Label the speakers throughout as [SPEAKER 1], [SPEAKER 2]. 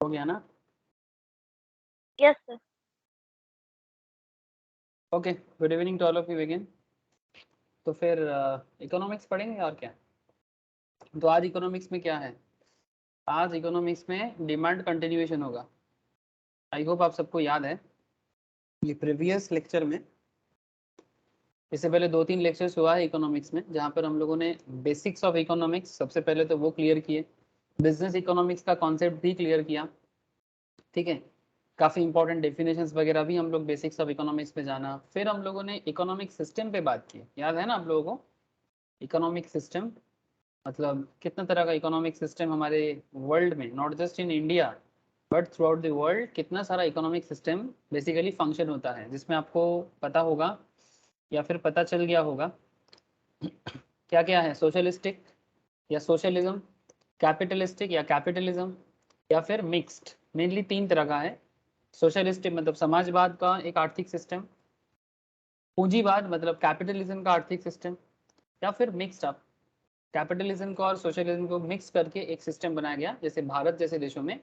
[SPEAKER 1] गया ना?
[SPEAKER 2] Yes sir.
[SPEAKER 1] Okay, good evening to all of you again. तो फिर इकोनॉमिक्स पढ़ेंगे और क्या। तो आज इकोनॉमिक्स में क्या है? आज इकोनॉमिक्स में डिमांड कंटिन्यूएशन होगा। आई होप आप सबको याद है ये प्रीवियस लेक्चर में, इससे पहले 2-3 लेक्चर्स हुआ है इकोनॉमिक्स में, जहाँ पर हम लोगों ने बेसिक्स ऑफ इकोनॉमिक्स सबसे पहले तो वो क्लियर किए, बिजनेस इकोनॉमिक्स का कॉन्सेप्ट भी क्लियर किया, ठीक है। काफ़ी इंपॉर्टेंट डेफिनेशंस वगैरह भी हम लोग बेसिक्स ऑफ इकोनॉमिक्स पे जाना। फिर हम लोगों ने इकोनॉमिक सिस्टम पे बात की, याद है ना आप लोगों को? इकोनॉमिक सिस्टम मतलब कितना तरह का इकोनॉमिक सिस्टम हमारे वर्ल्ड में, not just in India but through out the world, कितना सारा इकोनॉमिक सिस्टम बेसिकली फंक्शन होता है, जिसमें आपको पता होगा या फिर पता चल गया होगा क्या क्या है, सोशलिस्टिक या सोशलिज्म, कैपिटलिस्टिक या कैपिटलिज्म, या फिर मिक्स्ड। मेनली 3 तरह का है। सोशलिस्टिक मतलब समाजवाद का एक आर्थिक सिस्टम, पूंजीवाद मतलब कैपिटलिज्म का आर्थिक सिस्टम, या फिर मिक्स्ड अप, कैपिटलिज्म को और सोशलिज्म को मिक्स करके एक सिस्टम बनाया गया, जैसे भारत जैसे देशों में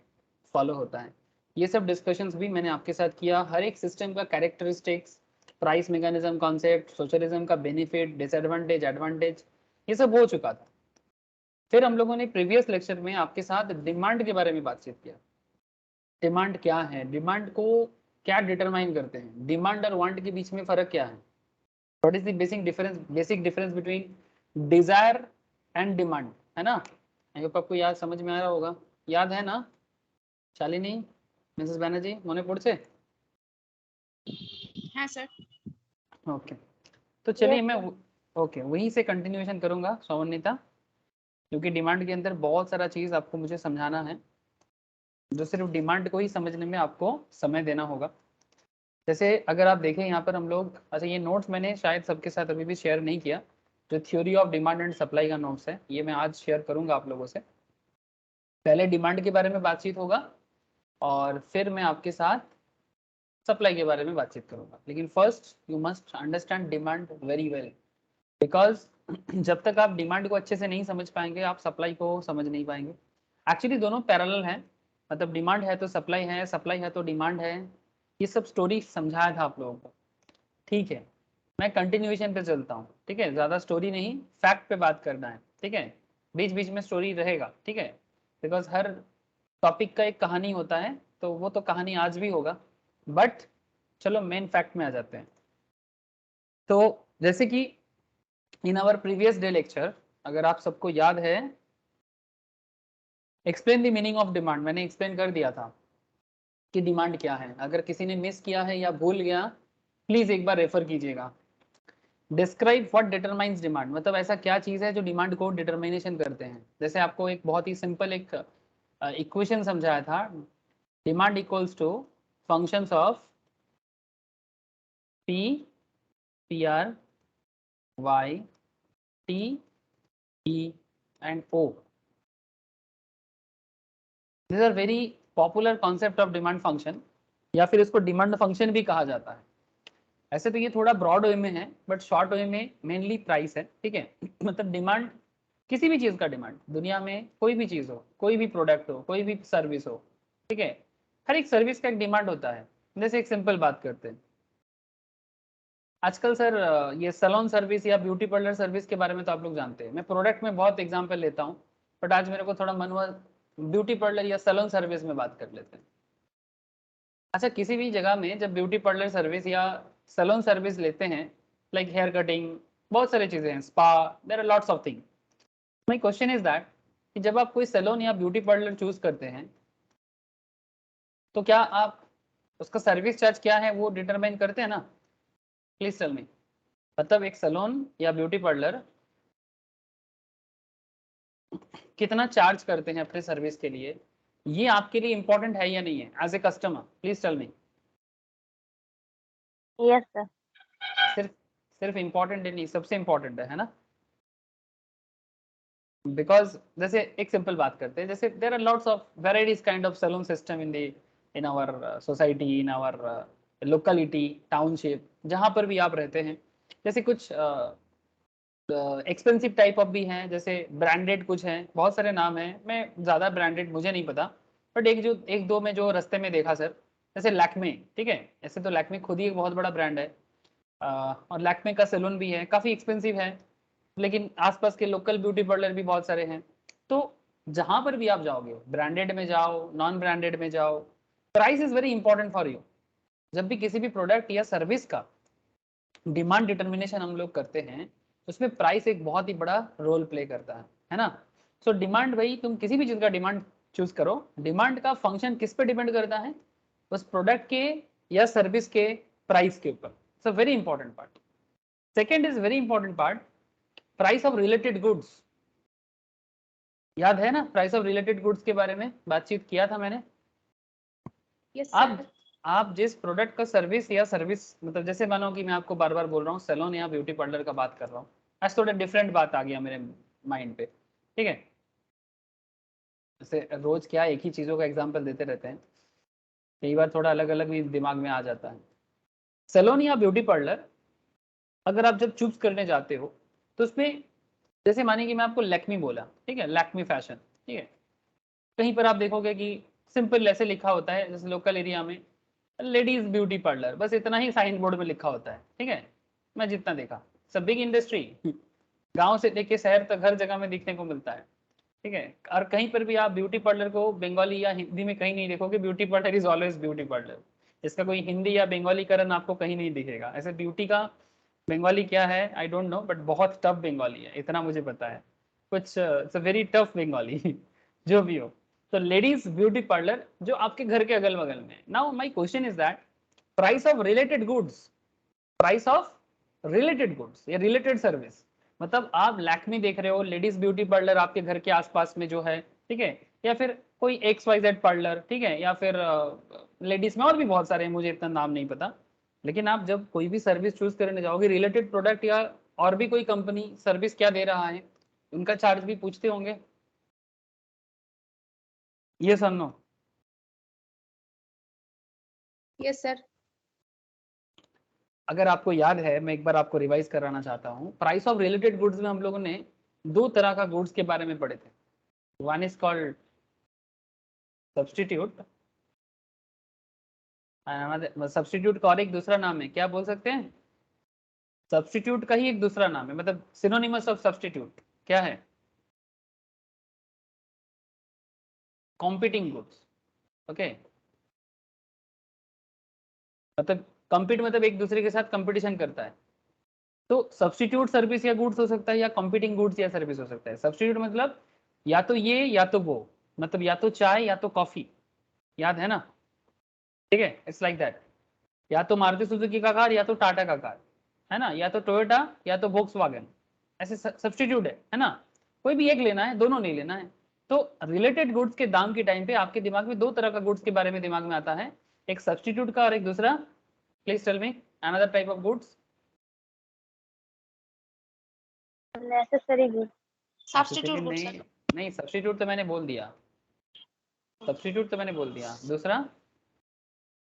[SPEAKER 1] फॉलो होता है। ये सब डिस्कशंस भी मैंने आपके साथ किया, हर एक सिस्टम का characteristics, price mechanism concept, socialism का बेनिफिट, डिसएडवांटेज, एडवांटेज, ये सब हो चुका था। फिर हम लोगों ने प्रीवियस लेक्चर में आपके साथ डिमांड के बारे में बातचीत किया। डिमांड क्या है, डिमांड को क्या डिटरमाइन करते हैं, डिमांड और वांट के बीच में फर्क क्या है, what is the basic difference between desire and demand, है ना? आई होप आपको याद समझ में आ रहा होगा, याद है ना शालिनी, मिसेस बैनर्जी, मोने पढ़ से?
[SPEAKER 3] हाँ सर।
[SPEAKER 1] ओके, तो चलिए
[SPEAKER 2] Yes,
[SPEAKER 1] मैं
[SPEAKER 2] sir.
[SPEAKER 1] ओके वहीं से कंटिन्यूएशन करूंगा सौवर्णिता, क्योंकि डिमांड के अंदर बहुत सारा चीज़ आपको मुझे समझाना है, जो सिर्फ डिमांड को ही समझने में आपको समय देना होगा। जैसे अगर आप देखें यहाँ पर हम लोग, अच्छा ये नोट्स मैंने शायद सबके साथ अभी भी शेयर नहीं किया, जो theory of demand and supply का नोट्स है, ये मैं आज शेयर करूंगा आप लोगों से। पहले डिमांड के बारे में बातचीत होगा और फिर मैं आपके साथ सप्लाई के बारे में बातचीत करूंगा, लेकिन first you must understand demand very well, because जब तक आप डिमांड को अच्छे से नहीं समझ पाएंगे आप सप्लाई को समझ नहीं पाएंगे। एक्चुअली दोनों पैरेलल हैं, मतलब डिमांड है तो सप्लाई है, सप्लाई है तो डिमांड है, ये सब स्टोरी समझाया था आप लोगों को, ठीक है। मैं कंटिन्यूएशन पे चलता हूँ, ठीक है, ज़्यादा स्टोरी नहीं, फैक्ट पे बात करना है, ठीक है। बीच बीच में स्टोरी रहेगा, ठीक है, बिकॉज हर टॉपिक का एक कहानी होता है, तो वो तो कहानी आज भी होगा, बट चलो मेन फैक्ट में आ जाते हैं। तो जैसे कि in our previous day lecture, अगर आप सबको याद है, explain the meaning of demand, मैंने एक्सप्लेन कर दिया था कि डिमांड क्या है। अगर किसी ने मिस किया है या भूल गया, प्लीज एक बार रेफर कीजिएगा। डिस्क्राइब व्हाट डिटरमाइंस डिमांड, मतलब ऐसा क्या चीज है जो डिमांड को डिटरमिनेशन करते हैं। जैसे आपको एक बहुत ही सिंपल एक इक्वेशन समझाया था, demand equals to functions of P, P R, Y, T, E and O. This are very popular concept of demand function, या फिर इसको डिमांड फंक्शन भी कहा जाता है। ऐसे तो ये थोड़ा ब्रॉड वे में है, बट शॉर्ट वे में मेनली प्राइस है, ठीक है। मतलब डिमांड, किसी भी चीज का डिमांड, दुनिया में कोई भी चीज हो, कोई भी प्रोडक्ट हो, कोई भी सर्विस हो, ठीक है, हर एक सर्विस का एक डिमांड होता है। जैसे एक सिंपल बात करते हैं, आजकल सर ये सैलून सर्विस या ब्यूटी पार्लर सर्विस के बारे में तो आप लोग जानते हैं, मैं प्रोडक्ट में बहुत एग्जांपल लेता हूँ, बट आज मेरे को थोड़ा मन हुआ ब्यूटी पार्लर या सैलून सर्विस में बात कर लेते हैं। अच्छा, किसी भी जगह में जब ब्यूटी पार्लर सर्विस या सैलून सर्विस लेते हैं, लाइक हेयर कटिंग, बहुत सारी चीजें हैं, spa, there are lots of thing. My question is that कि जब आप कोई सैलून या ब्यूटी पार्लर चूज करते हैं, तो क्या आप उसका सर्विस चार्ज क्या है वो डिटरमाइन करते हैं ना? Please tell me. मतलब एक सैलून या ब्यूटी पार्लर कितना चार्ज करते हैं अपने सर्विस के लिए, ये आपके लिए इंपॉर्टेंट है या नहीं है as a customer? Please tell me.
[SPEAKER 2] Yes, sir.
[SPEAKER 1] सिर्फ सिर्फ इंपॉर्टेंट नहीं, सबसे इंपॉर्टेंट है ना? बिकॉज जैसे एक सिंपल बात करते हैं, जैसे there are lots of varieties kind of salon system in our society, in our locality, township, जहाँ पर भी आप रहते हैं। जैसे कुछ एक्सपेंसिव टाइप ऑफ भी हैं, जैसे ब्रांडेड कुछ हैं, बहुत सारे नाम हैं, मैं ज़्यादा ब्रांडेड मुझे नहीं पता, बट एक दो में जो रास्ते में देखा सर, जैसे लैक्मे, ठीक है, ऐसे तो लैक्मे खुद ही एक बहुत बड़ा ब्रांड है, और लैक्मे का सैलून भी है, काफ़ी एक्सपेंसिव है, लेकिन आसपास के लोकल ब्यूटी पार्लर भी बहुत सारे हैं। तो जहां पर भी आप जाओगे, ब्रांडेड में जाओ, नॉन ब्रांडेड में जाओ, price is very important for you. जब भी किसी भी प्रोडक्ट या सर्विस का डिमांड डिटर्मिनेशन हम लोग करते हैं, उसमें प्राइस एक बहुत ही बड़ा रोल प्ले करता है ना। सो डिमांड, भाई तुम किसी भी चीज का डिमांड चूज करो, डिमांड का फंक्शन किस पे डिपेंड करता है, उस प्रोडक्ट के या सर्विस के प्राइस के ऊपर। It's a very important part. Second is very important part, price of related goods. याद है ना प्राइस ऑफ रिलेटेड गुड्स के बारे में बातचीत किया था मैंने।
[SPEAKER 2] यस
[SPEAKER 1] आप
[SPEAKER 2] सर।
[SPEAKER 1] आप जिस प्रोडक्ट का सर्विस या सर्विस, मतलब जैसे मानो कि मैं आपको बार बार बोल रहा हूँ सैलून या ब्यूटी पार्लर का बात कर रहा हूँ, आज थोड़ा डिफरेंट बात आ गया मेरे माइंड पे, ठीक है। जैसे रोज क्या एक ही चीज़ों का एग्जाम्पल देते रहते हैं, कई बार थोड़ा अलग अलग भी दिमाग में आ जाता है। सैलून या ब्यूटी पार्लर अगर आप जब चूज करने जाते हो, तो उसमें जैसे मानिए कि मैं आपको लैक्मी बोला, ठीक है, लैक्मी फैशन, ठीक है, कहीं पर आप देखोगे कि सिंपल ऐसे लिखा होता है, जैसे लोकल एरिया में लेडीज ब्यूटी पार्लर, बस इतना ही साइन बोर्ड में लिखा होता है, ठीक है। मैं जितना देखा, सब बिग इंडस्ट्री, गांव से लेके शहर तक हर जगह में दिखने को मिलता है, ठीक है। और कहीं पर भी आप ब्यूटी पार्लर को बंगाली या हिंदी में कहीं नहीं देखोगे, beauty parlour is always beauty parlour. इसका कोई हिंदी या बंगाली करण आपको कहीं नहीं दिखेगा। ऐसे ब्यूटी का बंगाली क्या है आई डोंट नो, बट बहुत टफ बंगाली है, इतना मुझे पता है, कुछ it's a very tough Bengali जो भी हो। तो लेडीज ब्यूटी पार्लर जो आपके घर के अगल बगल में। Now my question is that price of related goods, price of related goods या रिलेटेड सर्विस, मतलब आप लैक्मी देख रहे हो, लेडीज ब्यूटी पार्लर आपके घर के आसपास में जो है, ठीक है, या फिर कोई XYZ पार्लर, ठीक है, या फिर लेडीज में और भी बहुत सारे हैं, मुझे इतना नाम नहीं पता। लेकिन आप जब कोई भी सर्विस चूज करने जाओगे, रिलेटेड प्रोडक्ट या और भी कोई कंपनी सर्विस क्या दे रहा है, उनका चार्ज भी पूछते होंगे, ये नो।
[SPEAKER 2] Yes sir.
[SPEAKER 1] अगर आपको याद है, मैं एक बार आपको रिवाइज कराना चाहता हूँ, प्राइस ऑफ रिलेटेड गुड्स में हम लोगों ने दो तरह का गुड्स के बारे में पढ़े थे। One is called substitute, substitute का और एक दूसरा नाम है, क्या बोल सकते हैं, सब्सटीट्यूट का ही एक दूसरा नाम है, मतलब सिनोनिमस ऑफ सब्सटीट्यूट क्या है, कॉम्पिटिंग गुड्स। ओके, मतलब कम्पीट मतलब एक दूसरे के साथ कंपटीशन करता है। तो सब्सटीट्यूट सर्विस या गुड्स हो सकता है, या कॉम्पिटिंग गुड्स या सर्विस हो सकता है। सब्सटीट्यूट मतलब या तो ये या तो वो, मतलब या तो चाय या तो कॉफी, याद है ना, ठीक है, इट्स लाइक दैट। या तो मारुति सुजुकी का कार या तो टाटा का कार, है ना, या तो टोयोटा या तो वोक्सवैगन, ऐसे सब्सटीट्यूट है ना, कोई भी एक लेना है, दोनों नहीं लेना है। तो रिलेटेड गुड्स के दाम के टाइम पे आपके दिमाग में दो तरह का गुड्स के बारे में दिमाग में आता है, एक सब्सटीट्यूट का और एक दूसरा, please tell me another type of goods.
[SPEAKER 2] Necessary good.
[SPEAKER 1] Substitute नहीं, नहीं सब्सटीट्यूट तो मैंने बोल दिया, सब्सटीट्यूट तो मैंने बोल दिया, दूसरा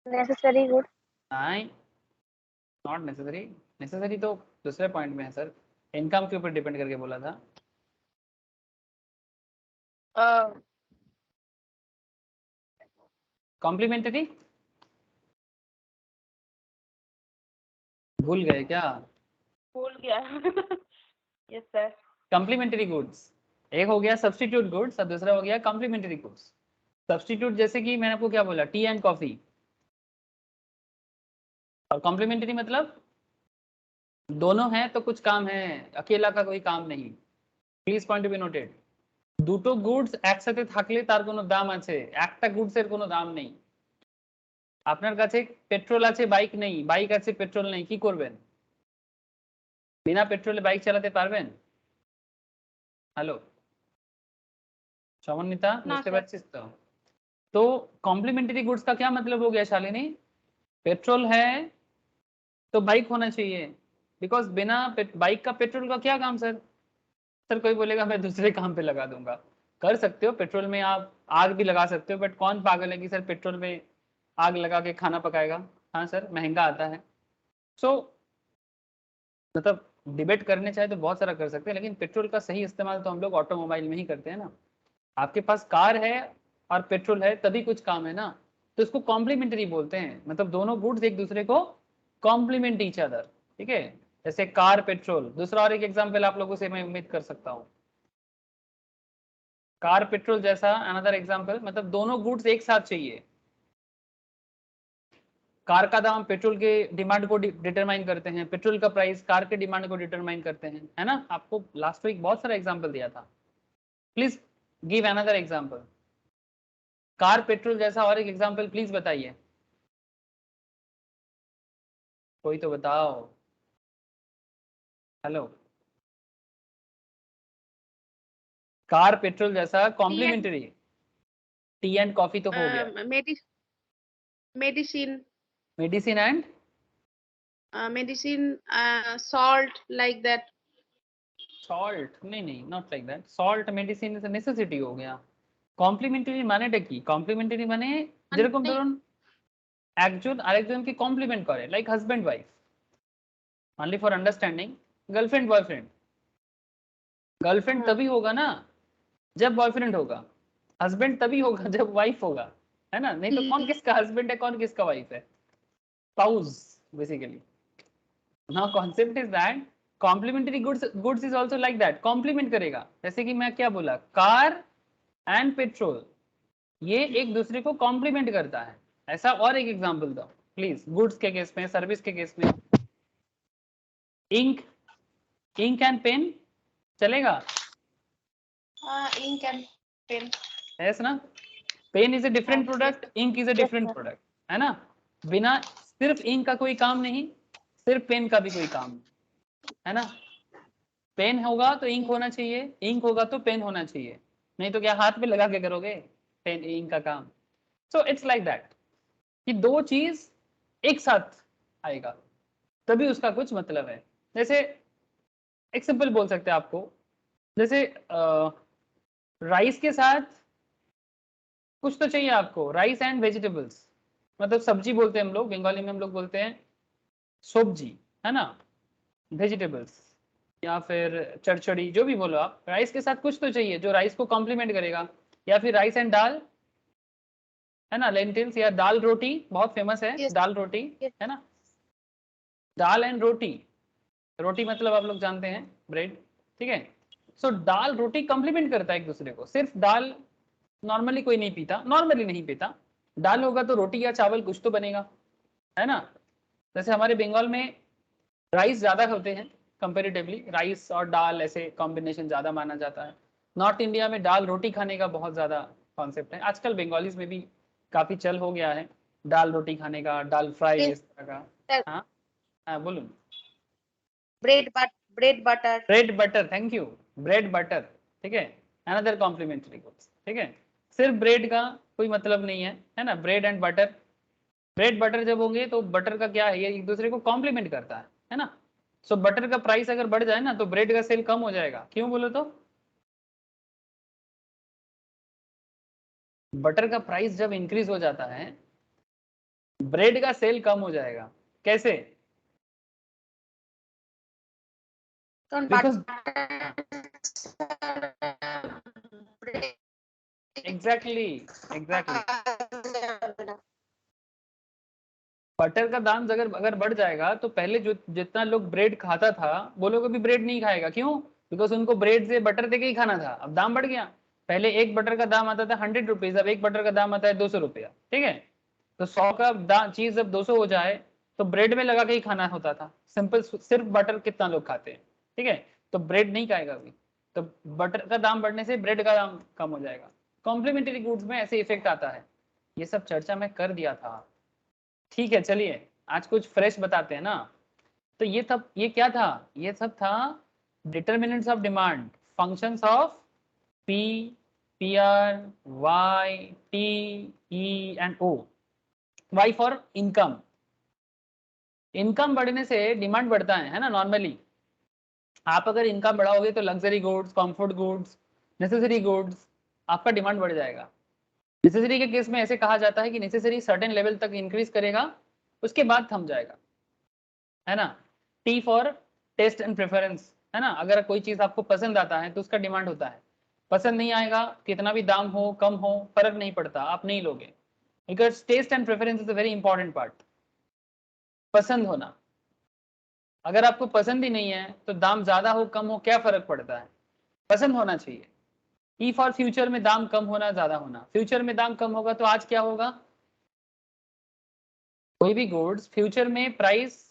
[SPEAKER 2] नेसेसरी गुड।
[SPEAKER 1] नहीं, नॉट नेसेसरी, नेसेसरी तो दूसरे पॉइंट में है सर, इनकम के ऊपर डिपेंड करके बोला था। कॉम्प्लीमेंट्री, भूल गए क्या,
[SPEAKER 2] भूल गया। Yes sir.
[SPEAKER 1] कॉम्प्लीमेंट्री गुड्स, एक हो गया सब्सटीट्यूट गुड्स और दूसरा हो गया कॉम्प्लीमेंट्री गुड्स। सब्सटीट्यूट जैसे कि मैंने आपको क्या बोला, टी एंड कॉफी, और कॉम्प्लीमेंट्री मतलब दोनों हैं तो कुछ काम है, अकेला का कोई काम नहीं। Please point to be noted, দুটো গুডস একসাথে থাকলে তার কোনো দাম আছে, একটা গুডসের কোনো দাম নেই। আপনার কাছে পেট্রোল আছে বাইক নেই, বাইক আছে পেট্রোল নেই, কি করবেন, বিনা পেট্রোলে বাইক চালাতে পারবেন? হ্যালো সমন্বিতা,
[SPEAKER 2] ना
[SPEAKER 1] বুঝতে
[SPEAKER 2] सर।
[SPEAKER 1] পারছিস তো? तो कॉम्प्लीमेंट्री गुड्स का क्या मतलब हो गया शालिनी, पेट्रोल है तो बाइक होना चाहिए, बिकॉज बिना बाइक का पेट्रोल का क्या काम सर। सर कोई बोलेगा मैं दूसरे काम पे लगा दूंगा, कर सकते हो, पेट्रोल में आप आग भी लगा सकते हो, बट कौन पागल है कि सर पेट्रोल में आग लगा के खाना पकाएगा, हाँ सर महंगा आता है। सो मतलब डिबेट करने चाहे तो बहुत सारा कर सकते हैं, लेकिन पेट्रोल का सही इस्तेमाल तो हम लोग ऑटोमोबाइल में ही करते हैं ना। आपके पास कार है, और पेट्रोल है तभी कुछ काम है ना, तो इसको कॉम्प्लीमेंट्री बोलते हैं, मतलब दोनों गुड्स एक दूसरे को कॉम्प्लीमेंट ईच अदर, ठीक है। जैसे कार पेट्रोल, दूसरा और एक एग्जांपल आप लोगों से मैं उम्मीद कर सकता हूँ, कार पेट्रोल जैसा अनदर एग्जांपल, मतलब दोनों गुड्स एक साथ चाहिए। कार का दाम पेट्रोल के डिमांड को डिटरमाइन करते हैं, पेट्रोल का प्राइस कार के डिमांड को डिटरमाइन करते हैं, है ना। आपको लास्ट वीक बहुत सारा एग्जांपल दिया था, please give another example. Car petrol जैसा और एक एग्जांपल प्लीज बताइए, कोई तो बताओ। हेलो, कार पेट्रोल जैसा कॉम्प्लीमेंट्री, टी एंड कॉफी तो हो गया,
[SPEAKER 2] medicine
[SPEAKER 1] medicine and
[SPEAKER 2] medicine salt like that.
[SPEAKER 1] Salt, नहीं नहीं, not like that, salt medicine is necessity हो गया। কমপ্লিমেন্টারি মানেটা কি? কমপ্লিমেন্টারি মানে যেরকম ধরুন একজন আরেকজনকে কমপ্লিমেন্ট করে, like husband wife, only for understanding, girlfriend boyfriend, girlfriend तभी होगा ना जब बॉयफ्रेंड होगा, हस्बैंड तभी होगा जब वाइफ होगा, है ना, नहीं तो कौन किसका हस्बैंड है कौन किसका वाइफ है, spouse basically. Now concept is that complementary goods is also like that, complement करेगा। जैसे कि मैं क्या बोला, कार एंड पेट्रोल, ये एक दूसरे को कॉम्प्लीमेंट करता है। ऐसा और एक एग्जांपल दो प्लीज, गुड्स के केस में, सर्विस के केस में। इंक, इंक एंड पेन चलेगा?
[SPEAKER 2] Ink and pen.
[SPEAKER 1] यस ना, pen is a different product, ink is a different
[SPEAKER 2] sir.
[SPEAKER 1] Product, है ना। बिना सिर्फ इंक का कोई काम नहीं, सिर्फ पेन का भी कोई काम नहीं, है ना। पेन होगा तो इंक होना चाहिए, इंक होगा तो पेन होना चाहिए, नहीं तो क्या हाथ में लगा के करोगे पेन इंक का काम। सो इट्स लाइक दैट कि दो चीज एक साथ आएगा तभी उसका कुछ मतलब है। जैसे एक सिंपल बोल सकते हैं आपको, जैसे राइस के साथ कुछ तो चाहिए आपको, राइस एंड वेजिटेबल्स, मतलब सब्जी बोलते हैं हम लोग, बंगाली में हम लोग बोलते हैं सब्जी, है ना, वेजिटेबल्स या फिर चरचड़ी, जो भी बोलो आप, राइस के साथ कुछ तो चाहिए जो राइस को कॉम्प्लीमेंट करेगा, या फिर राइस एंड दाल, है ना, लेंटिल्स, या दाल रोटी बहुत फेमस है,
[SPEAKER 2] Yes.
[SPEAKER 1] दाल रोटी,
[SPEAKER 2] Yes.
[SPEAKER 1] है ना, दाल एंड रोटी, रोटी मतलब आप लोग जानते हैं ब्रेड, ठीक है। सो दाल रोटी कॉम्प्लीमेंट करता है एक दूसरे को, सिर्फ दाल नॉर्मली कोई नहीं पीता, नॉर्मली नहीं पीता, दाल होगा तो रोटी या चावल कुछ तो बनेगा, है ना। जैसे हमारे बंगाल में राइस ज्यादा होते हैं कंपेरेटिवली, राइस और दाल ऐसे कॉम्बिनेशन ज्यादा माना जाता है। नॉर्थ इंडिया में दाल रोटी खाने का बहुत ज्यादा कॉन्सेप्ट है, आजकल बंगालीज में भी काफी चल हो गया है दाल रोटी खाने का, दाल फ्राई
[SPEAKER 2] Yes,
[SPEAKER 1] इस तरह का।
[SPEAKER 2] sir.
[SPEAKER 1] हाँ हाँ बोलूँ,
[SPEAKER 2] Bread butter.
[SPEAKER 1] Bread butter, thank you, bread butter, ठीक है, अनदर कॉम्प्लीमेंट्री गुड्स, ठीक है। सिर्फ ब्रेड का कोई मतलब नहीं है ना, bread and butter, bread butter जब होंगे तो बटर का क्या है, ये एक दूसरे को कॉम्प्लीमेंट करता है ना। सो बटर का प्राइस अगर बढ़ जाए ना तो ब्रेड का सेल कम हो जाएगा, क्यों बोलो तो, बटर का प्राइस जब इंक्रीज हो जाता है ब्रेड का सेल कम हो जाएगा, कैसे?
[SPEAKER 2] Don't
[SPEAKER 1] because
[SPEAKER 2] butter. Bread.
[SPEAKER 1] Exactly, exactly, butter का दाम अगर अगर बढ़ जाएगा तो पहले जो जितना लोग ब्रेड खाता था वो लोग अभी ब्रेड नहीं खाएगा, क्यों? बिकॉज उनको ब्रेड से बटर दे के ही खाना था, अब दाम बढ़ गया। पहले एक बटर का दाम आता था 100 रुपीज, अब एक बटर का दाम आता है 200 रुपया, ठीक है। तो 100 का चीज जब 200 हो जाए तो ब्रेड में लगा के ही खाना होता था, सिंपल, सिर्फ बटर कितना लोग खाते हैं, ठीक है। तो ब्रेड नहीं खाएगा अभी, तो बटर का दाम बढ़ने से ब्रेड का दाम कम हो जाएगा। कॉम्प्लीमेंट्री गुड्स में ऐसे इफेक्ट आता है, ये सब चर्चा मैं कर दिया था, ठीक है। चलिए आज कुछ फ्रेश बताते हैं ना। तो ये क्या था, ये सब था determinants of demand, functions of P, P R, Y, T, E and O. Y for income, income बढ़ने से डिमांड बढ़ता है ना नॉर्मली। आप अगर इनकम बढ़ाओगे तो luxury goods, comfort goods, necessary goods, आपका डिमांड बढ़ जाएगा। नेसेसरी के केस में ऐसे कहा जाता है कि नेसेसरी सर्टेन लेवल तक इंक्रीज करेगा, उसके बाद थम जाएगा, है ना। T for taste and preference, है ना, अगर कोई चीज आपको पसंद आता है तो उसका डिमांड होता है। पसंद नहीं आएगा, कितना भी दाम हो कम हो फर्क नहीं पड़ता, आप नहीं लोगे, because taste and preference is a very important part. पसंद होना, अगर आपको पसंद ही नहीं है तो दाम ज्यादा हो कम हो क्या फर्क पड़ता है, पसंद होना चाहिए। ई फॉर फ्यूचर में दाम कम होना ज्यादा होना, फ्यूचर में दाम कम होगा तो आज क्या होगा, कोई भी गुड्स फ्यूचर में प्राइस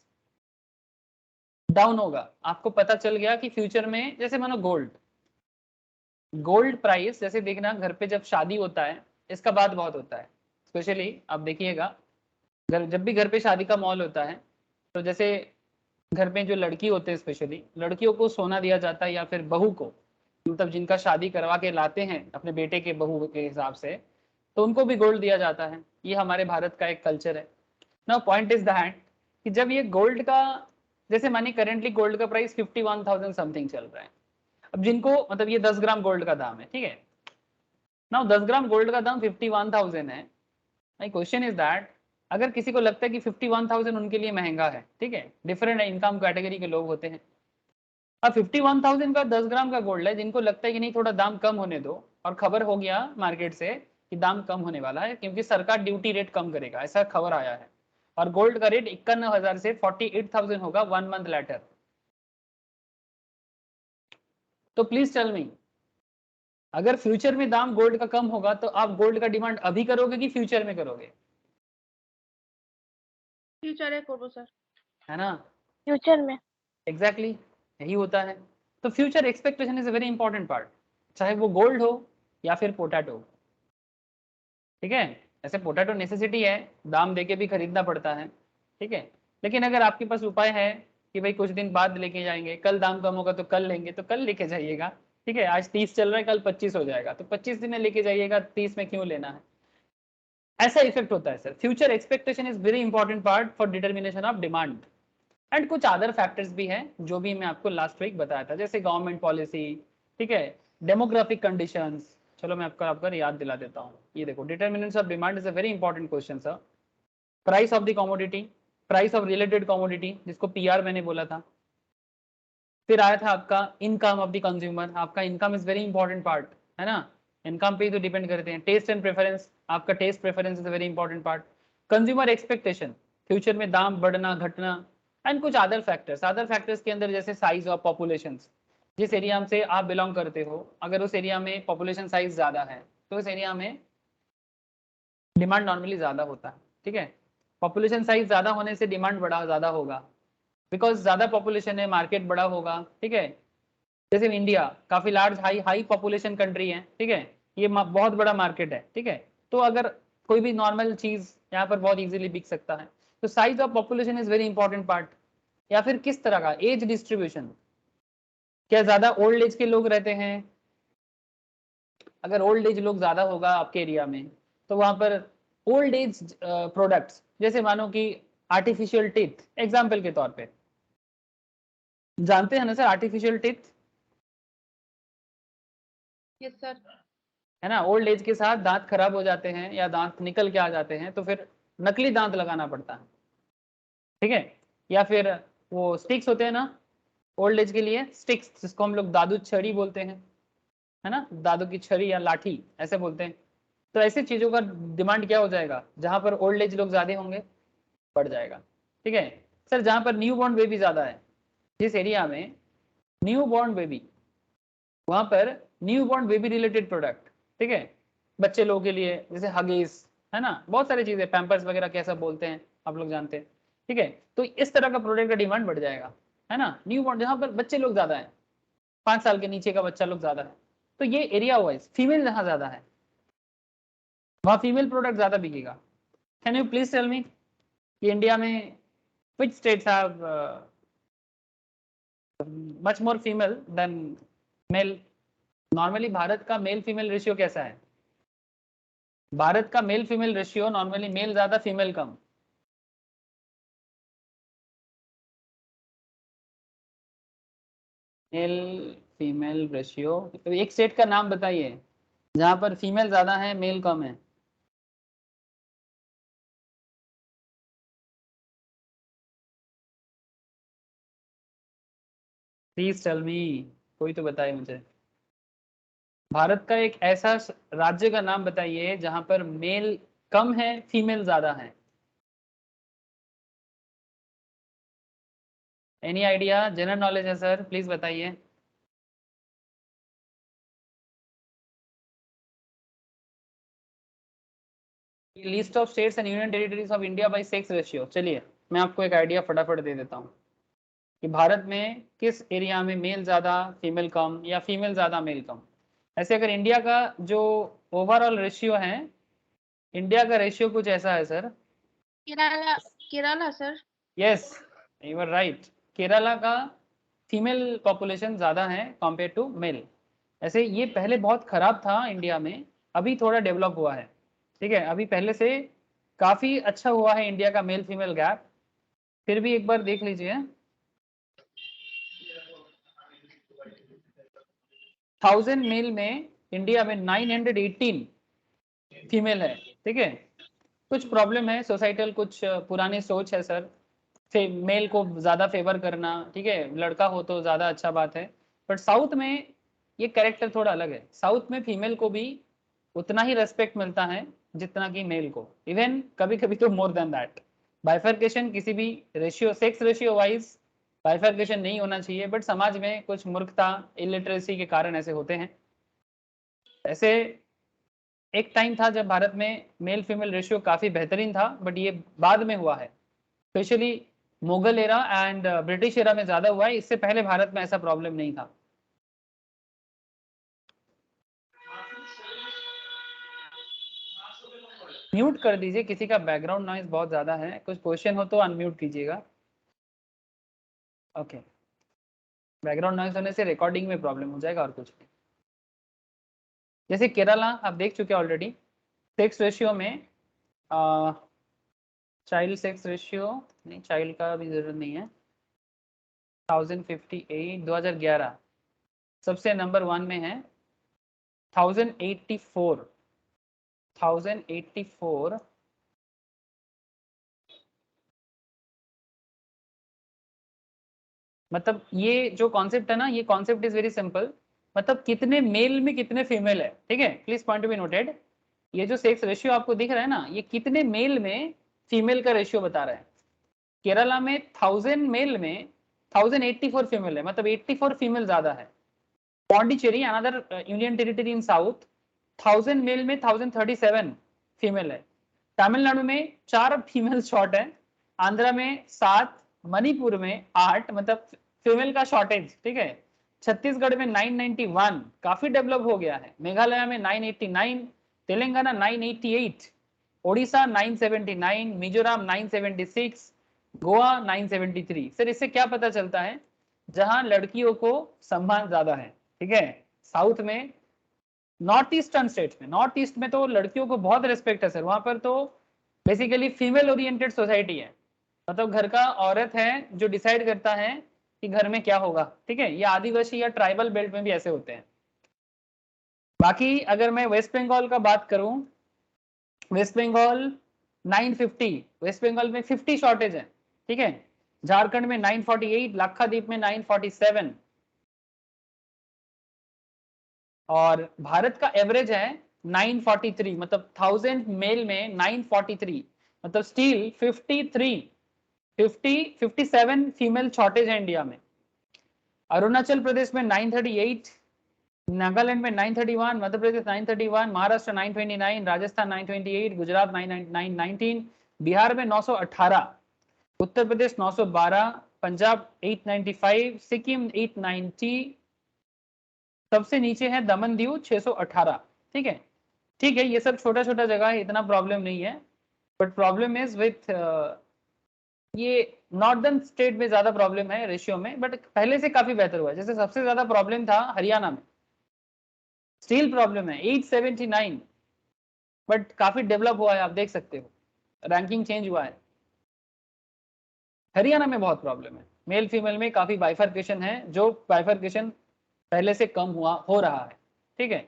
[SPEAKER 1] डाउन होगा। आपको पता चल गया कि फ्यूचर में, जैसे मानो गोल्ड, गोल्ड प्राइस जैसे देखना घर पे जब शादी होता है इसका बात बहुत होता है, स्पेशली आप देखिएगा जब भी घर पे शादी का माहौल होता है तो जैसे घर में जो लड़की होते हैं स्पेशली लड़कियों को सोना दिया जाता है, या फिर बहू को, मतलब जिनका शादी करवा के लाते हैं अपने बेटे के बहू के हिसाब से, तो उनको भी गोल्ड दिया जाता है। ये हमारे भारत का एक कल्चर है। नाउ पॉइंट इज दैट कि जब ये गोल्ड का, जैसे मानिए करेंटली गोल्ड का प्राइस 51,000 समथिंग चल रहा है, अब जिनको मतलब ये 10 ग्राम गोल्ड का दाम है, ठीक है। नाउ 10 ग्राम गोल्ड का दाम 51,000 है। माई क्वेश्चन इज दैट अगर किसी को लगता है कि 51,000 उनके लिए महंगा है, ठीक है, डिफरेंट इनकम कैटेगरी के लोग होते हैं, अब 51,000 का 10 ग्राम का गोल्ड है, जिनको लगता है कि नहीं थोड़ा दाम कम होने दो, और खबर हो गया मार्केट से कि दाम कम होने वाला है क्योंकि सरकार ड्यूटी रेट कम करेगा, ऐसा खबर आया है, और गोल्ड का रेट 51,000 से 48,000 होगा 1 मंथ लेटर। तो प्लीज टेल मी, अगर फ्यूचर में दाम गोल्ड का कम होगा तो आप गोल्ड का डिमांड अभी करोगे कि फ्यूचर में करोगे?
[SPEAKER 2] फ्यूचर करो सर।
[SPEAKER 1] है ना,
[SPEAKER 2] फ्यूचर में।
[SPEAKER 1] एग्जैक्टली यही होता है। तो future expectation is a very important part, चाहे वो गोल्ड हो या फिर पोटैटो, ठीक है। ऐसे पोटैटो नेसेसिटी है, दाम देके भी खरीदना पड़ता है, ठीक है। लेकिन अगर आपके पास उपाय है कि भाई कुछ दिन बाद लेके जाएंगे, कल दाम कम होगा तो कल लेंगे, तो कल लेके जाइएगा, ठीक है। आज 30 चल रहा है, कल 25 हो जाएगा, तो 25 दिन में लेके जाइएगा, 30 में क्यों लेना है। ऐसा इफेक्ट होता है sir. Future expectation is very important part for determination of demand. And कुछ अदर फैक्टर्स भी हैं जो भी मैं आपको लास्ट वीक बताया था, जैसे गवर्नमेंट पॉलिसी, ठीक है, डेमोग्राफिक कंडीशंस। चलो मैं आपको याद दिला देता हूँ। ये देखो, determinants of demand is a very important question sir. Price of the commodity, price of related commodity जिसको पीआर मैंने बोला था। फिर आया था आपका इनकम ऑफ द कंज्यूमर, आपका income is very important part, है ना, इनकम पे ही तो डिपेंड करते हैं। टेस्ट एंड प्रेफरेंस, आपका test preference is a very important part. Consumer expectation, future में दाम बढ़ना घटना, एंड कुछ अदर फैक्टर्स। अदर फैक्टर्स के अंदर जैसे साइज ऑफ पॉपुलेशन, जिस एरिया से आप बिलोंग करते हो, अगर उस एरिया में पॉपुलेशन साइज ज्यादा है तो उस एरिया में डिमांड नॉर्मली ज्यादा होता है, ठीक है। पॉपुलेशन साइज ज्यादा होने से डिमांड बड़ा ज्यादा होगा, बिकॉज ज्यादा पॉपुलेशन है, मार्केट बड़ा होगा, ठीक है। जैसे इंडिया काफी large high high population country है, ठीक है, ये बहुत बड़ा मार्केट है, ठीक है। तो अगर कोई भी नॉर्मल चीज यहाँ पर बहुत इजीली बिक सकता है। तो size of population is very important part. या फिर किस तरह का एज डिस्ट्रीब्यूशन, क्या ज्यादा ओल्ड एज के लोग रहते हैं, अगर ओल्ड एज लोग ज्यादा होगा आपके एरिया में तो वहां पर ओल्ड एज प्रोडक्ट्स, जैसे मानो कि आर्टिफिशियल टीथ एग्जाम्पल के तौर पे, जानते हैं ना sir artificial teeth,
[SPEAKER 2] yes sir.
[SPEAKER 1] है ना। ओल्ड एज के साथ दांत खराब हो जाते हैं या दांत निकल के आ जाते हैं तो फिर नकली दांत लगाना पड़ता है, ठीक है। या फिर वो स्टिक्स होते हैं ना, ओल्ड एज के लिए स्टिक्स, जिसको हम लोग दादू छड़ी बोलते हैं, है ना, दादू की छड़ी या लाठी ऐसे बोलते हैं। तो ऐसी चीजों का डिमांड क्या हो जाएगा, जहां पर ओल्ड एज लोग ज्यादा होंगे बढ़ जाएगा, ठीक है। सर जहां पर न्यू बॉर्न बेबी ज्यादा है, जिस एरिया में न्यू बॉर्न बेबी, वहां पर new born baby related product, ठीक है, बच्चे लोगों के लिए जैसे हगीज, है ना, बहुत सारी चीजें, पैम्पर्स वगैरह कैसा बोलते हैं आप लोग जानते हैं, ठीक है। तो इस तरह का प्रोडक्ट का डिमांड बढ़ जाएगा, है ना, न्यू बॉर्न जहां पर बच्चे लोग ज्यादा है, 5 साल के नीचे का बच्चा लोग ज्यादा है, तो ये एरिया वाइज फीमेल जहां ज्यादा है वहां फीमेल प्रोडक्ट ज्यादा बिकेगा। Can you please tell me कि इंडिया में which states have much more female than male? Normally Bharat का मेल फीमेल रेशियो कैसा है? भारत का male female ratio normally male ज्यादा फीमेल कम। मेल फीमेल रेशियो, तो एक स्टेट का नाम बताइए जहां पर फीमेल ज्यादा है मेल कम है। प्लीज टेल मी, कोई तो बताए मुझे। भारत का एक ऐसा राज्य का नाम बताइए जहां पर मेल कम है फीमेल ज्यादा है। Any idea? जनरल नॉलेज है सर, प्लीज बताइए। List of states and union territories of India by sex ratio. चलिए मैं आपको एक आइडिया फटाफट दे देता हूँ कि भारत में किस एरिया में मेल ज्यादा फीमेल कम, या फीमेल ज्यादा मेल कम। ऐसे अगर इंडिया का जो ओवरऑल रेशियो है, इंडिया का रेशियो कुछ ऐसा है sir.
[SPEAKER 2] Kerala, Kerala sir.
[SPEAKER 1] Yes, you are right. Kerala का फीमेल पॉपुलेशन ज्यादा है कंपेयर टू मेल। ऐसे ये पहले बहुत खराब था इंडिया में, अभी थोड़ा डेवलप हुआ है। ठीक है, अभी पहले से काफी अच्छा हुआ है इंडिया का मेल फीमेल गैप। फिर भी एक बार देख लीजिए, 1000 मेल में इंडिया में 918 फीमेल है। ठीक है, कुछ प्रॉब्लम है सोसाइटल, कुछ पुरानी सोच है सर, मेल को ज्यादा फेवर करना। ठीक है, लड़का हो तो ज्यादा अच्छा बात है, बट साउथ में ये कैरेक्टर थोड़ा अलग है। साउथ में फीमेल को भी उतना ही रेस्पेक्ट मिलता है जितना कि मेल को, इवन कभी कभी तो मोर देन दैट। बाइफर्केशन किसी भी ratio, sex ratio wise bifurcation नहीं होना चाहिए, बट समाज में कुछ मूर्खता, इलिटरेसी के कारण ऐसे होते हैं। ऐसे एक टाइम था जब भारत में मेल फीमेल रेशियो काफी बेहतरीन था, बट ये बाद में हुआ है, specially Mughal era and British era में ज्यादा हुआ है। इससे पहले भारत में ऐसा प्रॉब्लम नहीं था। म्यूट कर दीजिए, किसी का बैकग्राउंड नॉइज बहुत ज्यादा है। कुछ क्वेश्चन हो तो अनम्यूट कीजिएगा। ओके, बैकग्राउंड नॉइज होने से रिकॉर्डिंग में प्रॉब्लम हो जाएगा और कुछ नहीं। जैसे केरला आप देख चुके ऑलरेडी, सेक्स रेशियो में चाइल्ड सेक्स रेशियो, नहीं चाइल्ड का भी जरूरत नहीं है, 1058 2011 सबसे नंबर 1 में है। 1084 1084 मतलब ये जो कॉन्सेप्ट है ना, ये कॉन्सेप्ट इज वेरी सिंपल। मतलब कितने मेल में कितने फीमेल है। ठीक है, please point to be noted. ये जो सेक्स रेशियो आपको दिख रहा है ना, ये कितने मेल में फीमेल का रेशियो बता रहा है। केरला में 1000 मेल में 1084 फीमेल है, मतलब 84 फीमेल ज्यादा है। Pondicherry another union territory in south, 1000 male में 1037 फीमेल है। तमिलनाडु में 4 फीमेल शॉर्ट है, आंध्रा में 7, मणिपुर में 8, मतलब फीमेल का शॉर्टेज। ठीक है, छत्तीसगढ़ में 991, काफी डेवलप हो गया है। मेघालय में 989, तेलंगाना 988, ओडिशा 979, मिजोरम 976, गोवा 973। सर इससे क्या पता चलता है? जहां लड़कियों को सम्मान ज्यादा है। ठीक है, साउथ में, नॉर्थ ईस्टर्न स्टेट्स में, नॉर्थ ईस्ट में तो लड़कियों को बहुत रिस्पेक्ट है सर। वहां पर तो बेसिकली फीमेल ओरिएंटेड सोसाइटी है, मतलब घर का औरत है जो डिसाइड करता है कि घर में क्या होगा। ठीक है, ये आदिवासी या ट्राइबल बेल्ट में भी ऐसे होते हैं। बाकी अगर मैं वेस्ट बंगाल का बात करूं, वेस्ट बंगाल 950, वेस्ट बंगाल में 50 शॉर्टेज है। ठीक है, झारखंड में 948, लाक्षाद्वीप में 947, और भारत का एवरेज है 943, मतलब 1000 मेल में 943, मतलब स्टिल 57 फीमेल शॉर्टेज है इंडिया में। अरुणाचल प्रदेश में 938, नागालैंड में 931, मध्य प्रदेश 931, महाराष्ट्र 929, राजस्थान 928, गुजरात 919, बिहार में 918, उत्तर प्रदेश 912, पंजाब 895, सिक्किम 890, सबसे नीचे है दमन दीव 618। ठीक है, ठीक है, ये सब छोटा छोटा जगह है, इतना प्रॉब्लम नहीं है। बट प्रॉब्लम इज विथ ये नॉर्दर्न स्टेट में ज्यादा प्रॉब्लम है रेशियो में, बट पहले से काफी बेहतर हुआ है। जैसे सबसे ज्यादा प्रॉब्लम था हरियाणा में, स्टील प्रॉब्लम है 879, बट काफी डेवलप हुआ है, आप देख सकते हो रैंकिंग चेंज हुआ है। हरियाणा में बहुत प्रॉब्लम है, मेल फीमेल में काफी बाइफर्केशन है, जो बाइफर्केशन पहले से कम हुआ हो रहा है। ठीक है,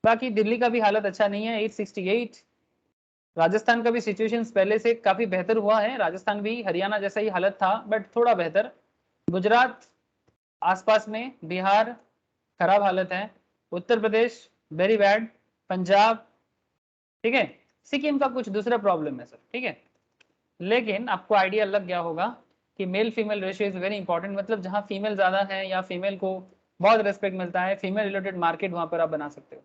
[SPEAKER 1] बाकी दिल्ली का भी हालत अच्छा नहीं है, 868। राजस्थान का भी सिचुएशन पहले से काफी बेहतर हुआ है, राजस्थान भी हरियाणा जैसा ही हालत था बट थोड़ा बेहतर। गुजरात आसपास में, बिहार खराब हालत है, उत्तर प्रदेश वेरी बैड, पंजाब, ठीक है, सिक्किम का कुछ दूसरा प्रॉब्लम है सर, ठीक है। लेकिन आपको आइडिया लग गया होगा कि mail female ratio is very important, मतलब जहां फीमेल ज्यादा है या फीमेल को बहुत रेस्पेक्ट मिलता है, फीमेल रिलेटेड मार्केट वहां पर आप बना सकते हो।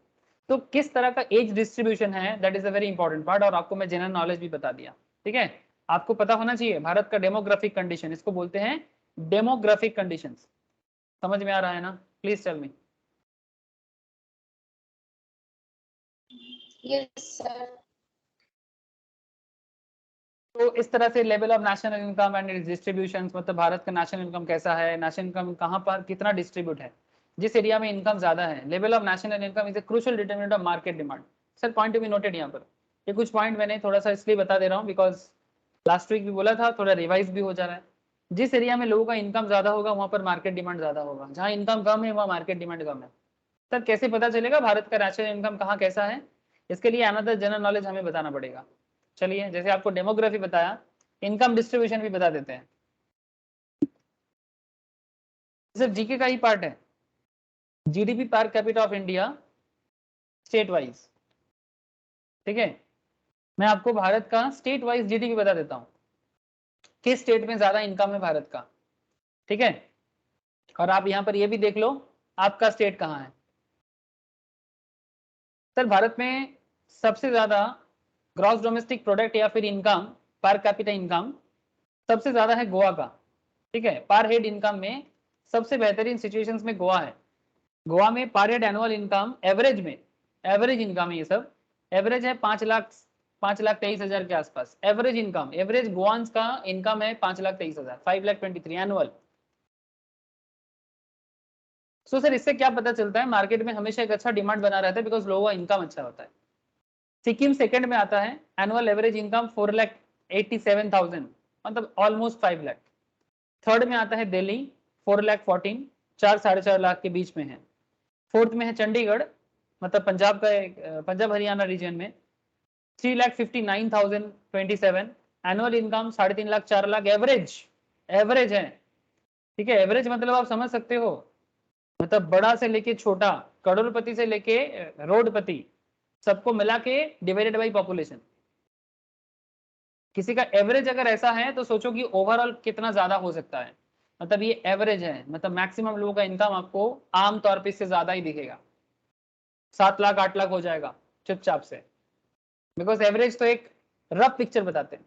[SPEAKER 1] तो किस तरह का एज डिस्ट्रीब्यूशन है, that is a very important part, और आपको मैं जनरल नॉलेज भी बता दिया, ठीक है। आपको पता होना चाहिए भारत का डेमोग्राफिक कंडीशन, इसको बोलते हैं डेमोग्राफिक कंडीशन। समझ में आ रहा है ना? Please tell me.
[SPEAKER 2] Yes sir.
[SPEAKER 1] तो इस तरह से level of national income and its distribution, मतलब भारत का नेशनल इनकम कैसा है, नेशनल इनकम कहाँ पर कितना डिस्ट्रीब्यूट है, जिस एरिया में इनकम ज्यादा है। Level of national income is a crucial determinant of market demand. Sir point to be noted यहाँ पर, ये कुछ पॉइंट मैंने थोड़ा सा इसलिए बता दे रहा हूँ बिकॉज लास्ट वीक भी बोला था, थोड़ा रिवाइज भी हो जा रहा है। जिस एरिया में लोगों का इनकम ज्यादा होगा वहां पर मार्केट डिमांड ज्यादा होगा, जहाँ इनकम कम है वहाँ मार्केट डिमांड कम है। सर कैसे पता चलेगा भारत का नेशनल इनकम कहाँ कैसा है? इसके लिए अनदर जनरल नॉलेज हमें बताना पड़ेगा। चलिए, जैसे आपको डेमोग्राफी बताया, इनकम डिस्ट्रीब्यूशन भी बता देते हैं। सिर्फ जीके का ही पार्ट है। GDP per capita of India state wise, ठीक है। मैं आपको भारत का स्टेट वाइज जीडीपी बता देता हूँ, किस स्टेट में ज्यादा इनकम है भारत का, ठीक है। और आप यहाँ पर ये भी देख लो आपका स्टेट कहाँ है। सर भारत में सबसे ज्यादा ग्रॉस डोमेस्टिक प्रोडक्ट या फिर इनकम, पर कैपिटा इनकम सबसे ज्यादा है गोवा का, ठीक है। पर हेड इनकम में सबसे बेहतरीन सिचुएशंस में गोवा है। गोवा में पर हेड एनुअल इनकम एवरेज में, एवरेज इनकम है ये सब, एवरेज है 5,23,000 के आसपास। एवरेज इनकम, एवरेज गोवान्स का इनकम है 5,23,000, 5,23,000 एनुअल। सो सर इससे क्या पता चलता है, मार्केट में हमेशा एक अच्छा डिमांड बना रहता है बिकॉज लोगों का इनकम अच्छा होता है। सिक्किम सेकंड में आता है, एनुअल एवरेज इनकम 4,87,000, मतलब ऑलमोस्ट 5 लाख। थर्ड में आता है दिल्ली, 4,14,000, 4-4.5 लाख के बीच में है। फोर्थ में है चंडीगढ़, मतलब पंजाब का, पंजाब हरियाणा रीजन में 3,59,027, annual income 3.5 lakh 4 lakh, average, average है, ठीक है। एवरेज मतलब आप समझ सकते हो, मतलब बड़ा से लेके छोटा, करोड़पति से लेके रोडपति, सबको मिला के डिवाइडेड बाई पॉपुलेशन, किसी का एवरेज अगर ऐसा है तो सोचो कि ओवरऑल कितना ज्यादा हो सकता है। मतलब ये एवरेज है, मतलब मैक्सिमम लोगों का इनकम आपको आमतौर पर इससे ज्यादा ही दिखेगा, 7 लाख 8 लाख हो जाएगा चुपचाप से, बिकॉज एवरेज तो एक रफ पिक्चर बताते हैं,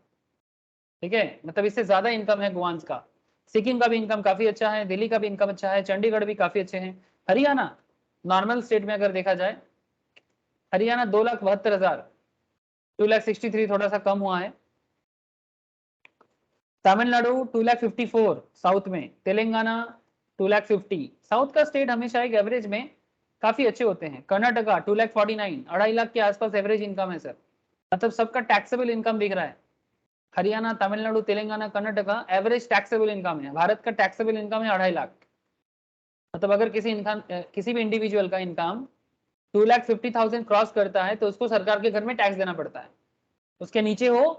[SPEAKER 1] ठीक है। मतलब इससे ज्यादा इनकम है गोवान्स का। सिक्किम का भी इनकम काफी अच्छा है, दिल्ली का भी इनकम अच्छा है, चंडीगढ़ भी काफी अच्छे हैं। हरियाणा नॉर्मल स्टेट में अगर देखा जाए, हरियाणा 2,72,000, 2,63,000 थोड़ा सा कम हुआ है। तमिलनाडु 2,54,000 साउथ में, तेलंगाना 2,50,000। साउथ का स्टेट हमेशा एक एवरेज में काफी अच्छे होते हैं। कर्नाटका 2,49,000, 2.5 लाख के आसपास एवरेज इनकम है सर, मतलब सबका टैक्सेबल इनकम दिख रहा है। Haryana, Tamil Nadu, Telangana, Karnataka average taxable income है, भारत का टैक्सेबल इनकम है 2.5 लाख। मतलब अगर किसी इनकम, किसी भी इंडिविजुअल का इनकम 2,50,000 क्रॉस करता है तो उसको सरकार के घर में टैक्स देना पड़ता है, उसके नीचे हो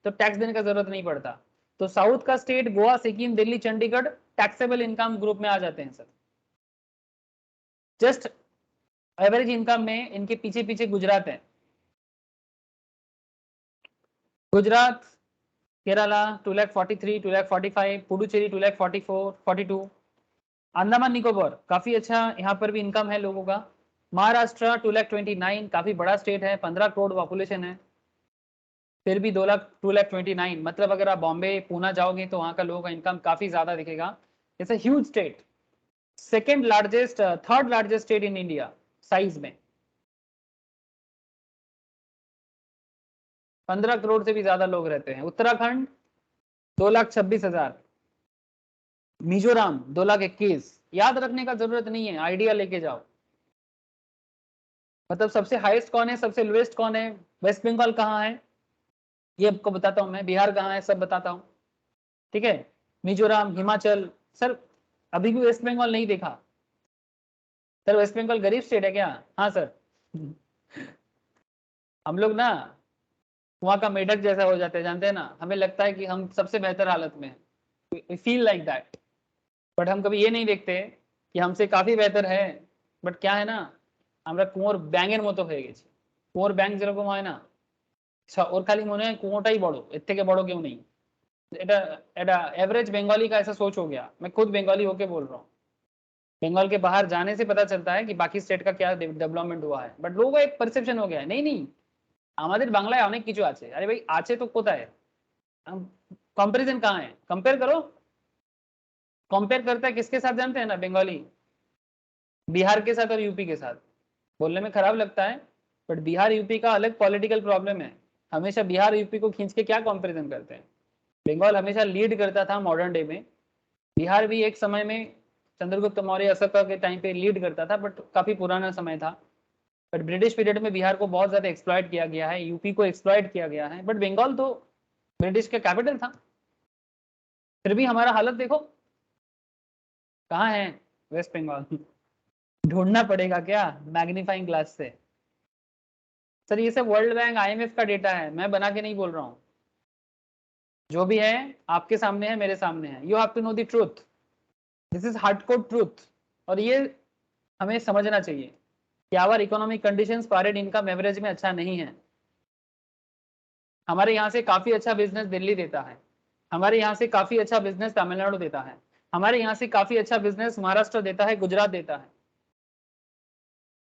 [SPEAKER 1] तो टैक्स देने का जरूरत नहीं पड़ता। तो साउथ का state Goa, Sikkim, Delhi, Chandigarh taxable income group में आ जाते हैं सर। जस्ट एवरेज इनकम में इनके पीछे पीछे गुजरात है, गुजरात, केरला 2,43,000, 2,45,000, पुडुचेरी 2,44,000, 42। अंडमान निकोबार काफी अच्छा, यहाँ पर भी इनकम है लोगों का। महाराष्ट्र 2,29,000, काफी बड़ा स्टेट है, 15 करोड़ पॉपुलेशन है, फिर भी 2,29,000। मतलब अगर आप बॉम्बे पूना जाओगे तो वहां का लोगों का इनकम काफी ज्यादा दिखेगा। It's a huge state, second largest, third largest state in India size में, 15 करोड़ से भी ज्यादा लोग रहते हैं। उत्तराखंड 2,26,000, मिजोरम 2,21,000। याद रखने का जरूरत नहीं है, आइडिया लेके जाओ। मतलब सबसे हाईएस्ट कौन है, सबसे लोएस्ट कौन है, वेस्ट बंगाल कहाँ है ये आपको बताता हूँ मैं, बिहार कहाँ है सब बताता हूँ, ठीक है। मिजोरम, हिमाचल। सर अभी भी वेस्ट बंगाल नहीं देखा सर, वेस्ट बंगाल गरीब स्टेट है क्या? हाँ सर, हम लोग ना वहाँ का मेढक जैसा हो जाते हैं, जानते हैं ना, हमें लगता है कि हम सबसे बेहतर हालत में हैं, फील लाइक दैट। बट हम कभी ये नहीं देखते कि हमसे काफी बेहतर है। बट क्या है ना, আমরা কুয়োর ব্যাঙের মতো হয়ে গেছি। কুয়োর ব্যাঙ যেরকম হয় না, ওর খালি মনে হয় কুয়োটাই বড়, এর থেকে বড় কেউ নেই। এটা এটা एवरेज बंगाली का ऐसा सोच हो गया। मैं खुद बंगाली होके बोल रहा हूँ। बंगाल के बाहर जाने से पता चलता है कि बाकी स्टेट का क्या डेवलपमेंट हुआ है, बट लोगों का एक परसेप्शन हो गया है, नहीं नहीं আমাদের বাংলায় অনেক কিছু আছে। আরে ভাই আছে তো কোথায়, कंपैरिजन कहाँ है, कंपेयर करो। कंपेयर करता है किसके साथ जानते हैं ना, बंगाली बिहार के साथ और यूपी के साथ। बोलने में खराब लगता है, बट बिहार यूपी का अलग पॉलिटिकल प्रॉब्लम है। हमेशा बिहार यूपी को खींच के क्या कंपैरिजन करते हैं। बंगाल हमेशा लीड करता था मॉडर्न डे में, बिहार भी एक समय में चंद्रगुप्त मौर्य अशोका के टाइम पे लीड करता था, बट काफी पुराना समय था। बट ब्रिटिश पीरियड में बिहार को बहुत ज्यादा एक्सप्लॉइट किया गया है, यूपी को एक्सप्लॉइट किया गया है, बट बंगाल तो ब्रिटिश का कैपिटल था। फिर भी हमारा हालत देखो कहाँ है, वेस्ट बंगाल। ढूंढना पड़ेगा क्या मैग्नीफाइंग ग्लास से। सर ये सब वर्ल्ड बैंक आईएमएफ का डेटा है, मैं बना के नहीं बोल रहा हूँ। जो भी है आपके सामने है, मेरे सामने है। You have to know the truth, this is hardcore truth. और ये हमें समझना चाहिए कि our economic conditions foreign income average में अच्छा नहीं है। हमारे यहाँ से काफी अच्छा बिजनेस दिल्ली देता है, हमारे यहाँ से काफी अच्छा बिजनेस तमिलनाडु देता है, हमारे यहाँ से काफी अच्छा बिजनेस महाराष्ट्र देता है, गुजरात देता है,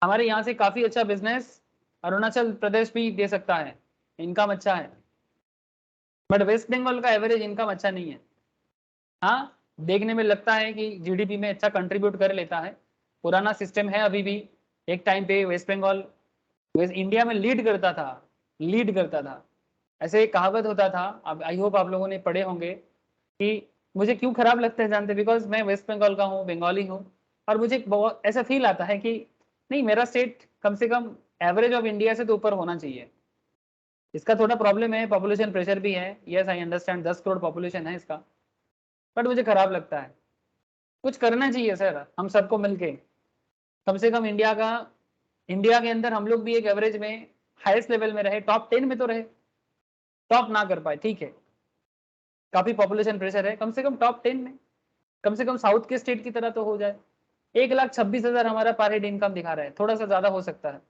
[SPEAKER 1] हमारे यहाँ से काफी अच्छा बिजनेस अरुणाचल प्रदेश भी दे सकता है, इनकम अच्छा है। बट वेस्ट बंगाल का एवरेज इनकम अच्छा नहीं है। हाँ देखने में लगता है कि जीडीपी में अच्छा कंट्रीब्यूट कर लेता है, पुराना सिस्टम है अभी भी। एक टाइम पे वेस्ट बंगाल इंडिया में लीड करता था, लीड करता था। ऐसे एक कहावत होता था, अब आई होप आप लोगों ने पढ़े होंगे, कि मुझे क्यों खराब लगता है जानते, बिकॉज मैं वेस्ट बंगाल का हूँ, बंगाली हूँ, और मुझे बहुत ऐसा फील आता है कि नहीं मेरा स्टेट कम से कम एवरेज ऑफ इंडिया से तो ऊपर होना चाहिए। इसका थोड़ा प्रॉब्लम है, पॉपुलेशन प्रेशर भी है, yes I understand, 10 crore population है इसका, बट मुझे खराब लगता है। कुछ करना चाहिए सर हम सबको मिलके, कम से कम इंडिया के अंदर हम लोग भी एक एवरेज में हाईएस्ट लेवल में रहे, टॉप 10 में तो रहे। टॉप ना कर पाए ठीक है, काफी पॉपुलेशन प्रेशर है, कम से कम टॉप 10 में, कम से कम साउथ के स्टेट की तरह तो हो जाए। 1,26,000 हमारा पर हेड इनकम दिखा रहा है, थोड़ा सा ज्यादा हो सकता है।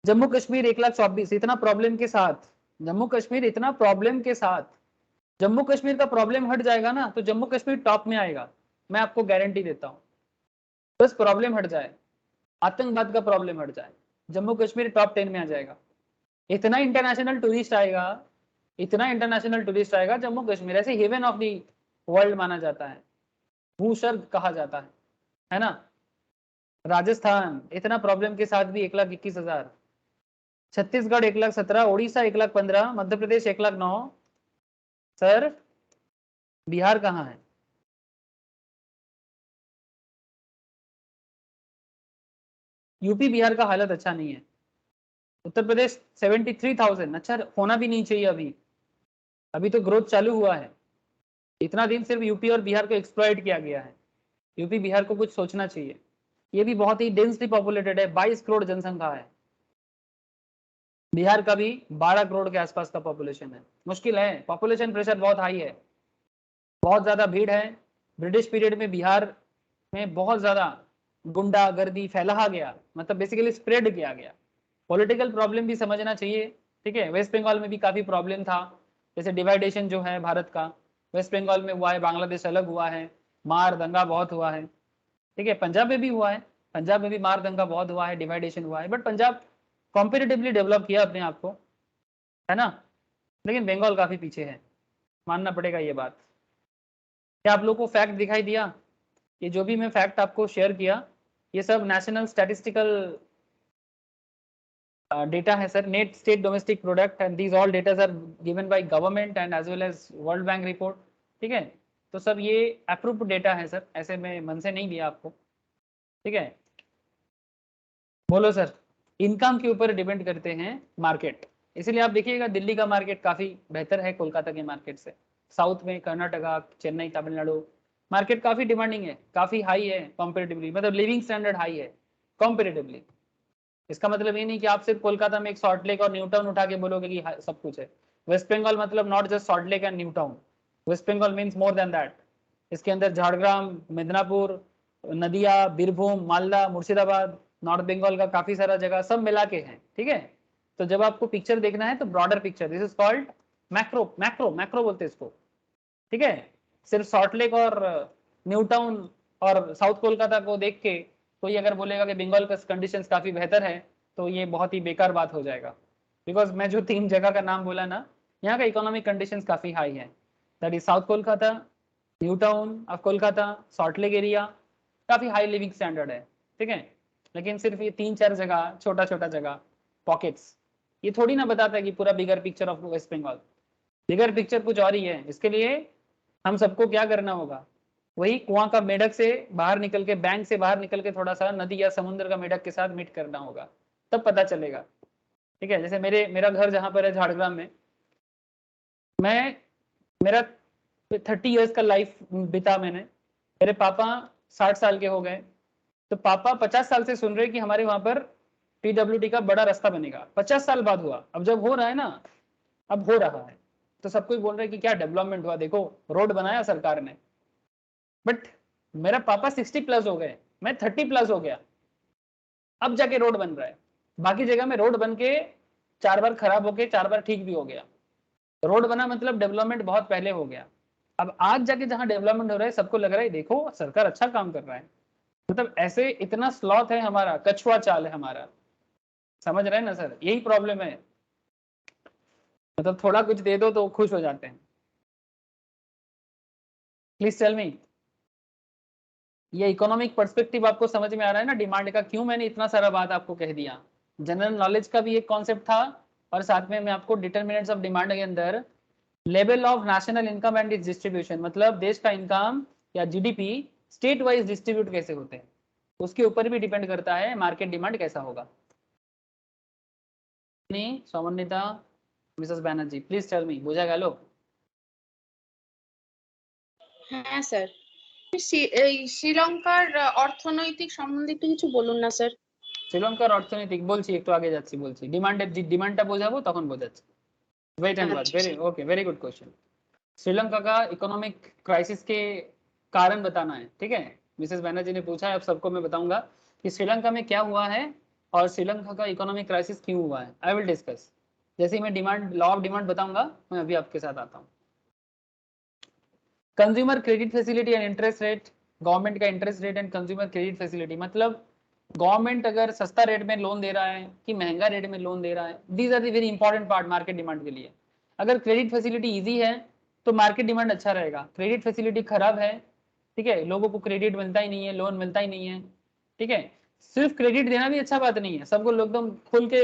[SPEAKER 1] जम्मू कश्मीर 1,24,000, इतना प्रॉब्लम के साथ, जम्मू कश्मीर इतना प्रॉब्लम के साथ, जम्मू कश्मीर का प्रॉब्लम हट जाएगा ना तो जम्मू कश्मीर टॉप में आएगा, मैं आपको गारंटी देता हूँ। बस प्रॉब्लम हट जाए, आतंकवाद का प्रॉब्लम हट जाए, जम्मू कश्मीर टॉप 10 में आ जाएगा। इतना इंटरनेशनल टूरिस्ट आएगा, इतना इंटरनेशनल टूरिस्ट आएगा, जम्मू कश्मीर ऐसे हेवन ऑफ द वर्ल्ड माना जाता है, भूस्वर्ग कहा जाता है ना। राजस्थान इतना प्रॉब्लम के साथ भी 1,21,000, छत्तीसगढ़ 1,17,000, उड़ीसा 1,15,000, मध्य प्रदेश 1,09,000। सर बिहार कहाँ है? यूपी बिहार का हालत अच्छा नहीं है। उत्तर प्रदेश 73,000, अच्छा होना भी नहीं चाहिए अभी, अभी तो ग्रोथ चालू हुआ है। इतना दिन सिर्फ यूपी और बिहार को एक्सप्लॉइट किया गया है, यूपी बिहार को कुछ सोचना चाहिए। ये भी बहुत ही डेंसली पॉपुलेटेड है, 22 करोड़ जनसंख्या है, बिहार का भी 12 करोड़ के आसपास का पॉपुलेशन है। मुश्किल है, पॉपुलेशन प्रेशर बहुत हाई है, बहुत ज्यादा भीड़ है। ब्रिटिश पीरियड में बिहार में बहुत ज्यादा गुंडागर्दी फैला गया, मतलब बेसिकली स्प्रेड किया गया। पॉलिटिकल प्रॉब्लम भी समझना चाहिए, ठीक है। वेस्ट बंगाल में भी काफी प्रॉब्लम था, जैसे डिवाइडेशन जो है भारत का, वेस्ट बंगाल में हुआ है, बांग्लादेश अलग हुआ है, मार दंगा बहुत हुआ है, ठीक है। पंजाब में भी हुआ है, पंजाब में भी मार दंगा बहुत हुआ है, डिवाइडेशन हुआ है, बट पंजाब कॉम्पिटिटिवली डेवलप किया अपने आप को, है ना। लेकिन बंगाल काफी पीछे है, मानना पड़ेगा ये बात। क्या आप लोग को फैक्ट दिखाई दिया? ये जो भी मैं फैक्ट आपको शेयर किया, ये सब नेशनल स्टैटिस्टिकल डेटा है sir, net state domestic product, and these all datas are given by government and as well as World Bank report, ठीक है। तो सब ये अप्रूव्ड डेटा है सर, ऐसे मैं मन से नहीं दिया आपको, ठीक है। बोलो सर, इनकम के ऊपर डिपेंड करते हैं मार्केट, इसलिए आप देखिएगा दिल्ली का मार्केट काफी बेहतर है कोलकाता के मार्केट से। साउथ में कर्नाटका, चेन्नई, तमिलनाडु मार्केट काफी डिमांडिंग है, काफी हाई है कंपेरेटिवली, मतलब लिविंग स्टैंडर्ड हाई है कंपेरेटिवली। इसका मतलब ये नहीं कि आप सिर्फ कोलकाता में एक सॉल्ट लेक और न्यू टाउन उठा के बोलोगे कि सब कुछ है। वेस्ट बंगाल मतलब not just Salt Lake and New Town, West Bengal means more than that. इसके अंदर झाड़ग्राम, मिदनापुर, नदिया, बीरभूम, मालदा, मुर्शिदाबाद, नॉर्थ बंगाल का काफी सारा जगह सब मिला के है, ठीक है। तो जब आपको पिक्चर देखना है तो broader picture, this is called macro, macro macro बोलते हैं इसको, ठीक है। सिर्फ सॉल्ट लेक और न्यू टाउन और साउथ कोलकाता को देख के कोई अगर बोलेगा कि बंगाल का कंडीशंस काफी बेहतर है तो ये बहुत ही बेकार बात हो जाएगा, बिकॉज मैं जो 3 जगह का नाम बोला ना, यहाँ का इकोनॉमिक कंडीशंस काफी हाई है। That is south Kolkata, new town of Kolkata, salt lake area, काफी हाई लिविंग स्टैंडर्ड है, ठीक है। लेकिन सिर्फ ये 3-4 जगह, छोटा छोटा जगह, पॉकेट्स, ये थोड़ी ना बताता है कि पूरा bigger picture of West Bengal. Bigger picture कुछ और ही है। इसके लिए हम सबको क्या करना होगा, वही कुआं का मेढक से बाहर निकल के, बैंक से बाहर निकल के थोड़ा सा नदी या समुद्र का मेढक के साथ मीट करना होगा, तब पता चलेगा, ठीक है। जैसे मेरा घर जहां पर है झाड़ग्राम में, मैं मेरा 30 इयर्स का लाइफ बिता मैंने, मेरे पापा 60 साल के हो गए, तो पापा 50 साल से सुन रहे कि हमारे वहां पर PWD का बड़ा रास्ता बनेगा, 50 साल बाद हुआ, अब जब हो रहा है ना, अब हो रहा है, तो सब कोई बोल रहे कि क्या डेवलपमेंट हुआ, देखो रोड बनाया सरकार ने। बट मेरा पापा 60+ हो गए, मैं 30+ हो गया, अब जाके रोड बन रहा है। बाकी जगह में रोड बन के 4 बार खराब होके 4 बार ठीक भी हो गया। रोड बना मतलब डेवलपमेंट बहुत पहले हो गया। अब आज जाके जहां डेवलपमेंट हो रहा है सबको लग रहा है देखो सरकार अच्छा काम कर रहा है, मतलब ऐसे इतना स्लॉथ है हमारा, कछुआ चाल है हमारा, समझ रहे हैं ना सर, यही प्रॉब्लम है। मतलब थोड़ा कुछ दे दो तो खुश हो जाते हैं। प्लीज टेल मी, ये इकोनॉमिक पर्सपेक्टिव आपको समझ में आ रहा है ना डिमांड का, क्यों मैंने इतना सारा बात आपको कह दिया। जनरल नॉलेज का भी एक कॉन्सेप्ट था, और साथ में मैं आपको डिटरमिनेंट्स ऑफ डिमांड के अंदर level of national income and its distribution, मतलब देश का इनकम या GDP स्टेट वाइज डिस्ट्रीब्यूट कैसे होते हैं, उसके ऊपर भी डिपेंड करता है मार्केट डिमांड कैसा होगा। Somnita, Mrs Banerjee, please tell me, बुझा গেল?
[SPEAKER 2] হ্যাঁ স্যার, এই শ্রীলঙ্কার অর্থনৈতিক সম্বন্ধে একটু কিছু বলুন না স্যার।
[SPEAKER 1] শ্রীলঙ্কার অর্থনৈতিক বলছি, একটু আগে যাচ্ছি, বলছি ডিমান্ডটা বোঝাবো তখন বোঝাচ্ছি। वेट एंड वर्ड,
[SPEAKER 2] আচ্ছা
[SPEAKER 1] very okay, very good question. Sri Lanka का इकोनॉमिक क्राइसिस के कारण बताना है, ठीक है। मिसेस बैनर्जी ने पूछा है, अब सबको मैं बताऊंगा कि श्रीलंका में क्या हुआ है और श्रीलंका का इकोनॉमिक क्राइसिस क्यों हुआ है, आई विल डिस्कस। जैसे ही मैं डिमांड, लॉ ऑफ डिमांड बताऊंगा, मैं अभी आपके साथ आता हूँ। Consumer credit facility and interest rate, government का interest rate and consumer credit facility, मतलब गवर्नमेंट अगर सस्ता रेट में लोन दे रहा है कि महंगा रेट में लोन दे रहा है, these are the very important part market demand के लिए। अगर क्रेडिट फैसिलिटी इजी है तो मार्केट डिमांड अच्छा रहेगा, क्रेडिट फैसिलिटी खराब है, ठीक है, लोगों को क्रेडिट मिलता ही नहीं है, लोन मिलता ही नहीं है, ठीक है। सिर्फ क्रेडिट देना भी अच्छा बात नहीं है, सबको एकदम खुल के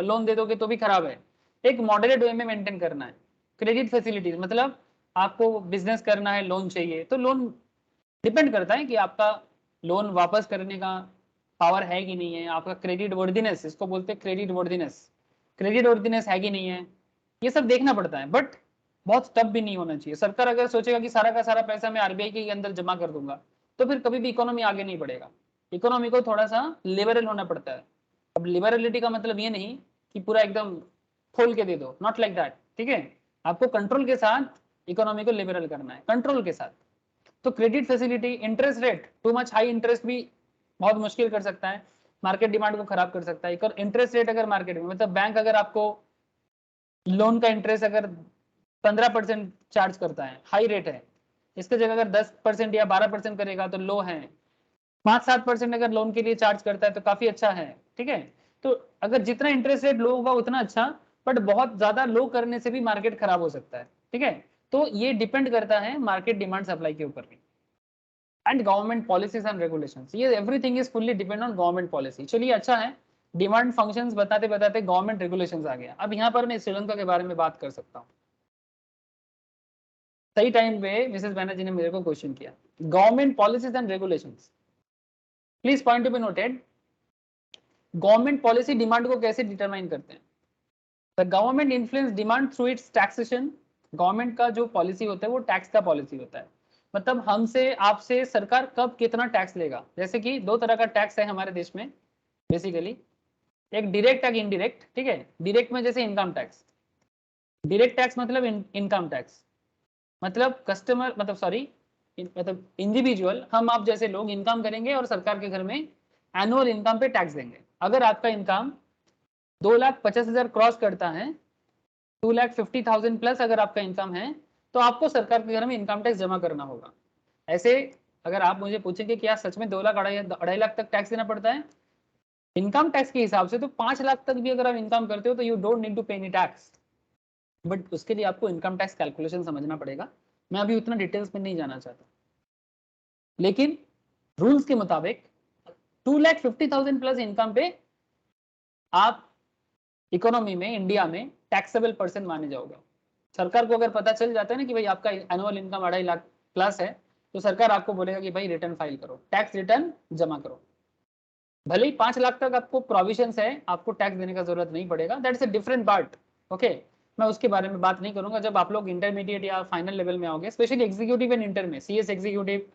[SPEAKER 1] लोन दे दोगे तो भी खराब है। एक मॉडरेट वे में मेंटेन करना है क्रेडिट फैसिलिटीज, मतलब आपको बिजनेस करना है, लोन चाहिए, तो लोन डिपेंड करता है कि आपका लोन वापस करने का पावर है कि नहीं है, आपका क्रेडिट वर्दीनेस, इसको बोलते हैं क्रेडिट वर्दीनेस, क्रेडिट वर्दीनेस है कि नहीं है, ये सब देखना पड़ता है। बट बहुत टफ भी नहीं होना चाहिए। सरकार अगर सोचेगा कि सारा का सारा पैसा मैं RBI के अंदर जमा कर दूंगा, तो फिर कभी भी इकोनॉमी आगे नहीं बढ़ेगा। इकोनॉमी को थोड़ा सा लिबरल होना पड़ता है। अब लिबरलिटी का मतलब ये नहीं कि पूरा एकदम खोल के दे दो, नॉट लाइक दैट, ठीक है। आपको कंट्रोल के साथ इकोनॉमी को लिबरल करना है, कंट्रोल के साथ। तो credit facility, interest rate, too much high interest भी बहुत मुश्किल कर सकता है, मार्केट डिमांड को खराब कर सकता है। इंटरेस्ट रेट अगर मार्केट में, मतलब बैंक अगर आपको लोन का इंटरेस्ट अगर 15% चार्ज करता है, हाई रेट है, इसके जगह अगर 10% या 12% करेगा तो लो है। 5-7% अगर लोन के लिए चार्ज करता है तो काफी अच्छा है, ठीक है। तो अगर जितना इंटरेस्ट रेट लो होगा उतना अच्छा, बट बहुत ज्यादा लो करने से भी मार्केट खराब हो सकता है, ठीक है। तो ये डिपेंड करता है मार्केट डिमांड सप्लाई के ऊपर भी, and government policies and regulations, ये everything is fully depend on government policy. चलिए अच्छा है, डिमांड फंक्शंस बताते बताते गवर्नमेंट रेगुलेशंस आ गया। अब यहाँ पर मैं श्रीलंका के बारे में बात कर सकता हूँ। सही टाइम पे मिसेस बैनर्जी ने मेरे को क्वेश्चन किया, government policies and regulations, please point to be noted. Government policy demand को कैसे डिटरमाइन करते हैं? The government influence demand through it's taxation. Government का जो पॉलिसी होता है वो टैक्स का पॉलिसी होता है, मतलब हमसे आपसे सरकार कब कितना टैक्स लेगा। जैसे कि 2 तरह का टैक्स है हमारे देश में बेसिकली, एक डायरेक्ट, एक इनडायरेक्ट, ठीक है। डायरेक्ट में जैसे इनकम टैक्स, डायरेक्ट टैक्स मतलब इनकम टैक्स, मतलब कस्टमर, मतलब सॉरी, मतलब इंडिविजुअल, हम आप जैसे लोग इनकम करेंगे और सरकार के घर में एनुअल इनकम पे टैक्स देंगे। अगर आपका इनकम 2,50,000 क्रॉस करता है, 2,50,000 प्लस अगर आपका इनकम है, तो आपको सरकार के घर में इनकम टैक्स जमा करना होगा। ऐसे अगर आप मुझे पूछेंगे क्या सच में 2 लाख 2.5 लाख तक टैक्स देना पड़ता है इनकम टैक्स के हिसाब से, तो 5 लाख तक भी अगर आप इनकम करते हो तो यू डोंट नीड टू पे एनी टैक्स। बट उसके लिए आपको इनकम टैक्स कैलकुलेशन समझना पड़ेगा। मैं अभी उतना डिटेल्स में नहीं जाना चाहता, लेकिन रूल्स के मुताबिक 2,50,000 प्लस इनकम पे आप इकोनॉमी में, इंडिया में टैक्सेबल पर्सन माने जाओगे। सरकार को अगर पता चल जाता है ना कि भाई आपका एनुअल इनकम 2.5 लाख प्लस है, तो सरकार आपको बोलेगा कि भाई रिटर्न फाइल करो, टैक्स रिटर्न जमा करो। भले ही 5 लाख तक आपको प्रोविजंस है, आपको टैक्स देने का जरूरत नहीं पड़ेगा, that's a different part. Okay, मैं उसके बारे में बात नहीं करूंगा। जब आप लोग इंटरमीडिएट या फाइनल लेवल में आओगे, स्पेशली एग्जीक्यूटिव एंड इंटर में, CS executive,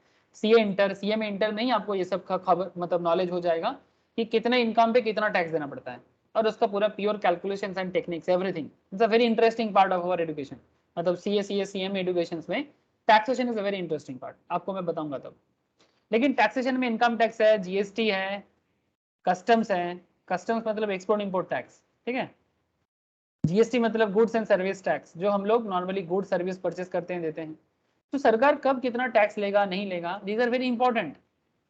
[SPEAKER 1] CA inter, CA में इंटर नहीं, आपको ये सब का खबर मतलब नॉलेज हो जाएगा कि कितने इनकम पे कितना टैक्स देना पड़ता है, और उसका पूरा pure calculation and techniques everything. It's a very interesting part of our education. मतलब सीए सीएम एजुकेशन में taxation is a very interesting part, आपको मैं बताऊंगा तब। लेकिन टैक्सेशन में इनकम टैक्स है, जीएसटी है, कस्टम्स है। कस्टम्स मतलब एक्सपोर्ट इंपोर्ट टैक्स, ठीक है। जीएसटी मतलब गुड्स एंड सर्विस टैक्स, जो हम लोग नॉर्मली गुड सर्विस परचेस करते हैं, देते हैं। तो सरकार कब कितना टैक्स लेगा, नहीं लेगा, these are very important,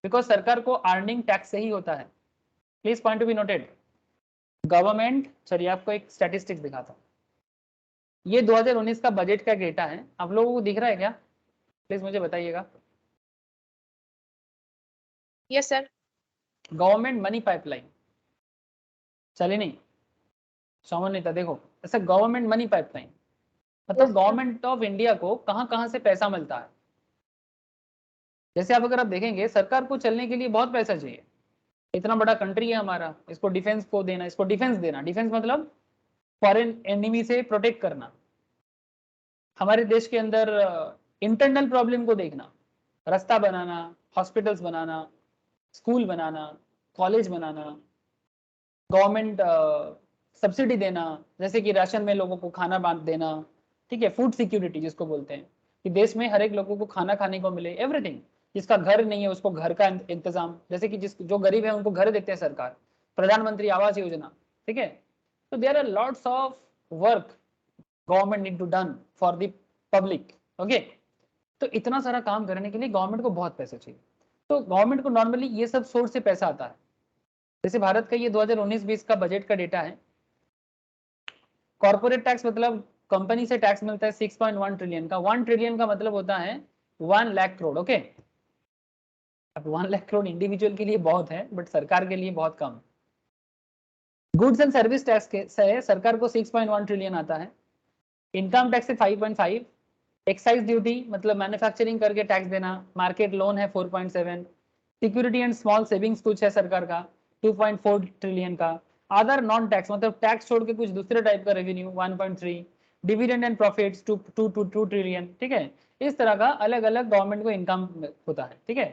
[SPEAKER 1] because सरकार को अर्निंग टैक्स से ही होता है। Please point to be noted. Government, चलिए आपको एक स्टैटिस्टिक्स दिखाता हूँ। ये 2019 का बजट का डेटा है, आप लोगों को दिख रहा है क्या? प्लीज मुझे बताइएगा।
[SPEAKER 2] Yes sir.
[SPEAKER 1] Government money pipeline, चले नहीं समझ नहीं था, देखो ऐसा गवर्नमेंट मनी पाइपलाइन मतलब गवर्नमेंट ऑफ इंडिया को कहां कहां से पैसा मिलता है। जैसे आप अगर आप देखेंगे, सरकार को चलने के लिए बहुत पैसा चाहिए। इतना बड़ा कंट्री है हमारा, इसको डिफेंस को देना, इसको डिफेंस देना, डिफेंस मतलब फॉरेन एनिमी से प्रोटेक्ट करना। हमारे देश के अंदर इंटरनल प्रॉब्लम को देखना, रास्ता बनाना, हॉस्पिटल्स बनाना, स्कूल बनाना, कॉलेज बनाना, गवर्नमेंट सब्सिडी देना, जैसे कि राशन में लोगों को खाना बांट देना, ठीक है, फूड सिक्योरिटी जिसको बोलते हैं, कि देश में हर एक लोगों को खाना खाने को मिले, एवरीथिंग। जिसका घर नहीं है उसको घर का इंतजाम, जैसे कि जिस जो गरीब है उनको घर देते हैं सरकार, प्रधानमंत्री आवास योजना, ठीक है। तो there are lots of work government need to done for the public. Okay, तो इतना सारा काम करने के लिए गवर्नमेंट को बहुत पैसा चाहिए। तो गवर्नमेंट को नॉर्मली ये सब सोर्स से पैसा आता है। जैसे भारत का ये 2019-20 का बजट का डेटा है। कॉर्पोरेट टैक्स मतलब कंपनी से टैक्स मिलता है 6.1 ट्रिलियन का। 1 ट्रिलियन का मतलब होता है 1 लाख करोड़। ओके, अब 1 लाख करोड़ इंडिविजुअल के लिए बहुत है, बट सरकार के लिए बहुत कम। गुड्स एंड सर्विस टैक्स से सरकार को 6.1 ट्रिलियन आता है। इनकम टैक्स से 5.5, एक्साइज ड्यूटी मतलब मैन्युफैक्चरिंग करके टैक्स देना, मार्केट लोन है 4.7, सिक्योरिटी एंड स्मॉल सेविंग्स कुछ है सरकार का 2.4 ट्रिलियन का, अदर नॉन टैक्स मतलब टैक्स छोड़ के कुछ दूसरे टाइप का revenue 1.3, dividend and profits 2 trillion, ठीक है। इस तरह का अलग अलग गवर्नमेंट को इनकम होता है, ठीक है।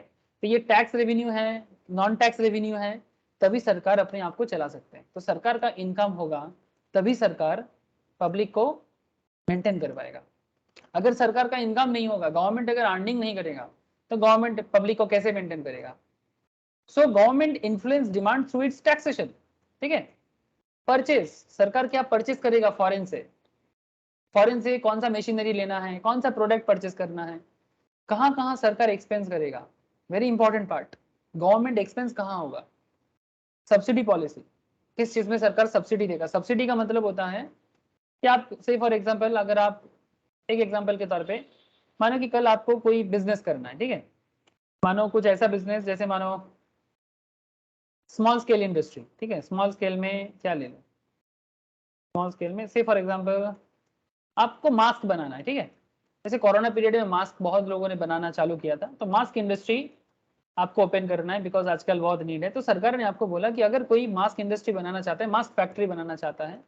[SPEAKER 1] तो ये टैक्स रेवेन्यू है, नॉन टैक्स रेवेन्यू है, तभी सरकार अपने आप को चला सकते हैं। तो सरकार का इनकम होगा तभी सरकार पब्लिक को मेंटेन कर पाएगा। अगर सरकार का इनकम नहीं होगा, गवर्नमेंट अगर अर्निंग नहीं करेगा, तो गवर्नमेंट पब्लिक को कैसे मेंटेन करेगा? So government influence demand through it's taxation, ठीक है। परचेज, सरकार क्या परचेज करेगा फॉरेन से, फॉरेन से कौन सा मशीनरी लेना है, कौन सा प्रोडक्ट परचेज करना है, कहां कहां सरकार एक्सपेंस करेगा, very important part. Government expense कहां होगा? सब्सिडी पॉलिसी, किस चीज में सरकार सब्सिडी देगा? सब्सिडी का मतलब होता है कि आप से फॉर एग्जांपल, अगर आप एक एग्जांपल के तौर पे मानो कि कल आपको कोई बिजनेस करना है, ठीक है। मानो कुछ ऐसा बिजनेस, जैसे मानो स्मॉल स्केल इंडस्ट्री, ठीक है। स्मॉल स्केल में क्या ले लो, स्मॉल स्केल में से फॉर एग्जांपल आपको मास्क बनाना है, ठीक है। जैसे कोरोना पीरियड में मास्क बहुत लोगों ने बनाना चालू किया था, तो मास्क इंडस्ट्री आपको ओपन करना है, बिकॉज आजकल बहुत नीड है। तो सरकार ने आपको बोला कि अगर कोई मास्क इंडस्ट्री बनाना चाहता है, मास्क फैक्ट्री बनाना चाहता है,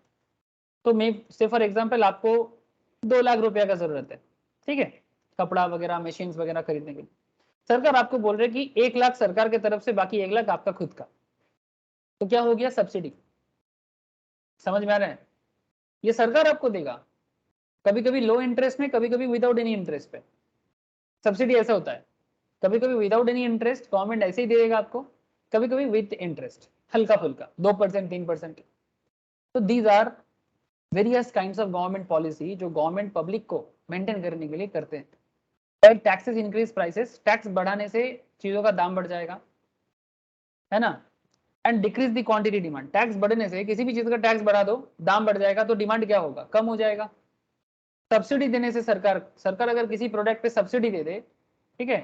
[SPEAKER 1] तो मे से फॉर एग्जांपल आपको 2 लाख रुपया का जरूरत है, ठीक है, कपड़ा वगैरह मशीन वगैरह खरीदने के लिए। सरकार आपको बोल रही है कि 1 लाख सरकार की तरफ से, बाकी 1 लाख आपका खुद का। तो क्या हो गया? सब्सिडी। समझ में आ रहा है? ये सरकार आपको देगा, कभी कभी लो इंटरेस्ट में, कभी कभी विदाउट एनी इंटरेस्ट पे। सब्सिडी ऐसा होता है, कभी कभी विदाउट एनी इंटरेस्ट गवर्नमेंट ऐसे ही दे देगा आपको, कभी कभी विथ इंटरेस्ट, हल्का फुल्का 2% 3%। तो these are various kinds of government policy जो गवर्नमेंट पब्लिक को मेंटेन करने के लिए करते हैं। टैक्सेस इंक्रीज प्राइसेस, टैक्स बढ़ाने से चीजों का दाम बढ़ जाएगा, है ना। And decrease the quantity demand, tax बढ़ने से किसी भी चीज का टैक्स बढ़ा दो, दाम बढ़ जाएगा, तो डिमांड क्या होगा, कम हो जाएगा। सब्सिडी देने से सरकार अगर किसी प्रोडक्ट पे सब्सिडी दे दे, ठीक है,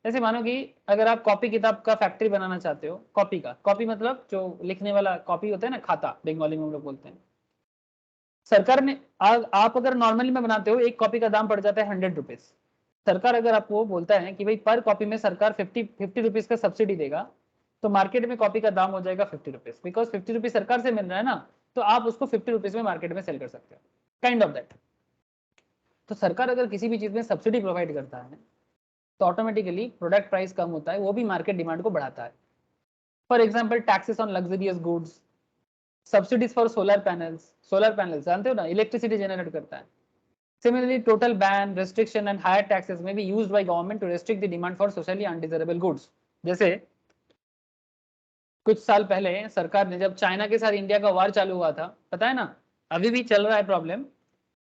[SPEAKER 1] जैसे मानो कि अगर आप कॉपी किताब का फैक्ट्री बनाना चाहते हो, कॉपी मतलब जो लिखने वाला कॉपी होता है ना, खाता बंगाली में हम लोग बोलते हैं। सरकार ने आप अगर नॉर्मली में बनाते हो, एक कॉपी का दाम पड़ जाता है 100 रुपीज। सरकार अगर आपको बोलता है कि भाई पर कॉपी में सरकार 50 रुपीज का सब्सिडी देगा, तो मार्केट में कॉपी का दाम हो जाएगा 50 रुपीज, बिकॉज 50 रुपीज सरकार से मिल रहा है ना, तो आप उसको 50 रुपीज में मार्केट में सेल कर सकते हो, काइंड ऑफ दैट। तो सरकार अगर किसी भी चीज में सब्सिडी प्रोवाइड करता है तो ऑटोमेटिकली प्रोडक्ट प्राइस कम होता है, वो भी मार्केट डिमांड को बढ़ाता है। For example taxes on luxurious goods, subsidies for solar panels जानते हो ना, इलेक्ट्रिसिटी जनरेट करता है। Similarly, total ban, restriction and higher taxes may be used by government to restrict the demand for socially undesirable goods. जैसे कुछ साल पहले सरकार ने, जब चाइना के साथ इंडिया का वार चालू हुआ था, पता है ना, अभी भी चल रहा है प्रॉब्लम,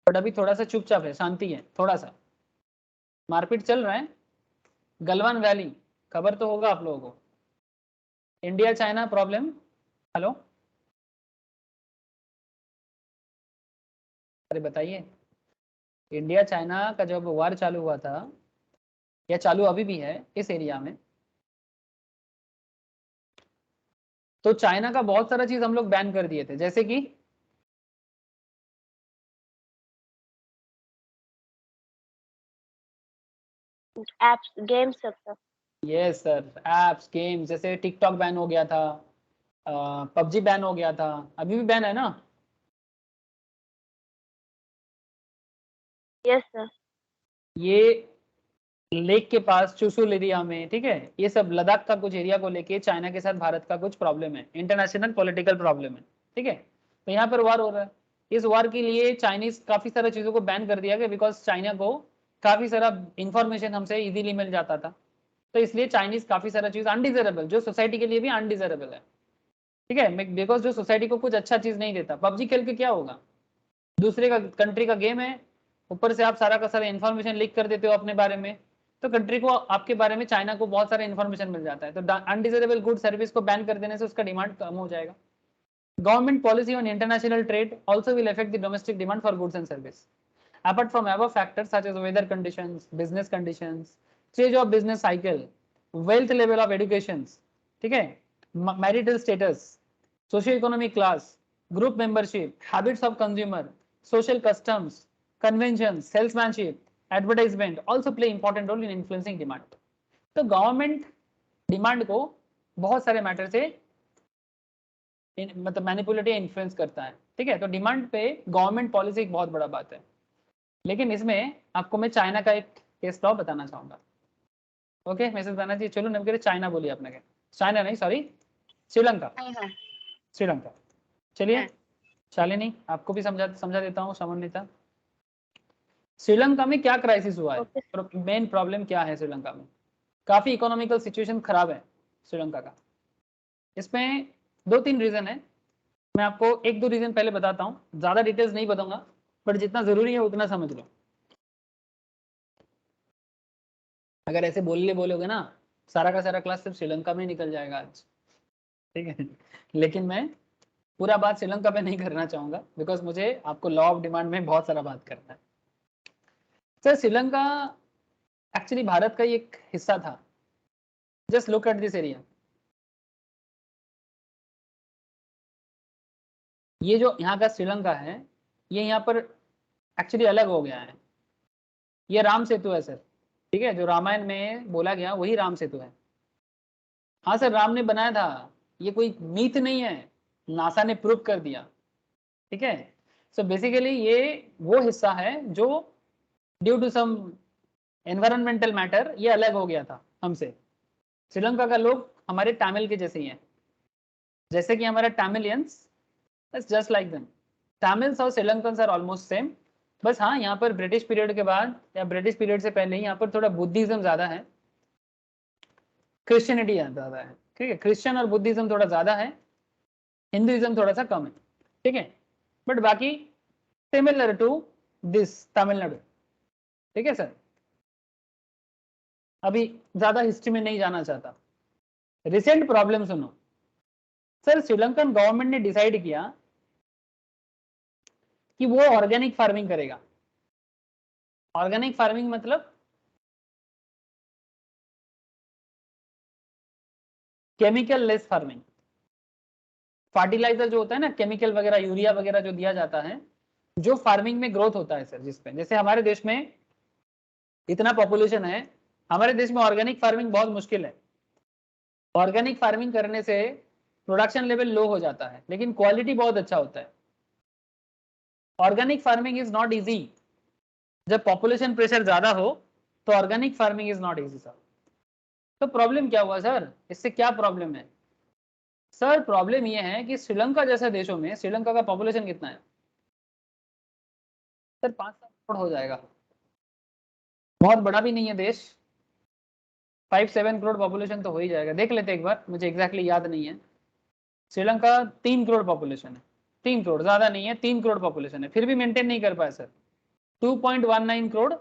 [SPEAKER 1] बट अभी थोड़ा सा चुपचाप है, शांति है, थोड़ा सा मारपीट चल रहा है। गलवान वैली खबर तो होगा आप लोगों को, इंडिया चाइना प्रॉब्लम। हेलो, अरे बताइए, इंडिया चाइना का जब वार चालू हुआ था, या चालू अभी भी है इस एरिया में, तो चाइना का बहुत सारा चीज हम लोग बैन कर दिए थे, जैसे कि
[SPEAKER 2] एप्स, गेम्स सब।
[SPEAKER 1] यस सर, एप्स गेम्स, जैसे टिकटॉक बैन हो गया था, पबजी बैन हो गया था, अभी भी बैन है ना।
[SPEAKER 2] Yes sir.
[SPEAKER 1] ये लेक के पास चुशुल एरिया में, ठीक है, ये सब लद्दाख का कुछ एरिया को लेके चाइना के साथ भारत का कुछ प्रॉब्लम है, इंटरनेशनल पॉलिटिकल प्रॉब्लम है, ठीक है। तो यहाँ पर वार हो रहा है, इस वार के लिए चाइनीज काफी सारी चीजों को बैन कर दिया गया, बिकॉज चाइना को काफी सारा इंफॉर्मेशन हमसे इजीली मिल जाता था, तो इसलिए चाइनीज काफी सारा चीज अनडिजरेबल, जो सोसाइटी के लिए भी अनडिजरेबल है, ठीक है, बिकॉज जो सोसाइटी को कुछ अच्छा चीज नहीं देता। पबजी खेल के क्या होगा, दूसरे का कंट्री का गेम है, ऊपर से आप सारा का सारा इन्फॉर्मेशन लीक कर देते हो अपने बारे में, तो कंट्री को आपके बारे में, चाइना को बहुत सारा इन्फॉर्मेशन मिल जाता है, तो अनडिजरेबल गुड सर्विस को बैन कर देने से उसका डिमांड कम हो जाएगा। Government policy on international trade also will affect the domestic demand for goods and service apart from above factors such as weather conditions, business conditions, stage of business cycle, wealth level of education, ठीक है, marital status, socio-economic class, group membership, habits of consumer, social customs, conventions, salesmanship, advertisement also play important role in influencing demand. तो government demand को बहुत सारे matter से मतलब manipulate या influence करता है, ठीक है। तो डिमांड पे गवर्नमेंट पॉलिसी एक बहुत बड़ा बात है, लेकिन इसमें आपको मैं चाइना का एक केस लॉ बताना चाहूंगा। ओके, मैसेज बताना चाहिए, चलो नमके चाइना बोलिए आपने, क्या चाइना नहीं, सॉरी श्रीलंका, श्रीलंका। चलिए शालिनी आपको भी समझा देता हूँ, समन्विता। श्रीलंका में क्या क्राइसिस हुआ है, मेन प्रॉब्लम क्या है श्रीलंका में, काफी इकोनॉमिकल सिचुएशन खराब है श्रीलंका का। इसमें 2-3 रीजन है, मैं आपको 1-2 रीजन पहले बताता हूँ, ज्यादा डिटेल्स नहीं बताऊंगा, बट जितना जरूरी है उतना समझ लो। अगर ऐसे बोलोगे ना, सारा का सारा क्लास सिर्फ श्रीलंका में निकल जाएगा आज, ठीक है। लेकिन मैं पूरा बात श्रीलंका पे नहीं करना चाहूंगा, बिकॉज मुझे आपको लॉ ऑफ डिमांड में बहुत सारा बात करना है। सर श्रीलंका एक्चुअली भारत का ही एक हिस्सा था, just look at this area, ये जो यहाँ का श्रीलंका है, ये यहाँ पर एक्चुअली अलग हो गया है, ये राम सेतु है सर, ठीक है, जो रामायण में बोला गया वही राम सेतु है। हाँ सर, राम ने बनाया था, ये कोई मीथ नहीं है, नासा ने प्रूव कर दिया, ठीक है। सो बेसिकली ये वो हिस्सा है जो due to some environmental matter ये अलग हो गया था हमसे। श्रीलंका का लोग हमारे तमिल के जैसे ही हैं, जैसे कि हमारा Tamilians, just like them, Tamils और श्रीलंकन्स आर ऑलमोस्ट सेम, बस हाँ, यहाँ पर ब्रिटिश पीरियड के बाद या ब्रिटिश पीरियड से पहले यहाँ पर थोड़ा बुद्धिज्म ज्यादा है, क्रिश्चियनिटी ज्यादा है, ठीक है, क्रिश्चियन और बुद्धिज्म थोड़ा ज्यादा है, हिंदुइज्म थोड़ा सा कम है, ठीक है, बट बाकी सिमिलर टू दिस तमिलनाडु, ठीक है सर। अभी ज्यादा हिस्ट्री में नहीं जाना चाहता। रिसेंट प्रॉब्लम सुनो सर, श्रीलंकन गवर्नमेंट ने डिसाइड किया कि वो ऑर्गेनिक फार्मिंग करेगा। ऑर्गेनिक फार्मिंग मतलब केमिकल लेस फार्मिंग। फर्टिलाइजर जो होता है ना, केमिकल वगैरह, यूरिया वगैरह जो दिया जाता है, जो फार्मिंग में ग्रोथ होता है सर, जिसपे जैसे हमारे देश में इतना पॉपुलेशन है, हमारे देश में ऑर्गेनिक फार्मिंग बहुत मुश्किल है। ऑर्गेनिक फार्मिंग करने से प्रोडक्शन लेवल लो हो जाता है, लेकिन क्वालिटी बहुत अच्छा होता है। Organic farming is not easy. जब पॉपुलेशन प्रेशर ज्यादा हो तो organic farming is not easy sir. तो प्रॉब्लम क्या हुआ सर, इससे क्या प्रॉब्लम है सर? प्रॉब्लम ये है कि श्रीलंका जैसे देशों में, श्रीलंका का पॉपुलेशन कितना है सर? 5-7 करोड़ हो जाएगा, बहुत बड़ा भी नहीं है देश, 5-7 करोड़ पॉपुलेशन तो हो ही जाएगा। देख लेते एक बार, मुझे एग्जैक्टली याद नहीं है। श्रीलंका 3 करोड़ पॉपुलेशन है, 3 करोड़ ज्यादा नहीं है, 3 करोड़ पॉपुलेशन है, फिर भी मेंटेन नहीं कर पाए सर। 2.19 करोड़,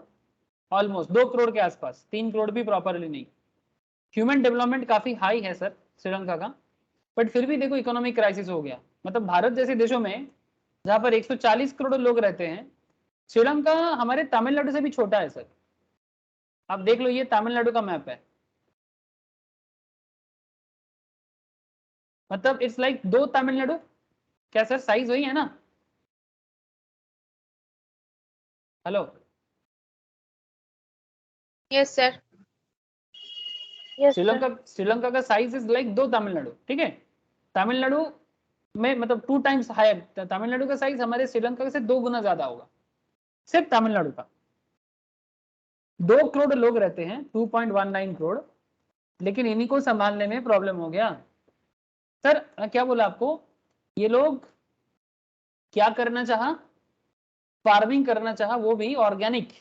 [SPEAKER 1] ऑलमोस्ट 2 करोड़ के आसपास, 3 करोड़ भी प्रॉपरली नहीं। ह्यूमन डेवलपमेंट काफी हाई है सर श्रीलंका का, बट फिर भी देखो इकोनॉमिक क्राइसिस हो गया। मतलब भारत जैसे देशों में जहां पर 140 करोड़ लोग रहते हैं, श्रीलंका हमारे तमिलनाडु से भी छोटा है सर। आप देख लो, ये तमिलनाडु का मैप है, मतलब इट्स लाइक 2 तमिलनाडु। क्या सर साइज वही है ना? Hello,
[SPEAKER 2] yes sir. Yes sir.
[SPEAKER 1] Sri Lanka का साइज इज लाइक 2 तमिलनाडु, ठीक है। तमिलनाडु में मतलब 2 टाइम्स हायर, तमिलनाडु का साइज हमारे श्रीलंका से 2 गुना ज्यादा होगा, सिर्फ तमिलनाडु का। 2 करोड़ लोग रहते हैं, 2.19 करोड़, लेकिन इन्हीं को संभालने में प्रॉब्लम हो गया सर। क्या बोला आपको, ये लोग क्या करना चाहा? फार्मिंग करना चाहा, वो भी ऑर्गेनिक।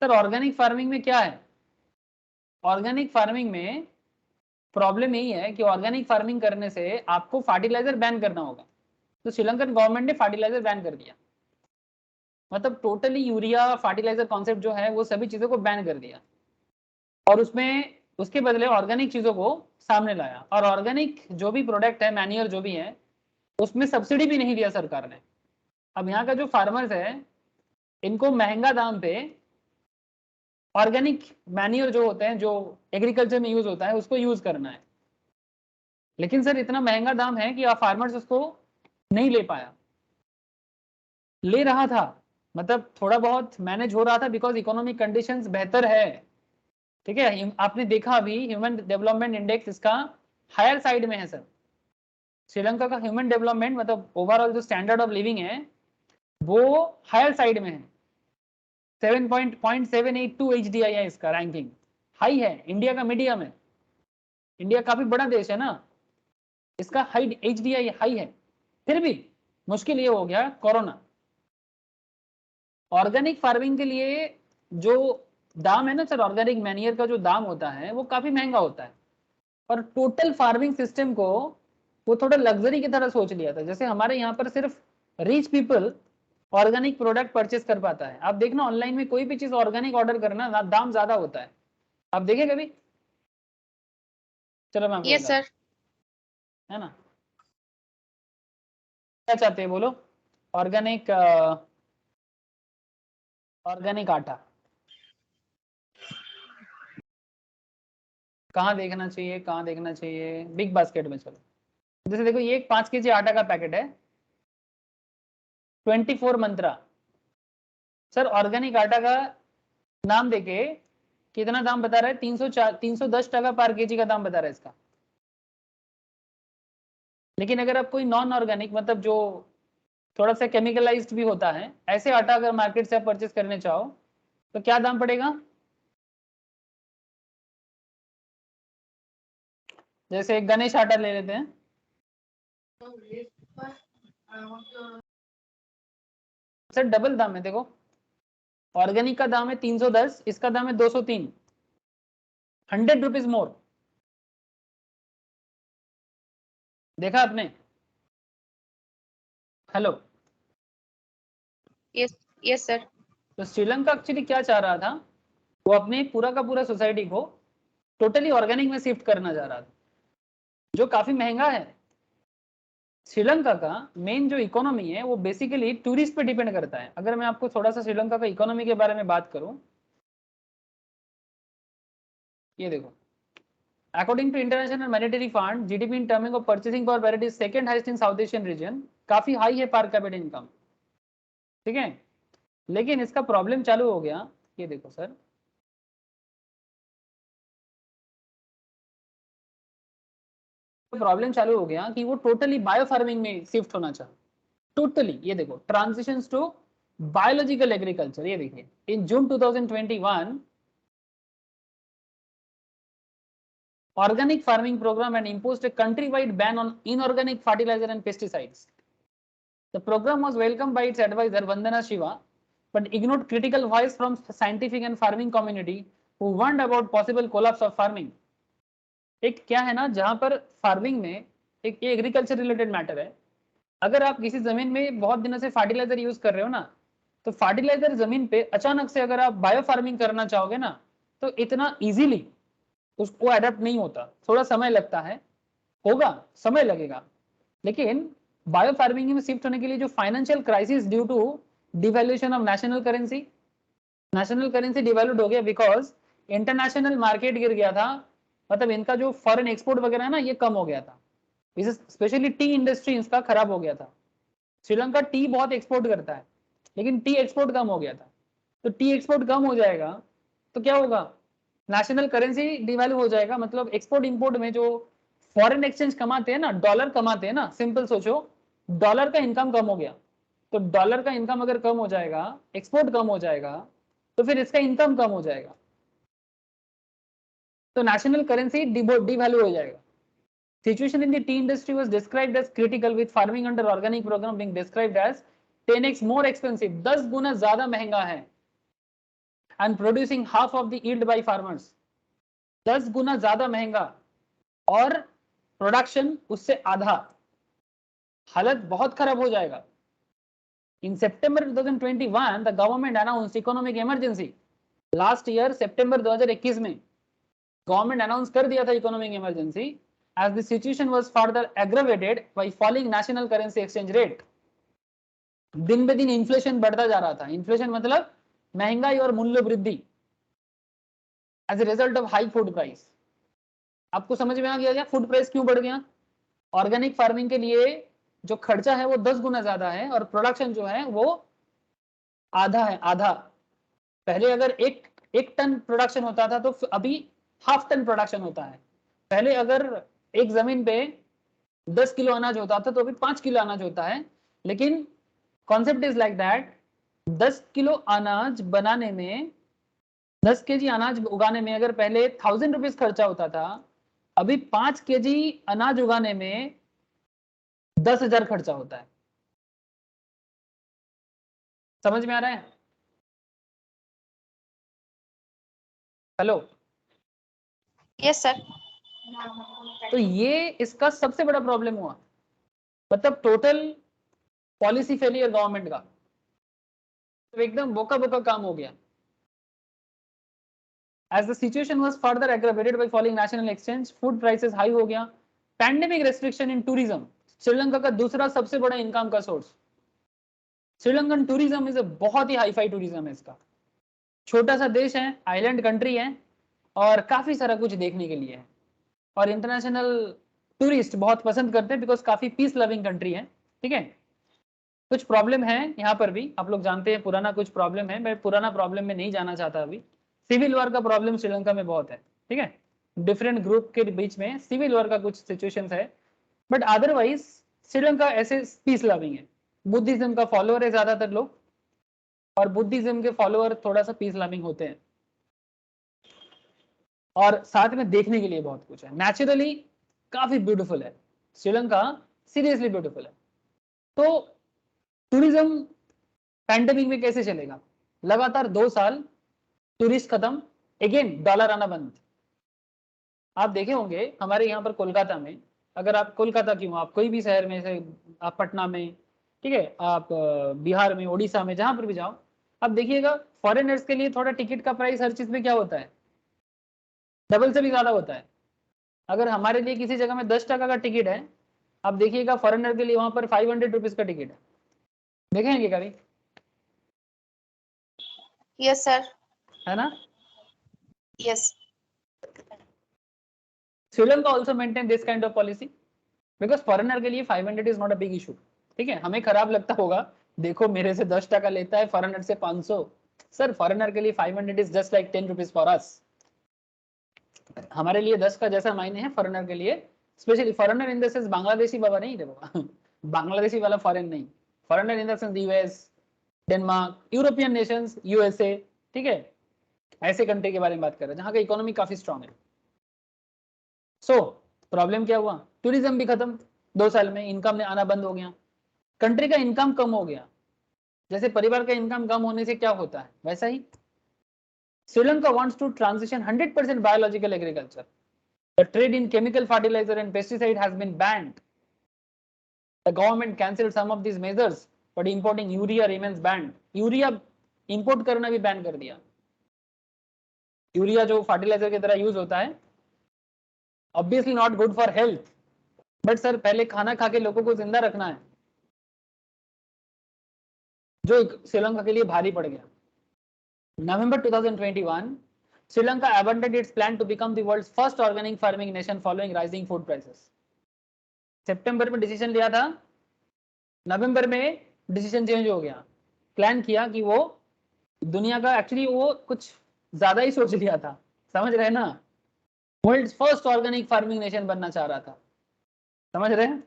[SPEAKER 1] सर ऑर्गेनिक फार्मिंग में क्या है? ऑर्गेनिक फार्मिंग में प्रॉब्लम यही है कि ऑर्गेनिक फार्मिंग करने से आपको फर्टिलाइजर बैन करना होगा। तो श्रीलंकन गवर्नमेंट ने फर्टिलाइजर बैन कर दिया, मतलब टोटली यूरिया फर्टिलाइजर कॉन्सेप्ट जो है वो सभी चीजों को बैन कर दिया, और उसमें उसके बदले ऑर्गेनिक चीजों को सामने लाया। और ऑर्गेनिक जो भी प्रोडक्ट है, मैन्योर जो भी है, उसमें सब्सिडी भी नहीं दिया सरकार ने। अब यहाँ का जो फार्मर्स है, इनको महंगा दाम पे ऑर्गेनिक मैन्योर जो होते हैं, जो एग्रीकल्चर में यूज होता है, उसको यूज करना है। लेकिन सर इतना महंगा दाम है कि फार्मर्स उसको नहीं ले पाया। ले रहा था, मतलब थोड़ा बहुत मैनेज हो रहा था, बिकॉज इकोनॉमिक कंडीशंस बेहतर है, ठीक है। आपने देखा अभी ह्यूमन डेवलपमेंट इंडेक्स इसका हायर साइड में है सर। श्रीलंका का ह्यूमन डेवलपमेंट मतलब ओवरऑल जो स्टैंडर्ड ऑफ लिविंग है, वो हायर साइड में है। 7.782 HDI है इसका रैंकिंग, हाई है, इंडिया का मीडियम है। इंडिया काफी बड़ा देश है ना, इसका हाई HDI हाई है। फिर भी मुश्किल ये हो गया कोरोना। ऑर्गेनिक फार्मिंग के लिए जो दाम है ना सर, ऑर्गेनिक मैन्योर का जो दाम होता है वो काफी महंगा होता है, और टोटल फार्मिंग सिस्टम को वो थोड़ा लग्जरी की तरह सोच लिया था। जैसे हमारे यहाँ पर सिर्फ rich people organic product purchase कर पाता है। आप देखना ऑनलाइन में कोई भी चीज ऑर्गेनिक ऑर्डर करना, दाम ज्यादा होता है, आप देखे कभी? चलो मैं आपको
[SPEAKER 2] यस
[SPEAKER 1] बता,
[SPEAKER 2] सर।
[SPEAKER 1] है ना, क्या चाहते हैं बोलो? ऑर्गेनिक, ऑर्गेनिक आटा कहाँ देखना चाहिए, कहाँ देखना चाहिए? बिग बास्केट में चलो। जैसे देखो, ये एक 5 kg आटा का पैकेट है, 24 मंत्रा। सर ऑर्गेनिक आटा का नाम देके कितना दाम बता रहा है? 310 टका पर केजी का दाम बता रहा है इसका। लेकिन अगर आप कोई नॉन ऑर्गेनिक, मतलब जो थोड़ा सा केमिकलाइज्ड भी होता है, ऐसे आटा अगर मार्केट से आप परचेस करने चाहो तो क्या दाम पड़ेगा? जैसे गणेश आटा ले लेते हैं, सर डबल दाम है, देखो ऑर्गेनिक का दाम है 310, इसका दाम है 203, 100 रुपीज मोर। देखा आपने? हेलो।
[SPEAKER 2] Yes yes sir.
[SPEAKER 1] तो श्रीलंका एक्चुअली क्या चाह रहा था, वो अपने पूरा का पूरा सोसाइटी को टोटली ऑर्गेनिक में शिफ्ट करना चाह रहा था, जो काफी महंगा है। श्रीलंका का मेन जो इकोनॉमी है वो बेसिकली टूरिस्ट पे डिपेंड करता है। अगर मैं आपको थोड़ा सा श्रीलंका का इकोनॉमी के बारे में बात करूं, ये देखो, according to International Monetary Fund, GDP in terming of purchasing power parity is second highest in South Asian region. काफी हाई है पर कैपिटा इनकम, ठीक है। लेकिन इसका प्रॉब्लम चालू हो गया, ये देखो सर, प्रॉब्लम चालू हो गया कि वो टोटली बायो फार्मिंग में शिफ्ट होना चाहा, टोटली। ये देखो, ट्रांजिशन टू बायोलॉजिकल एग्रीकल्चर। ये देखिए, इन जून 2021 organic farming program and imposed a countrywide ban on inorganic fertilizer and pesticides. The program was welcomed by its advisor Vandana Shiva, but ignored critical voice from scientific and farming community who warned about possible collapse of farming. एक क्या है ना, जहां पर farming में एक agriculture related matter है। अगर आप किसी जमीन में बहुत दिनों से फर्टिलाइजर यूज कर रहे हो ना, तो फर्टिलाइजर जमीन पे अचानक से अगर आप बायो फार्मिंग करना चाहोगे ना, तो इतना इजीली उसको अडेप्ट नहीं होता, थोड़ा समय लगता है, होगा, समय लगेगा। लेकिन बायो फार्मिंग में शिफ्ट होने के लिए जो financial crisis due to devaluation of national currency devalued हो गया बिकॉज इंटरनेशनल मार्केट गिर गया था, मतलब इनका जो फॉरेन एक्सपोर्ट वगैरह है ना, ये कम हो गया था। स्पेशली टी इंडस्ट्री इसका खराब हो गया था। श्रीलंका टी बहुत एक्सपोर्ट करता है, लेकिन टी एक्सपोर्ट कम हो गया था। तो टी एक्सपोर्ट कम हो जाएगा तो क्या होगा, नेशनल करेंसी डिवैल्यू हो जाएगा। मतलब एक्सपोर्ट इंपोर्ट में जो फॉरेन एक्सचेंज कमाते हैं ना, डॉलर कमाते हैं ना, सिंपल सोचो, डॉलर का इनकम कम हो गया, तो डॉलर का इनकम अगर कम हो जाएगा, एक्सपोर्ट कम हो जाएगा, तो फिर इसका इनकम कम हो जाएगा, तो नेशनल करेंसी डिवैल्यू हो जाएगा। Situation in the tea industry was described as critical, with farming under organic program being described as 10x more expensive, 10 गुना ज्यादा महंगा है, and producing half of the yield by farmers, 10 गुना ज्यादा महंगा और production उससे आधा, हालत बहुत खराब हो जाएगा। In September 2021, the government announced economic emergency. Last year सितंबर 2021 में गवर्नमेंट अनाउंस कर दिया था economic emergency, as the situation was further aggravated by falling national currency exchange rate. दिन बे दिन इन्फ्लेशन बढ़ता जा रहा था, इन्फ्लेशन मतलब महंगाई और मूल्य वृद्धि, as a result of high food price. आपको समझ में आ गया क्या फूड प्राइस क्यों बढ़ गया? ऑर्गेनिक फार्मिंग के लिए जो खर्चा है वो 10 गुना ज्यादा है और प्रोडक्शन जो है वो आधा है, आधा। पहले अगर एक टन प्रोडक्शन होता था तो अभी हाफ टन प्रोडक्शन होता है। पहले अगर एक जमीन पे 10 किलो अनाज होता था तो अभी 5 किलो अनाज होता है। लेकिन concept is like that, 10 kilo अनाज बनाने में, 10 केजी अनाज उगाने में अगर पहले 1000 रुपीज खर्चा होता था, अभी 5 केजी अनाज उगाने में 10,000 खर्चा होता है। समझ में आ रहा है? हेलो।
[SPEAKER 2] Yes sir.
[SPEAKER 1] तो ये इसका सबसे बड़ा प्रॉब्लम हुआ, मतलब टोटल पॉलिसी फेलियर गवर्नमेंट का, तो एकदम बोका बोका काम हो गया। As the situation was further aggravated by falling national exchange, food prices high हो गया, पैंडेमिक रेस्ट्रिक्शन इन टूरिज्म, श्रीलंका का दूसरा सबसे बड़ा इनकम का सोर्स। श्रीलंकन टूरिज्म इज बहुत ही हाईफाई टूरिज्म है इसका। छोटा सा देश है, आइलैंड कंट्री है और काफी सारा कुछ देखने के लिए है, और इंटरनेशनल टूरिस्ट बहुत पसंद करते हैं बिकॉज काफी पीस लविंग कंट्री है, ठीक है। कुछ प्रॉब्लम है यहाँ पर भी, आप लोग जानते हैं पुराना कुछ प्रॉब्लम है, मैं पुराना प्रॉब्लम में नहीं जाना चाहता अभी। सिविल वॉर का प्रॉब्लम श्रीलंका में बहुत है, ठीक है, डिफरेंट ग्रुप के बीच में सिविल वॉर का कुछ सिचुएशंस है, बट अदरवाइज श्रीलंका ऐसे पीस लविंग है। बुद्धिज्म का फॉलोअर है ज्यादातर लोग, और बुद्धिज्म के फॉलोअर थोड़ा सा पीस लविंग होते हैं, और साथ में देखने के लिए बहुत कुछ है, नेचुरली काफी ब्यूटीफुल है श्रीलंका, सीरियसली ब्यूटीफुल है। तो टूरिज्म पैंडेमिक में कैसे चलेगा? लगातार 2 साल टूरिस्ट खत्म, अगेन डॉलर आना बंद। आप देखे होंगे हमारे यहाँ पर कोलकाता में, अगर आप कोलकाता क्यों, आप कोई भी शहर में से, आप पटना में, ठीक है, आप बिहार में, उड़ीसा में, जहां पर भी जाओ, आप देखिएगा फॉरेनर्स के लिए थोड़ा टिकट का प्राइस हर चीज में क्या होता है, डबल से भी ज्यादा होता है। अगर हमारे लिए किसी जगह में 10 टका का टिकट है, आप देखिएगा फॉरेनर के लिए वहां पर 500 रुपीज का टिकट है। देखेंगे कभी?
[SPEAKER 2] Yes sir.
[SPEAKER 1] है ना?
[SPEAKER 2] Yes.
[SPEAKER 1] Sri Lanka also maintain this kind of policy because foreigner के लिए 500 is not a big issue. ठीक है, हमें खराब लगता होगा, देखो मेरे से 10 टका लेता है, फॉरेनर से 500। सर फॉरेनर के लिए 500 is just like 10 rupees for us. हमारे लिए 10 का जैसा मायने है फॉरेनर के लिए, specially foreigner in the sense Bangladeshi बाबा नहीं थे बाबा बांग्लादेशी वाला फॉरेन नहीं, foreigner in the sense US, Denmark, European nations, USA, ठीक है, ऐसे कंट्री के बारे में बात कर रहे हैं जहां का इकोनॉमी काफी स्ट्रांग है। सो प्रॉब्लम क्या हुआ, टूरिज्म भी खत्म, 2 साल में इनकम ने आना बंद हो गया, कंट्री का इनकम कम हो गया। जैसे परिवार का इनकम कम होने से क्या होता है, वैसा ही Sri Lanka wants to transition 100% biological agriculture. The trade in chemical fertilizer and pesticide has been banned. The government cancelled some of these measures, but importing urea remains banned. Urea import करना भी बैन कर दिया। यूरिया जो fertiliser की तरह use होता है, obviously not good for health, but sir पहले खाना खा के लोगों को जिंदा रखना है, जो श्रीलंका के लिए भारी पड़ गया। November 2021, Sri Lanka abandoned its plan to become the world's first organic farming nation following rising food prices. सितंबर में डिसीजन लिया था, नवंबर में डिसीजन चेंज हो गया। प्लान किया कि वो दुनिया का, एक्चुअली वो कुछ ज्यादा ही सोच लिया था, समझ रहे हैं ना, world first organic farming nation बनना चाह रहा था, समझ रहे हैं,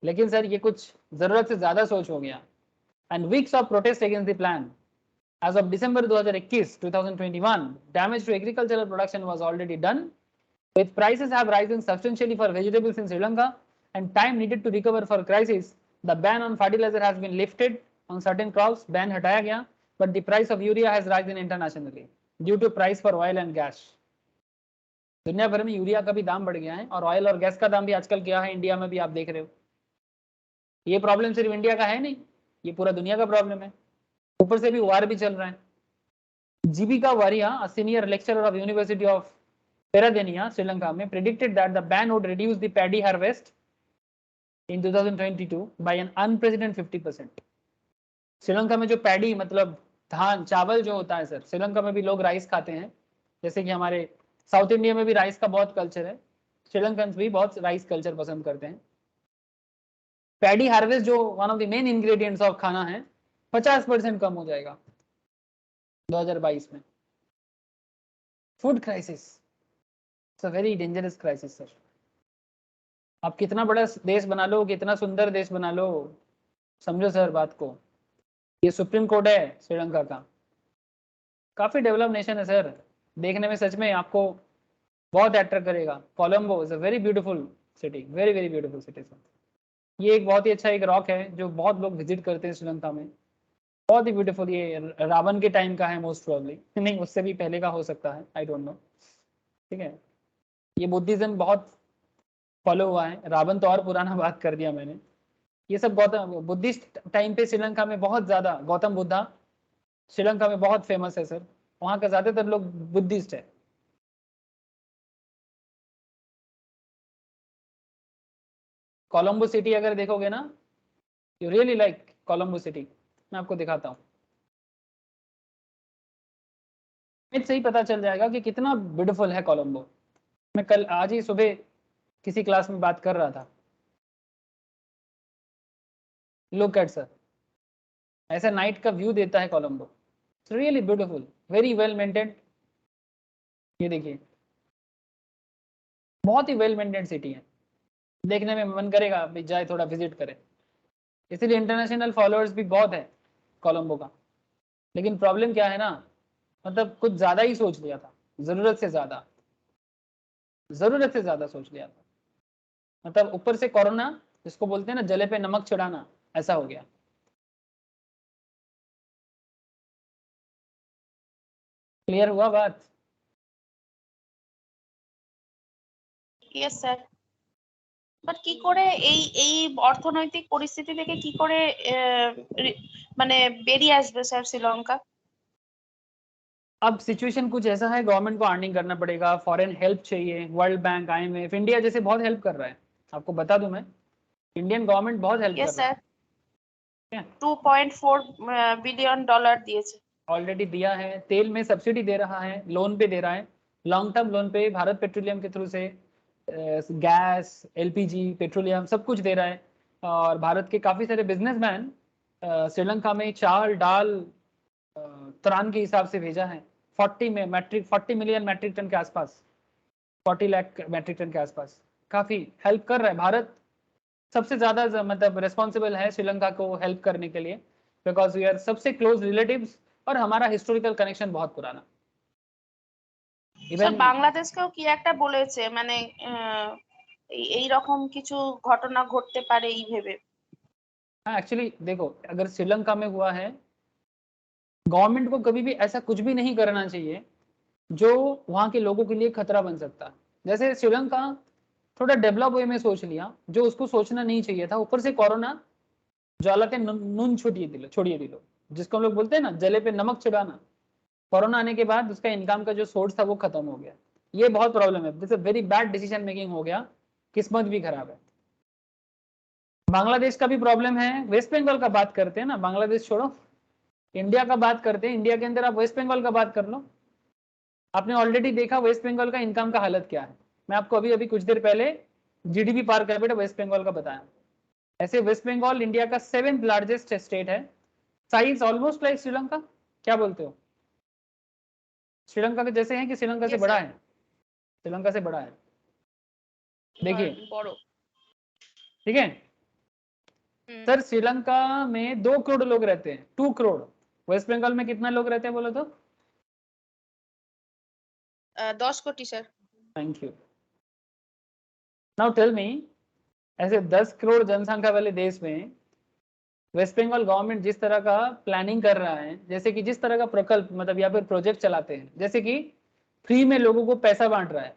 [SPEAKER 1] लेकिन सर ये कुछ जरूरत से ज्यादा सोच हो गया। And weeks of protest against the plan. As of December 2021, damage to agricultural production was already done, with prices have risen substantially for vegetables in Sri Lanka and time needed to recover for crisis. The ban on fertilizer has been lifted on certain crops, ban हटाया गया, but the price of urea has risen internationally due to price for oil and gas. दुनिया भर में urea का भी दाम बढ़ गया है और ऑयल और गैस का दाम भी आजकल क्या है, इंडिया में भी आप देख रहे हो। ये प्रॉब्लम सिर्फ इंडिया का है नहीं, ये पूरा दुनिया का प्रॉब्लम है, ऊपर से भी वार भी चल रहा है। जीविका वारिया, a senior lecturer of University of Peradeniya, Sri Lanka में, predicted that the ban would reduce the paddy harvest in 2022 by an unprecedented 50%. Sri Lanka में जो पैडी मतलब धान चावल जो होता है सर, श्रीलंका में भी लोग राइस खाते हैं, जैसे कि हमारे साउथ इंडिया में भी राइस का बहुत कल्चर है, श्रीलंकन भी बहुत राइस कल्चर पसंद करते हैं। पैडी हार्वेस्ट जो one of the main ingredients of खाना है, 50% कम हो जाएगा 2022 में। Food crisis, it's a very dangerous crisis sir. आप कितना बड़ा देश बना लो, कितना सुंदर देश बना लो, समझो सर बात को, ये सुप्रीम कोर्ट है श्रीलंका का, काफी डेवलप नेशन है सर, देखने में सच में आपको बहुत अट्रैक्ट करेगा। Colombo is a very beautiful city, very very beautiful city sir. ये एक बहुत ही अच्छा एक रॉक है जो बहुत लोग विजिट करते हैं श्रीलंका में, बहुत ही ब्यूटीफुल। ये रावण के टाइम का है मोस्ट प्रोबेबली, नहीं उससे भी पहले का हो सकता है, आई डोंट नो, ठीक है। ये बुद्धिज्म बहुत फॉलो हुआ है, रावण तो और पुराना बात कर दिया मैंने। ये सब गौतम बुद्धिस्ट टाइम पे श्रीलंका में बहुत ज्यादा, गौतम बुद्धा श्रीलंका में बहुत फेमस है सर, वहाँ का ज्यादातर लोग बुद्धिस्ट है। कोलंबो सिटी अगर देखोगे ना, you really like Colombo city, मैं आपको दिखाता हूँ, से ही पता चल जाएगा कि कितना ब्यूटीफुल है कोलंबो। मैं कल आज ही सुबह किसी क्लास में बात कर रहा था, लुक एट सर, ऐसा नाइट का व्यू देता है Colombo, it's really beautiful, very well maintained. ये देखिए बहुत ही वेल मेंटेन्ड सिटी है, देखने में मन करेगा भाई जाए थोड़ा विजिट करें, इसीलिए इंटरनेशनल फॉलोअर्स भी बहुत है कोलंबो का। लेकिन प्रॉब्लम क्या है ना, मतलब कुछ ज्यादा ही सोच लिया था, जरूरत से ज्यादा, जरूरत से ज्यादा सोच लिया था, मतलब ऊपर से कोरोना, जिसको बोलते हैं ना जले पे नमक चढ़ाना, ऐसा हो गया। क्लियर हुआ बात?
[SPEAKER 2] Yes sir. বাট কি করে এই এই অর্থনৈতিক পরিস্থিতি থেকে কি করে মানে বেরিয়ে আসবে স্যার শ্রীলঙ্কা?
[SPEAKER 1] अब सिचुएशन कुछ ऐसा है, गवर्नमेंट को अर्निंग करना पड़ेगा, फॉरेन हेल्प चाहिए, वर्ल्ड बैंक, आईएमएफ, इंडिया जैसे बहुत हेल्प कर रहा है। आपको बता दूं मैं, इंडियन गवर्नमेंट बहुत हेल्प कर
[SPEAKER 2] ইয়েস
[SPEAKER 1] रहा
[SPEAKER 2] স্যার,
[SPEAKER 1] है।
[SPEAKER 2] 2.4 বিলিয়ন ডলার দিয়েছে।
[SPEAKER 1] ऑलरेडी दिया है, तेल में सब्सिडी दे रहा है, लोन पे दे रहा है, लॉन्ग टर्म लोन पे भारत पेट्रोलियम के थ्रू से गैस, एलपीजी, पेट्रोलियम सब कुछ दे रहा है। और भारत के काफ़ी सारे बिजनेसमैन श्रीलंका में चावल, दाल, त्राण के हिसाब से भेजा है। 40 मिलियन मैट्रिक टन के आसपास, 40 लाख मैट्रिक टन के आसपास काफ़ी हेल्प कर रहा है भारत। सबसे ज़्यादा मतलब रिस्पॉन्सिबल है श्रीलंका को हेल्प करने के लिए, बिकॉज वी आर सबसे क्लोज रिलेटिव्स और हमारा हिस्टोरिकल कनेक्शन बहुत पुराना।
[SPEAKER 2] স্যার
[SPEAKER 1] इवन
[SPEAKER 2] বাংলাদেশকেও কি একটা বলেছে, মানে এই রকম কিছু ঘটনা ঘটতে পারে এই ভেবে।
[SPEAKER 1] हाँ, एक्चुअली देखो, अगर श्रीलंका में हुआ है, गवर्नमेंट को कभी भी ऐसा कुछ भी नहीं करना चाहिए जो वहाँ के लोगों के लिए खतरा बन सकता है। जैसे श्रीलंका थोड़ा डेवलप वे में सोच लिया जो उसको सोचना नहीं चाहिए था, ऊपर से कोरोना ज्वालाते नून छोड़िए दिलो, जिसको हम लोग बोलते हैं ना, जले पे नमक छिड़ाना। कोरोना आने के बाद उसका इनकम का जो सोर्स था वो खत्म हो गया। ये बहुत प्रॉब्लम है, this very bad decision making हो गया, किस्मत भी खराब है। बांग्लादेश का भी प्रॉब्लम है, वेस्ट बंगाल का बात करते हैं ना, बांग्लादेश छोड़ो, इंडिया का बात करते हैं। इंडिया के अंदर आप वेस्ट बंगाल का बात कर लो, आपने ऑलरेडी देखा वेस्ट बंगाल का इनकम का हालत क्या है। मैं आपको अभी अभी कुछ देर पहले GDP per capita waste Bengal का बताया। ऐसे वेस्ट बंगाल इंडिया का 7th लार्जेस्ट स्टेट है, साइज ऑलमोस्ट लाइक श्रीलंका। क्या बोलते हो, श्रीलंका के जैसे है कि श्रीलंका से
[SPEAKER 2] Yes,
[SPEAKER 1] बड़ा
[SPEAKER 2] sir.
[SPEAKER 1] है? श्रीलंका से बड़ा है, देखिए,
[SPEAKER 2] বড়।
[SPEAKER 1] ठीक है सर। श्रीलंका में 2 करोड़ लोग रहते हैं, 2 करोड़। वेस्ट बंगाल में कितना लोग रहते हैं बोलो तो?
[SPEAKER 2] 10 crore sir.
[SPEAKER 1] Thank you. Now tell me, ऐसे 10 करोड़ जनसंख्या वाले देश में वेस्ट बंगाल गवर्नमेंट जिस तरह का प्लानिंग कर रहा है, जैसे कि जिस तरह का प्रकल्प मतलब या फिर प्रोजेक्ट चलाते हैं, जैसे कि फ्री में लोगों को पैसा बांट रहा है।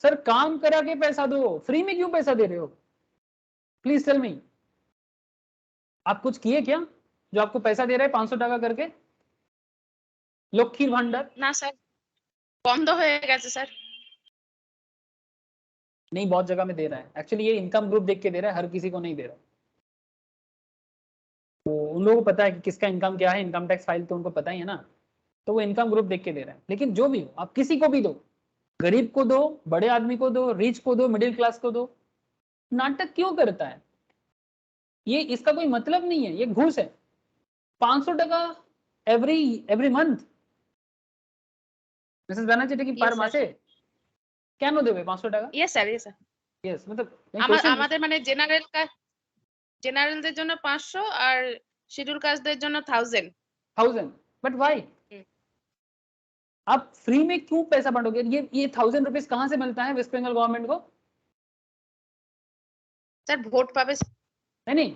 [SPEAKER 1] सर काम करा के पैसा दो, फ्री में क्यों पैसा दे रहे हो? प्लीज टेल मी, आप कुछ किए क्या जो आपको पैसा दे रहा है 500 টাকা करके? লক্ষ্মীর ভান্ডার
[SPEAKER 2] না স্যার, বন্ধ হয়ে গেছে স্যার।
[SPEAKER 1] नहीं, बहुत जगह में दे रहा है। एक्चुअली ये इनकम ग्रुप देख के दे रहा है, हर किसी को नहीं दे रहा। तो उन लोगों को पता है कि किसका इनकम क्या है, इनकम टैक्स फाइल तो उनको पता ही है ना, तो वो इनकम ग्रुप देख के दे रहा है। लेकिन जो भी हो, आप किसी को भी दो, गरीब को दो, बड़े आदमी को दो, रिच को दो, मिडिल क्लास को दो, नाटक क्यों करता है? ये इसका कोई मतलब नहीं है, ये घूस है। 500 টাকা एवरी मंथ मिसेस बनर्जी की पर मासे কেন দেবে 500 টাকা?
[SPEAKER 2] Yes sir, yes sir.
[SPEAKER 1] Yes मतलब
[SPEAKER 2] আমাদের মানে জেনারেলদের জন্য 500 আর শিডিউল কাস্টদের জন্য 1000।
[SPEAKER 1] 1000, बट वाई? आप फ्री में क्यों पैसा बांटोगे? ये 1000 रुपीज कहां से मिलता है वेस्ट बंगाल गवर्नमेंट को?
[SPEAKER 2] স্যার ভোট পাবে।
[SPEAKER 1] नहीं,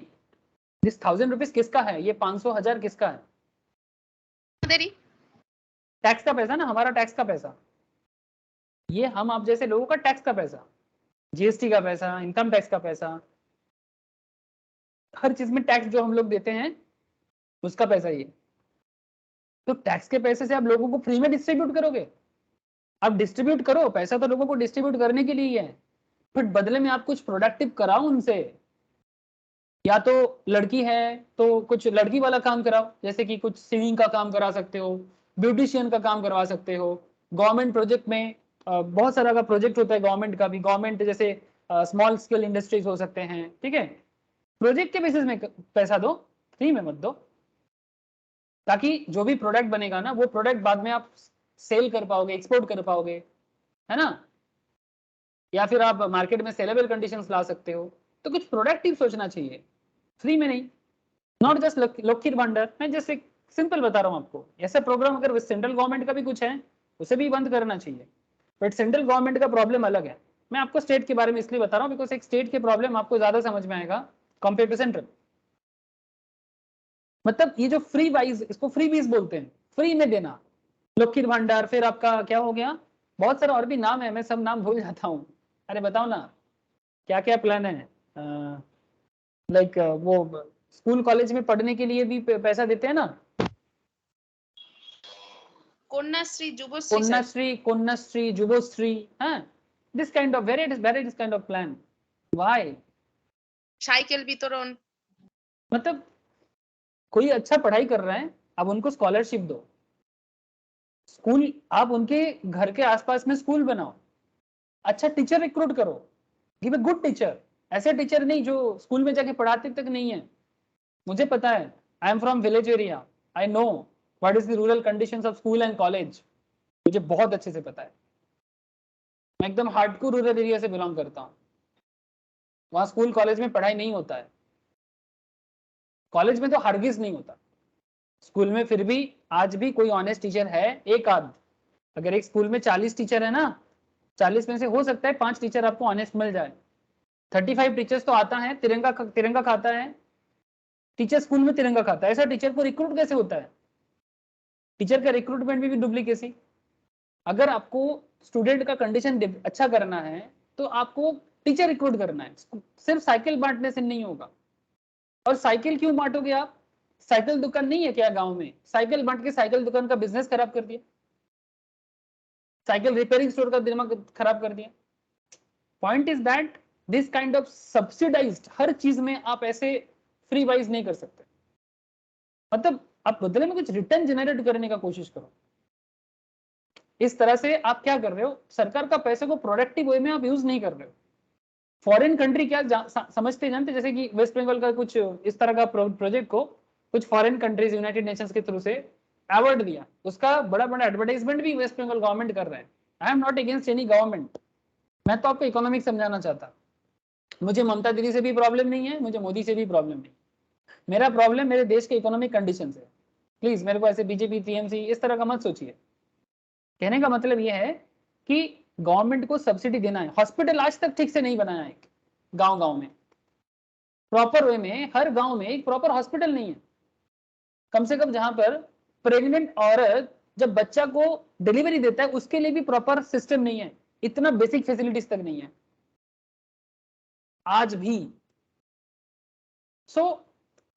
[SPEAKER 1] दिस 1000 रुपीज किसका है? ये 500 1000 किसका है?
[SPEAKER 2] আমাদেরই।
[SPEAKER 1] टैक्स का पैसा ना, हमारा टैक्स का पैसा। ये हम आप जैसे लोगों का टैक्स का पैसा, जीएसटी का पैसा, इनकम टैक्स का पैसा, हर चीज में टैक्स जो हम लोग देते हैं उसका पैसा ये। तो टैक्स के पैसे से आप लोगों को फ्री में डिस्ट्रीब्यूट करोगे? आप डिस्ट्रीब्यूट करो, पैसा तो लोगों को डिस्ट्रीब्यूट करने के लिए ही है, बट बदले में आप कुछ प्रोडक्टिव कराओ उनसे। या तो लड़की है तो कुछ लड़की वाला काम कराओ, जैसे कि कुछ सिंगिंग का काम करा सकते हो, ब्यूटिशियन का काम करवा सकते हो। गवर्नमेंट प्रोजेक्ट में बहुत सारा का प्रोजेक्ट होता है गवर्नमेंट का भी, गवर्नमेंट जैसे स्मॉल स्केल इंडस्ट्रीज हो सकते हैं, ठीक है। प्रोजेक्ट के बेसिस में पैसा दो, फ्री में मत दो, ताकि जो भी प्रोडक्ट बनेगा ना वो प्रोडक्ट बाद में आप सेल कर पाओगे, एक्सपोर्ट कर पाओगे, है ना, या फिर आप मार्केट में सेलेबल कंडीशंस ला सकते हो। तो कुछ प्रोडक्टिव सोचना चाहिए, फ्री में नहीं, नॉट जस्ट लक्कीर भंडार। मैं जैसे सिंपल बता रहा हूँ आपको, ऐसा प्रोग्राम अगर सेंट्रल गवर्नमेंट का भी कुछ है उसे भी बंद करना चाहिए, बट सेंट्रल गवर्नमेंट का प्रॉब्लम अलग है। मैं आपको स्टेट के बारे में इसलिए बता रहा हूँ बिकॉज एक स्टेट के प्रॉब्लम आपको ज्यादा समझ में आएगा कंपेयर टू सेंट्रल। मतलब ये जो फ्री वाइज, इसको फ्री बीज बोलते हैं, फ्री में देना, लक्ष्मी भंडार, फिर आपका क्या हो गया, बहुत सारे और भी नाम है, मैं सब नाम भूल जाता हूँ। अरे बताओ ना क्या क्या प्लान है। लाइक वो स्कूल कॉलेज में पढ़ने के लिए भी पैसा देते हैं ना,
[SPEAKER 2] कन्याश्री, जुबश्री सर।
[SPEAKER 1] कन्याश्री, कन्याश्री, जुबश्री, हाँ, this kind of various kind of plan. Why?
[SPEAKER 2] Cycle वितरण।
[SPEAKER 1] मतलब कोई अच्छा पढ़ाई कर रहा है, अब उनको स्कॉलरशिप दो, स्कूल आप उनके घर के आसपास में स्कूल बनाओ, अच्छा टीचर रिक्रूट करो, गिव अ गुड टीचर। ऐसे टीचर नहीं जो स्कूल में जाके पढ़ाते तक नहीं है। मुझे पता है, I am from village area, I know what is the rural conditions of school and college, मुझे बहुत अच्छे से पता है। मैं एकदम हार्डकोर रूरल एरिया से बिलोंग करता हूँ, वहां स्कूल कॉलेज में पढ़ाई नहीं होता है, कॉलेज में तो हरगिज नहीं होता, स्कूल में फिर भी आज भी कोई ऑनेस्ट टीचर है, एक आध। अगर एक स्कूल में 40 टीचर है ना, 40 में से हो सकता है 5 टीचर आपको ऑनेस्ट मिल जाए। 35 टीचर्स तो आता है तिरंगा तिरंगा खाता है, टीचर स्कूल में तिरंगा खाता है, ऐसा टीचर को रिक्रूट कैसे होता है? टीचर का रिक्रूटमेंट भी डुप्लीकेसी। अगर आपको स्टूडेंट का कंडीशन अच्छा करना है तो आपको टीचर रिक्रूट करना है, सिर्फ साइकिल बांटने से नहीं होगा। और साइकिल क्यों बांटोगे आप? साइकिल दुकान नहीं है क्या गांव में? साइकिल बांट के साइकिल दुकान का बिजनेस खराब कर दिया, साइकिल रिपेयरिंग स्टोर का दिमाग खराब कर दिया। Point is that this kind of subsidised, हर चीज में आप ऐसे फ्री वाइज नहीं कर सकते। मतलब आप बदले में कुछ रिटर्न जनरेट करने का कोशिश करो। इस तरह से आप क्या कर रहे हो, सरकार का पैसे को प्रोडक्टिव वे में आप यूज नहीं कर रहे हो। फॉरेन कंट्री क्या समझते जानते, जैसे कि वेस्ट बंगाल का कुछ इस तरह का प्रोजेक्ट को कुछ फॉरेन कंट्रीज यूनाइटेड नेशंस के थ्रू से अवार्ड दिया, उसका बड़ा बड़ा एडवर्टाइजमेंट भी वेस्ट बंगाल गवर्नमेंट कर रहा है। I am not against any government, मैं तो आपको इकोनॉमिक समझाना चाहता। मुझे ममता दीदी से भी प्रॉब्लम नहीं है, मुझे मोदी से भी प्रॉब्लम नहीं, मेरा प्रॉब्लम मेरे देश के इकोनॉमिक कंडीशन है। प्लीज मेरे को ऐसे बीजेपी टीएमसी इस तरह का मत सोचिए। कहने का मतलब यह है कि गवर्नमेंट को सब्सिडी देना है। हॉस्पिटल आज तक ठीक से नहीं बनाया है गांव गांव में, प्रॉपर वे में, हर गांव में एक प्रॉपर हॉस्पिटल नहीं है। कम से कम जहां पर प्रेग्नेंट औरत जब बच्चा को डिलीवरी देता है उसके लिए भी प्रॉपर सिस्टम नहीं है, इतना बेसिक फैसिलिटीज तक नहीं है आज भी। सो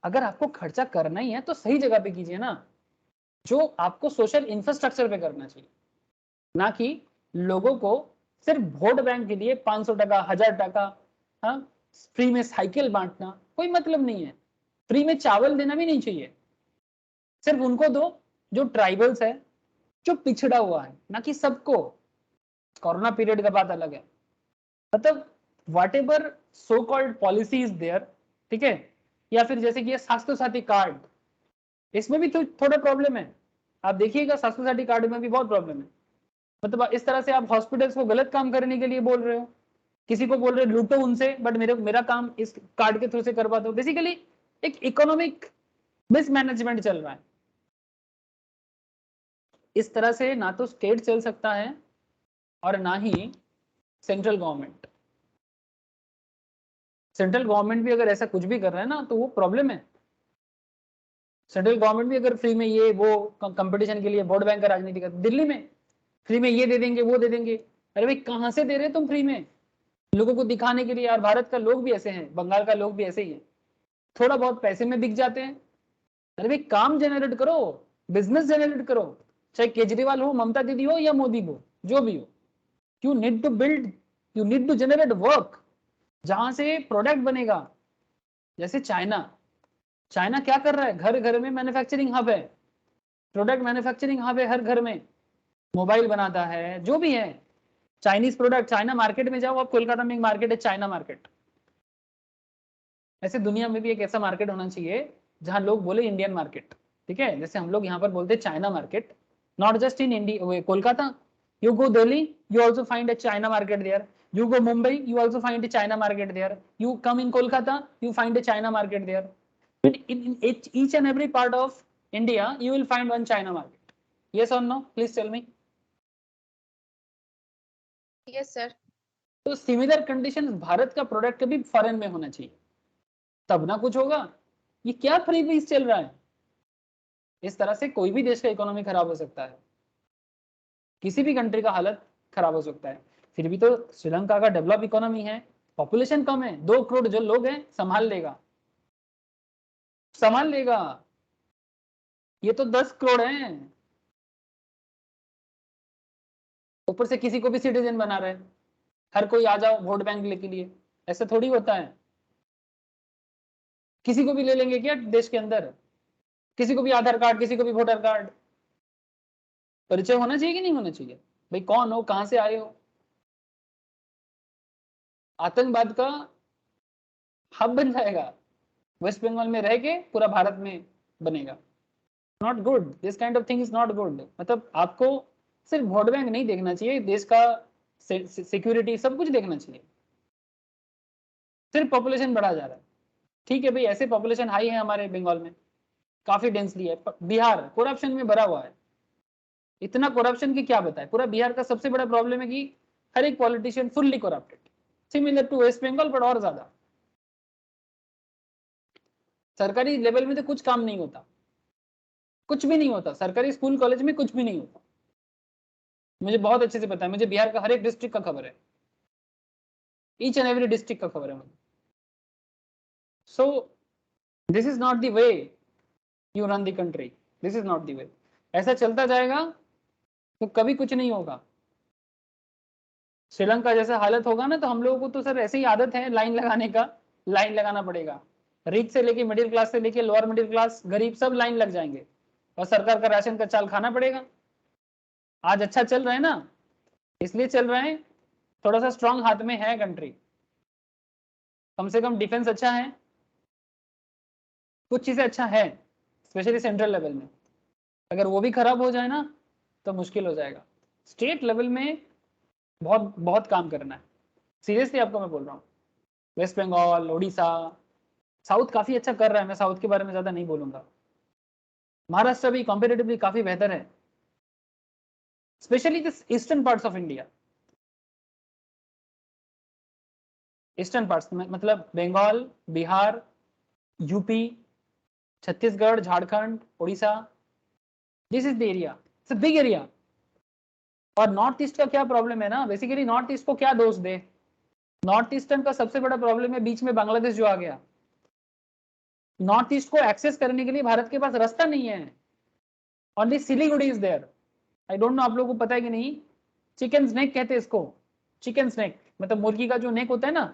[SPEAKER 1] अगर आपको खर्चा करना ही है तो सही जगह पे कीजिए ना, जो आपको सोशल इंफ्रास्ट्रक्चर पे करना चाहिए, ना कि लोगों को सिर्फ वोट बैंक के लिए 500 टका 1000 टका, हाँ, फ्री में साइकिल बांटना कोई मतलब नहीं है। फ्री में चावल देना भी नहीं चाहिए, सिर्फ उनको दो जो ट्राइबल्स है, जो पिछड़ा हुआ है, ना कि सबको। कोरोना पीरियड का बात अलग है, मतलब whatever so called policy is there, ठीक है, या फिर जैसे कि ये स्वास्थ्य साथी कार्ड, इसमें भी तो थोड़ा प्रॉब्लम है। आप देखिएगा स्वास्थ्य साथी कार्ड में भी बहुत प्रॉब्लम है। मतलब इस तरह से आप हॉस्पिटल्स को गलत काम करने के लिए बोल रहे हो, किसी को बोल रहे हो लूटो उनसे, बट मेरा काम इस कार्ड के थ्रू से करवा दो। बेसिकली एक इकोनॉमिक मिसमैनेजमेंट चल रहा है। इस तरह से ना तो स्टेट चल सकता है और ना ही सेंट्रल गवर्नमेंट। सेंट्रल गवर्नमेंट भी अगर ऐसा कुछ भी कर रहा है ना तो वो प्रॉब्लम है। सेंट्रल गवर्नमेंट भी अगर फ्री में ये वो कंपटीशन के लिए वोट बैंक का राजनीति कर, दिल्ली में फ्री में ये दे देंगे वो दे देंगे, अरे भाई कहां से दे रहे तुम फ्री में? लोगों को दिखाने के लिए यार, भारत का लोग भी ऐसे हैं, बंगाल का लोग भी ऐसे ही है, थोड़ा बहुत पैसे में बिक जाते हैं। अरे भाई काम जनरेट करो, बिजनेस जनरेट करो, चाहे केजरीवाल हो, ममता दीदी हो या मोदी हो, जो भी हो। You need to build, you need to generate work जहां से प्रोडक्ट बनेगा। जैसे चाइना, चाइना क्या कर रहा है, घर घर में मैन्युफैक्चरिंग हब है, प्रोडक्ट मैन्युफैक्चरिंग हब है, हर घर में मोबाइल बनाता है, जो भी है चाइनीज प्रोडक्ट। चाइना मार्केट में जाओ आप, कोलकाता में एक मार्केट है चाइना मार्केट। ऐसे दुनिया में भी एक ऐसा मार्केट होना चाहिए जहां लोग बोले इंडियन मार्केट, ठीक है, जैसे हम लोग यहाँ पर बोलते हैं China market. Not just in India Kolkata, you go Delhi you also find a China market there, you go Mumbai you also find a China market there, you come in Kolkata you find a China market there, in each and every part of India you will find one China market. Yes or no, please tell me.
[SPEAKER 2] Yes sir.
[SPEAKER 1] तो similar condition Bharat का product भी foreign में होना चाहिए, तब ना कुछ होगा। ये क्या फ्री पीस चल रहा है? इस तरह से कोई भी देश का इकोनॉमी खराब हो सकता है। किसी भी कंट्री का हालत खराब हो सकता है। फिर भी तो श्रीलंका का डेवलप इकोनॉमी है, पॉपुलेशन कम है, 2 करोड़ जो लोग हैं, संभाल लेगा, संभाल लेगा। ये तो 10 करोड़ हैं, ऊपर से किसी को भी सिटीजन बना रहे हैं, हर कोई आ जाओ वोट बैंक लेके लिए, ऐसा थोड़ी होता है। किसी को भी ले लेंगे क्या देश के अंदर, किसी को भी आधार कार्ड, किसी को भी वोटर कार्ड, परिचय होना चाहिए कि नहीं होना चाहिए, भाई कौन हो, कहां से आए हो। आतंकवाद का हब बन जाएगा, वेस्ट बंगाल में रह के पूरा भारत में बनेगा। Not good, this kind of thing is not good. मतलब आपको सिर्फ वोट बैंक नहीं देखना चाहिए, देश का सिक्योरिटी सब कुछ देखना चाहिए। सिर्फ पॉपुलेशन बढ़ा जा रहा है, ठीक है भाई, ऐसे पॉपुलेशन हाई है हमारे बंगाल में, काफी डेंसली है। बिहार करप्शन में भरा हुआ है, इतना करप्शन की क्या बताए। पूरा बिहार का सबसे बड़ा प्रॉब्लम है कि हर एक politician fully corrupted, similar to West Bengal but और ज्यादा। सरकारी लेवल में तो कुछ काम नहीं होता, कुछ भी नहीं होता, सरकारी स्कूल कॉलेज में कुछ भी नहीं होता। मुझे बहुत अच्छे से पता है, मुझे बिहार का हर एक डिस्ट्रिक्ट का खबर है, ईच एंड एवरी डिस्ट्रिक्ट का खबर है मुझे। So this is not the way you run the country, this is not the way. ऐसा चलता जाएगा तो कभी कुछ नहीं होगा। श्रीलंका जैसा हालत होगा ना, तो हम लोगों को तो सर ऐसे ही आदत है लाइन लगाने का, लाइन लगाना पड़ेगा। रिच से लेके मिडिल क्लास से लेके लोअर मिडिल क्लास, गरीब सब लाइन लग जाएंगे और सरकार का राशन का चाल खाना पड़ेगा। आज अच्छा चल रहा है ना, इसलिए चल रहा है, थोड़ा सा स्ट्रांग हाथ में है कंट्री, कम से कम डिफेंस अच्छा है, कुछ चीजें अच्छा है, स्पेशली सेंट्रल लेवल में। अगर वो भी खराब हो जाए ना तो मुश्किल हो जाएगा। स्टेट लेवल में बहुत बहुत काम करना है, सीरियसली आपको मैं बोल रहा हूँ। वेस्ट बंगाल, उड़ीसा, साउथ काफी अच्छा कर रहा है, मैं साउथ के बारे में ज्यादा नहीं बोलूंगा। महाराष्ट्र भी कॉम्पेरेटिवली काफी बेहतर है, specially this eastern parts of India. Eastern parts में मतलब Bengal, Bihar, UP, Chhattisgarh, Jharkhand, Orissa, this is the area, it's a big area. और नॉर्थ ईस्ट का क्या प्रॉब्लम है ना, बेसिकली नॉर्थ ईस्ट को क्या दोष दे। नॉर्थ ईस्टर्न का सबसे बड़ा प्रॉब्लम है बीच में बांग्लादेश जो आ गया। नॉर्थ ईस्ट को एक्सेस करने के लिए भारत के पास रास्ता नहीं है, only Siliguri is there. I don't know आप लोगों को पता है कि नहीं, चिकन स्नेक कहते हैं इसको। चिकन स्नेक मतलब मुर्गी का जो नेक होता है ना,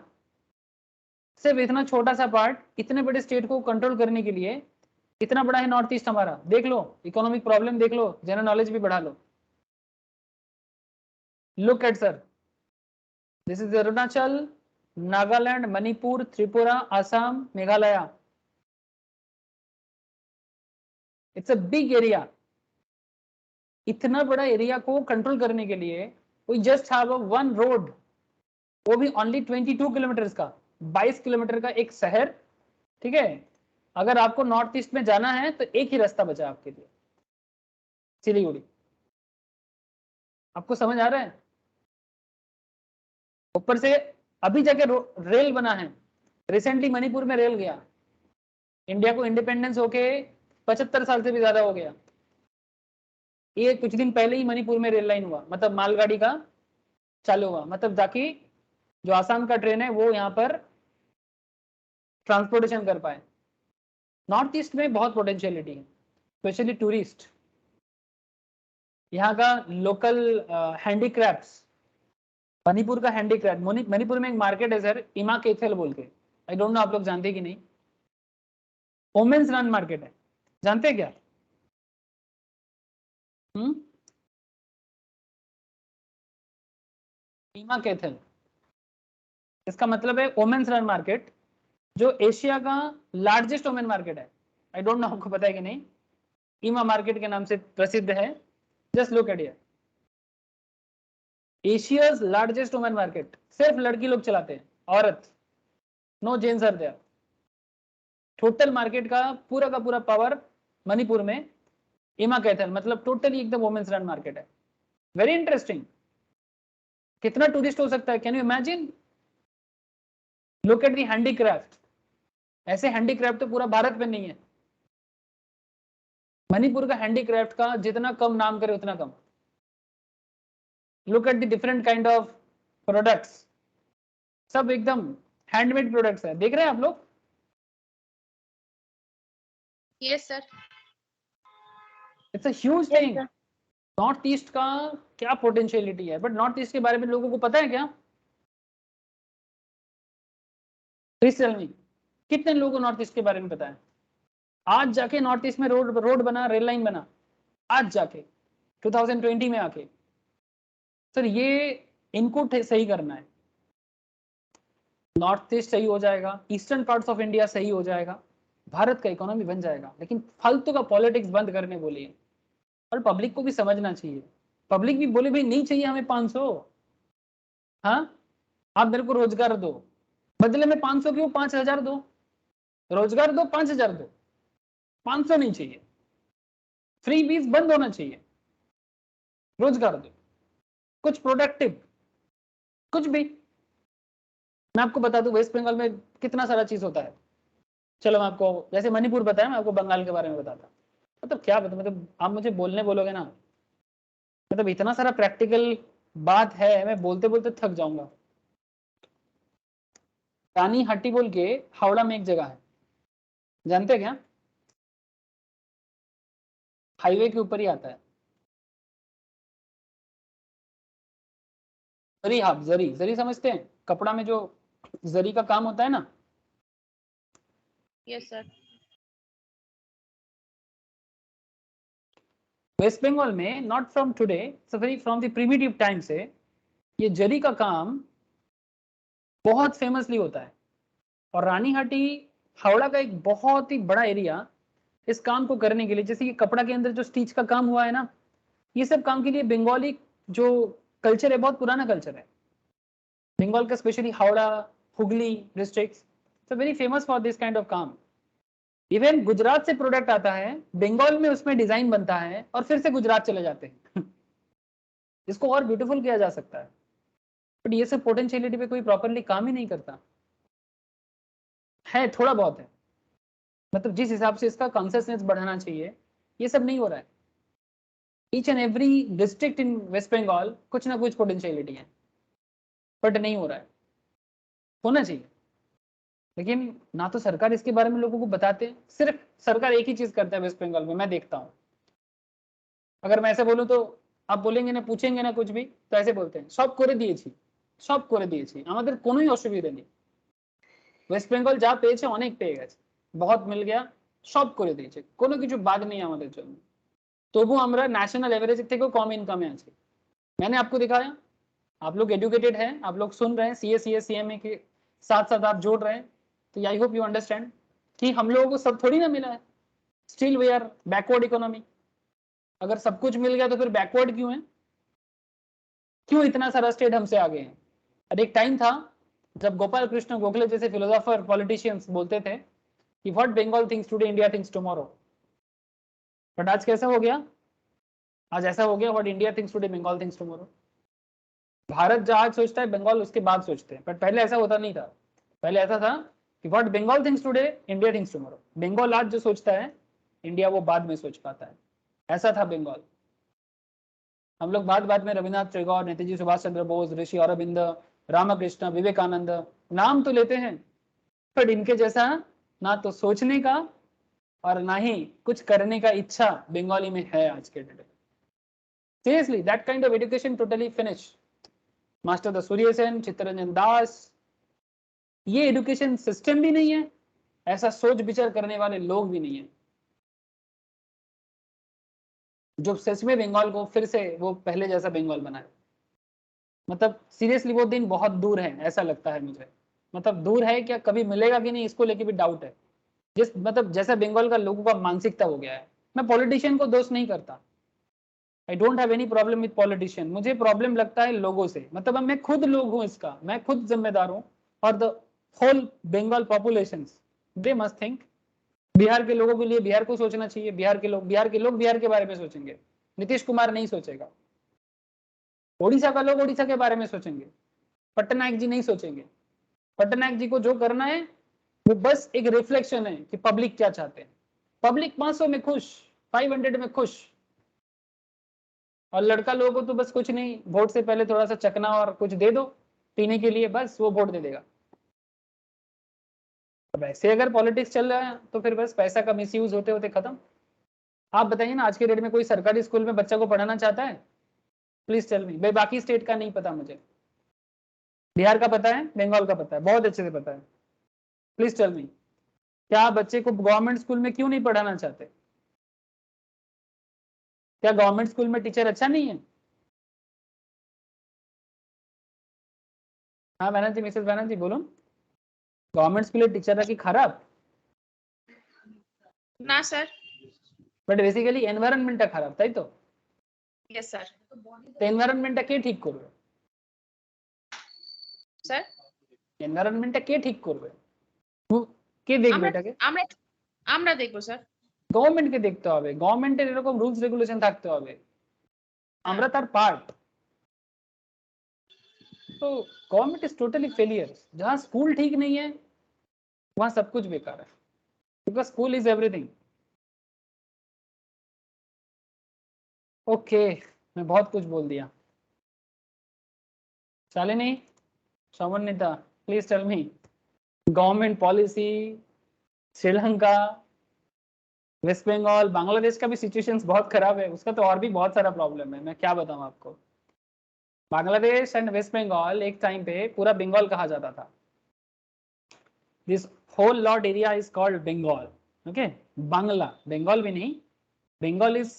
[SPEAKER 1] सिर्फ इतना छोटा सा पार्ट इतने बड़े स्टेट को कंट्रोल करने के लिए, इतना बड़ा है नॉर्थ ईस्ट हमारा। देख लो इकोनॉमिक प्रॉब्लम, देख लो, जनरल नॉलेज भी बढ़ा लो। Look at sir, this is Arunachal, Nagaland, Manipur, Tripura, Assam, Meghalaya. It's a big area. इतना बड़ा एरिया को कंट्रोल करने के लिए we just have a one road, वो भी ओनली 22 किलोमीटर का, 22 किलोमीटर का एक शहर, ठीक है। अगर आपको नॉर्थ ईस्ट में जाना है तो एक ही रास्ता बचा आपके लिए, सिलीगुड़ी। आपको समझ आ रहा है। ऊपर से अभी जाके रेल बना है, रिसेंटली मणिपुर में रेल गया। इंडिया को इंडिपेंडेंस होके 75 साल से भी ज्यादा हो गया, ये कुछ दिन पहले ही मणिपुर में रेल लाइन हुआ, मतलब मालगाड़ी का चालू हुआ, मतलब ताकि जो आसाम का ट्रेन है वो यहाँ पर ट्रांसपोर्टेशन कर पाए। नॉर्थ ईस्ट में बहुत पोटेंशियलिटी है, स्पेशली टूरिस्ट, यहाँ का लोकल हैंडीक्राफ्ट्स। मणिपुर का हैंडीक्राफ्ट, मणिपुर में एक मार्केट है सर, इमा केथल बोल के, आई डोंट नो आप लोग जानते कि नहीं। वोमेन्स रन मार्केट है, जानते हैं क्या। इमा केथल, इसका मतलब है वोमेन्स रन मार्केट, जो एशिया का लार्जेस्ट वोमेन मार्केट है। आई डोंट नो आपको पता है कि नहीं, ईमा मार्केट के नाम से प्रसिद्ध है। Just look at here, Asia's largest women market, सिर्फ लड़की लोग चलाते हैं, औरत, no gents are there. Total market का पूरा पावर मणिपुर में इमा कैथल, मतलब टोटली एकदम वुमेन्स रन मार्केट है। वेरी इंटरेस्टिंग, कितना टूरिस्ट हो सकता है, can you imagine. Look at the handicraft, ऐसे हैंडीक्राफ्ट तो पूरा भारत में नहीं है। मणिपुर का हैंडीक्राफ्ट का जितना कम नाम करे उतना कम। Look at the different kind of products, सब एकदम हैंडमेड प्रोडक्ट्स है, देख रहे हैं आप लोग?
[SPEAKER 2] Yes sir.
[SPEAKER 1] It's a huge thing. North east का क्या पोटेंशियलिटी है, बट नॉर्थ ईस्ट के बारे में लोगों को पता है क्या? प्लीज टेल मी, कितने लोगों को नॉर्थ ईस्ट के बारे में पता है? आज जाके नॉर्थ ईस्ट में रोड बना, रेल लाइन बना, आज जाके 2020 में आके। सर ये इनको सही करना है, नॉर्थ ईस्ट सही हो जाएगा, ईस्टर्न पार्ट्स ऑफ इंडिया सही हो जाएगा, भारत का इकोनॉमी बन जाएगा। लेकिन फालतू का पॉलिटिक्स बंद करने बोलिए, और पब्लिक को भी समझना चाहिए। पब्लिक भी बोले भाई नहीं चाहिए हमें 500, हाँ आप मेरे को रोजगार दो, बदले में 500 क्यों, 5000 दो, रोजगार दो, 5000 दो, 500 नहीं चाहिए। फ्री बीज बंद होना चाहिए, रोजगार दो, कुछ प्रोडक्टिव, कुछ भी। मैं आपको बता दूं वेस्ट बंगाल में कितना सारा चीज होता है। चलो मैं आपको, जैसे मणिपुर बताया, मैं आपको बंगाल के बारे में बताता। मतलब क्या बता, मतलब आप मुझे बोलने बोलोगे ना, मतलब इतना सारा प्रैक्टिकल बात है, मैं बोलते बोलते थक जाऊंगा। रानी हट्टी बोल के हावड़ा में एक जगह है, जानते हैं क्या? हाईवे के ऊपर ही आता है। जरी, आप जरी जरी समझते हैं, कपड़ा में जो जरी का काम होता है ना।
[SPEAKER 2] Yes sir.
[SPEAKER 1] वेस्ट बंगाल में नॉट फ्रॉम टुडे, सफरी फ्रॉम द प्रिमिटिव टाइम से ये जरी का काम बहुत फेमसली होता है। और रानीहाटी हावड़ा का एक बहुत ही बड़ा एरिया इस काम को करने के लिए, जैसे कि कपड़ा के अंदर जो स्टिच का काम हुआ है ना, ये सब काम के लिए बंगाली जो कल्चर है, बहुत पुराना कल्चर है बंगाल का, specially Howrah, Hooghly district very famous for this kind of काम। इवन गुजरात से प्रोडक्ट आता है, बंगाल में उसमें डिजाइन बनता है और फिर से गुजरात चले जाते हैं। इसको और ब्यूटीफुल किया जा सकता है, बट ये सब पोटेंशियलिटी पे कोई प्रॉपरली काम ही नहीं करता है। थोड़ा बहुत है, मतलब जिस हिसाब से इसका कॉन्सियसनेस बढ़ाना चाहिए, ये सब नहीं हो रहा है। Each and every district in West Bengal कुछ ना कुछ पोटेंशियलिटी है, बट नहीं हो रहा है, होना चाहिए। लेकिन ना तो सरकार इसके बारे में लोगों को बताते, सिर्फ सरकार एक ही चीज करता है वेस्ट बंगाल में, मैं देखता हूँ। अगर मैं ऐसे बोलूँ तो आप बोलेंगे ना, पूछेंगे ना कुछ भी, तो ऐसे बोलते हैं सब করে দিয়েছি, সব করে দিয়েছি, আমাদের কোনোই অসুবিধা নেই। ওয়েস্ট বেঙ্গল যা পেয়েছে অনেক পেয়ে গেছে, बहुत मिल गया, সব করে দিয়েছে, কোনো কিছু বাদ নেই আমাদের জন্য। তবু আমরা ন্যাশনাল এভারেজ থেকেও কম ইনকামে আছি। मैंने आपको दिखाया, आप लोग एजुकेटेड हैं, आप लोग सुन रहे हैं, सीए सीएमए के साथ साथ आप जोड़ रहे हैं, तो आई होप यू अंडरस्टैंड कि हम लोगों को सब थोड़ी ना मिला है। Still we are backward economy. अगर सब कुछ मिल गया तो फिर बैकवर्ड क्यों है? क्यों इतना सारा स्टेट हमसे आगे हैं? और एक टाइम था जब गोपाल कृष्ण गोखले जैसे फिलोसोफर पॉलिटिशियंस बोलते थे कि what Bengal thinks today India thinks tomorrow. But आज कैसा हो गया? आज ऐसा हो गया what India thinks today Bengal thinks tomorrow. Bharat जो आज सोचता है बंगाल उसके बाद सोचते हैं, बट पहले ऐसा होता नहीं था। पहले ऐसा था कि what Bengal thinks today India thinks tomorrow. Bengal आज जो सोचता है, इंडिया वो बाद में सोच पाता है। ऐसा था बंगाल। हम लोग बात बात में रविन्द्रनाथ टैगोर, नेताजी सुभाष चंद्र बोस, ऋषि अरविंद, रामकृष्ण, विवेकानंद नाम तो लेते हैं, बट इनके जैसा ना तो सोचने का और ना ही कुछ करने का इच्छा बंगाली में है आज के date. Seriously that kind of education totally finish. Masterda Surya Sen, Chittaranjan Das, ये एजुकेशन सिस्टम भी नहीं है, ऐसा सोच विचार करने वाले लोग भी नहीं है जो सच में बंगाल को फिर से वो पहले जैसा बंगाल बनाए। मतलब सीरियसली वो दिन बहुत दूर है ऐसा लगता है मुझे। मतलब दूर है क्या, कभी मिलेगा कि नहीं, इसको लेके भी डाउट है। जिस मतलब जैसा बंगाल का लोगों का मानसिकता हो गया है। मैं पॉलिटिशियन को दोष नहीं करता, I don't have any problem with politician, मुझे प्रॉब्लम लगता है लोगों से। मतलब मैं खुद लोग हूँ इसका, मैं खुद जिम्मेदार हूँ। और the whole Bengal population they must think. Bihar के लोगों के लिए बिहार को सोचना चाहिए, बिहार के लोग बिहार के बारे में सोचेंगे, नीतीश कुमार नहीं सोचेगा। ओडिशा का लोग ओडिशा के बारे में सोचेंगे, पटनायक जी नहीं सोचेंगे। पटनायक जी को जो करना है वो बस एक रिफ्लेक्शन है कि पब्लिक क्या चाहते हैं। पब्लिक 500 में खुश, 500 में खुश, और लड़का लोगों को तो बस कुछ नहीं, वोट से पहले थोड़ा सा चकना और कुछ दे दो पीने के लिए, बस वो वोट दे देगा। अब ऐसे अगर पॉलिटिक्स चल रहा है तो फिर बस पैसा का मिसयूज होते होते खत्म। आप बताइए ना, आज के डेट में कोई सरकारी स्कूल में बच्चा को पढ़ाना चाहता है? Please tell me. भाई बाकी स्टेट का नहीं पता मुझे, बिहार का पता है, बंगाल का पता है, बहुत अच्छे से पता है। प्लीज टेल मी, क्या आप बच्चे को गवर्नमेंट स्कूल में क्यों नहीं पढ़ाना चाहते? क्या गवर्नमेंट स्कूल में टीचर अच्छा नहीं है? हाँ बैनर्जी, मिसेस बैनर्जी बोलो। गवर्नमेंट स्कूल टीचर की खराब?
[SPEAKER 2] না স্যার।
[SPEAKER 1] বাট বেসিক্যালি এনভায়রনমেন্টটা খারাপ, তাই তো?
[SPEAKER 2] Yes sir.
[SPEAKER 1] তো এনভায়রনমেন্টটা কে ঠিক করবে?
[SPEAKER 2] স্যার
[SPEAKER 1] এনভায়রনমেন্টটা কে ঠিক করবে? কে দেখবে
[SPEAKER 2] আমরা
[SPEAKER 1] এটাকে?
[SPEAKER 2] আমরা আমরা দেখবো স্যার।
[SPEAKER 1] গভর্নমেন্টকে দেখতে হবে, গভর্নমেন্টের এরকম রুলস রেগুলেশন থাকতে হবে, আমরা তার পার্ট। तो गवर्नमेंट इज टोटली फेलियर। जहां स्कूल ठीक नहीं है वहां सब कुछ बेकार है, because school is everything. Okay, मैं बहुत कुछ बोल दिया। Shalini, Samanvita, please tell me, government policy, Sri Lanka, West Bengal, Bangladesh का भी सिचुएशंस बहुत खराब है, उसका तो और भी बहुत सारा प्रॉब्लम है, मैं क्या बताऊं आपको। बांग्लादेश एंड वेस्ट बंगाल एक टाइम पे पूरा बंगाल कहा जाता था। This whole lord area is called Bengal. Okay, Bangla, Bengal भी नहीं, बंगाल इज,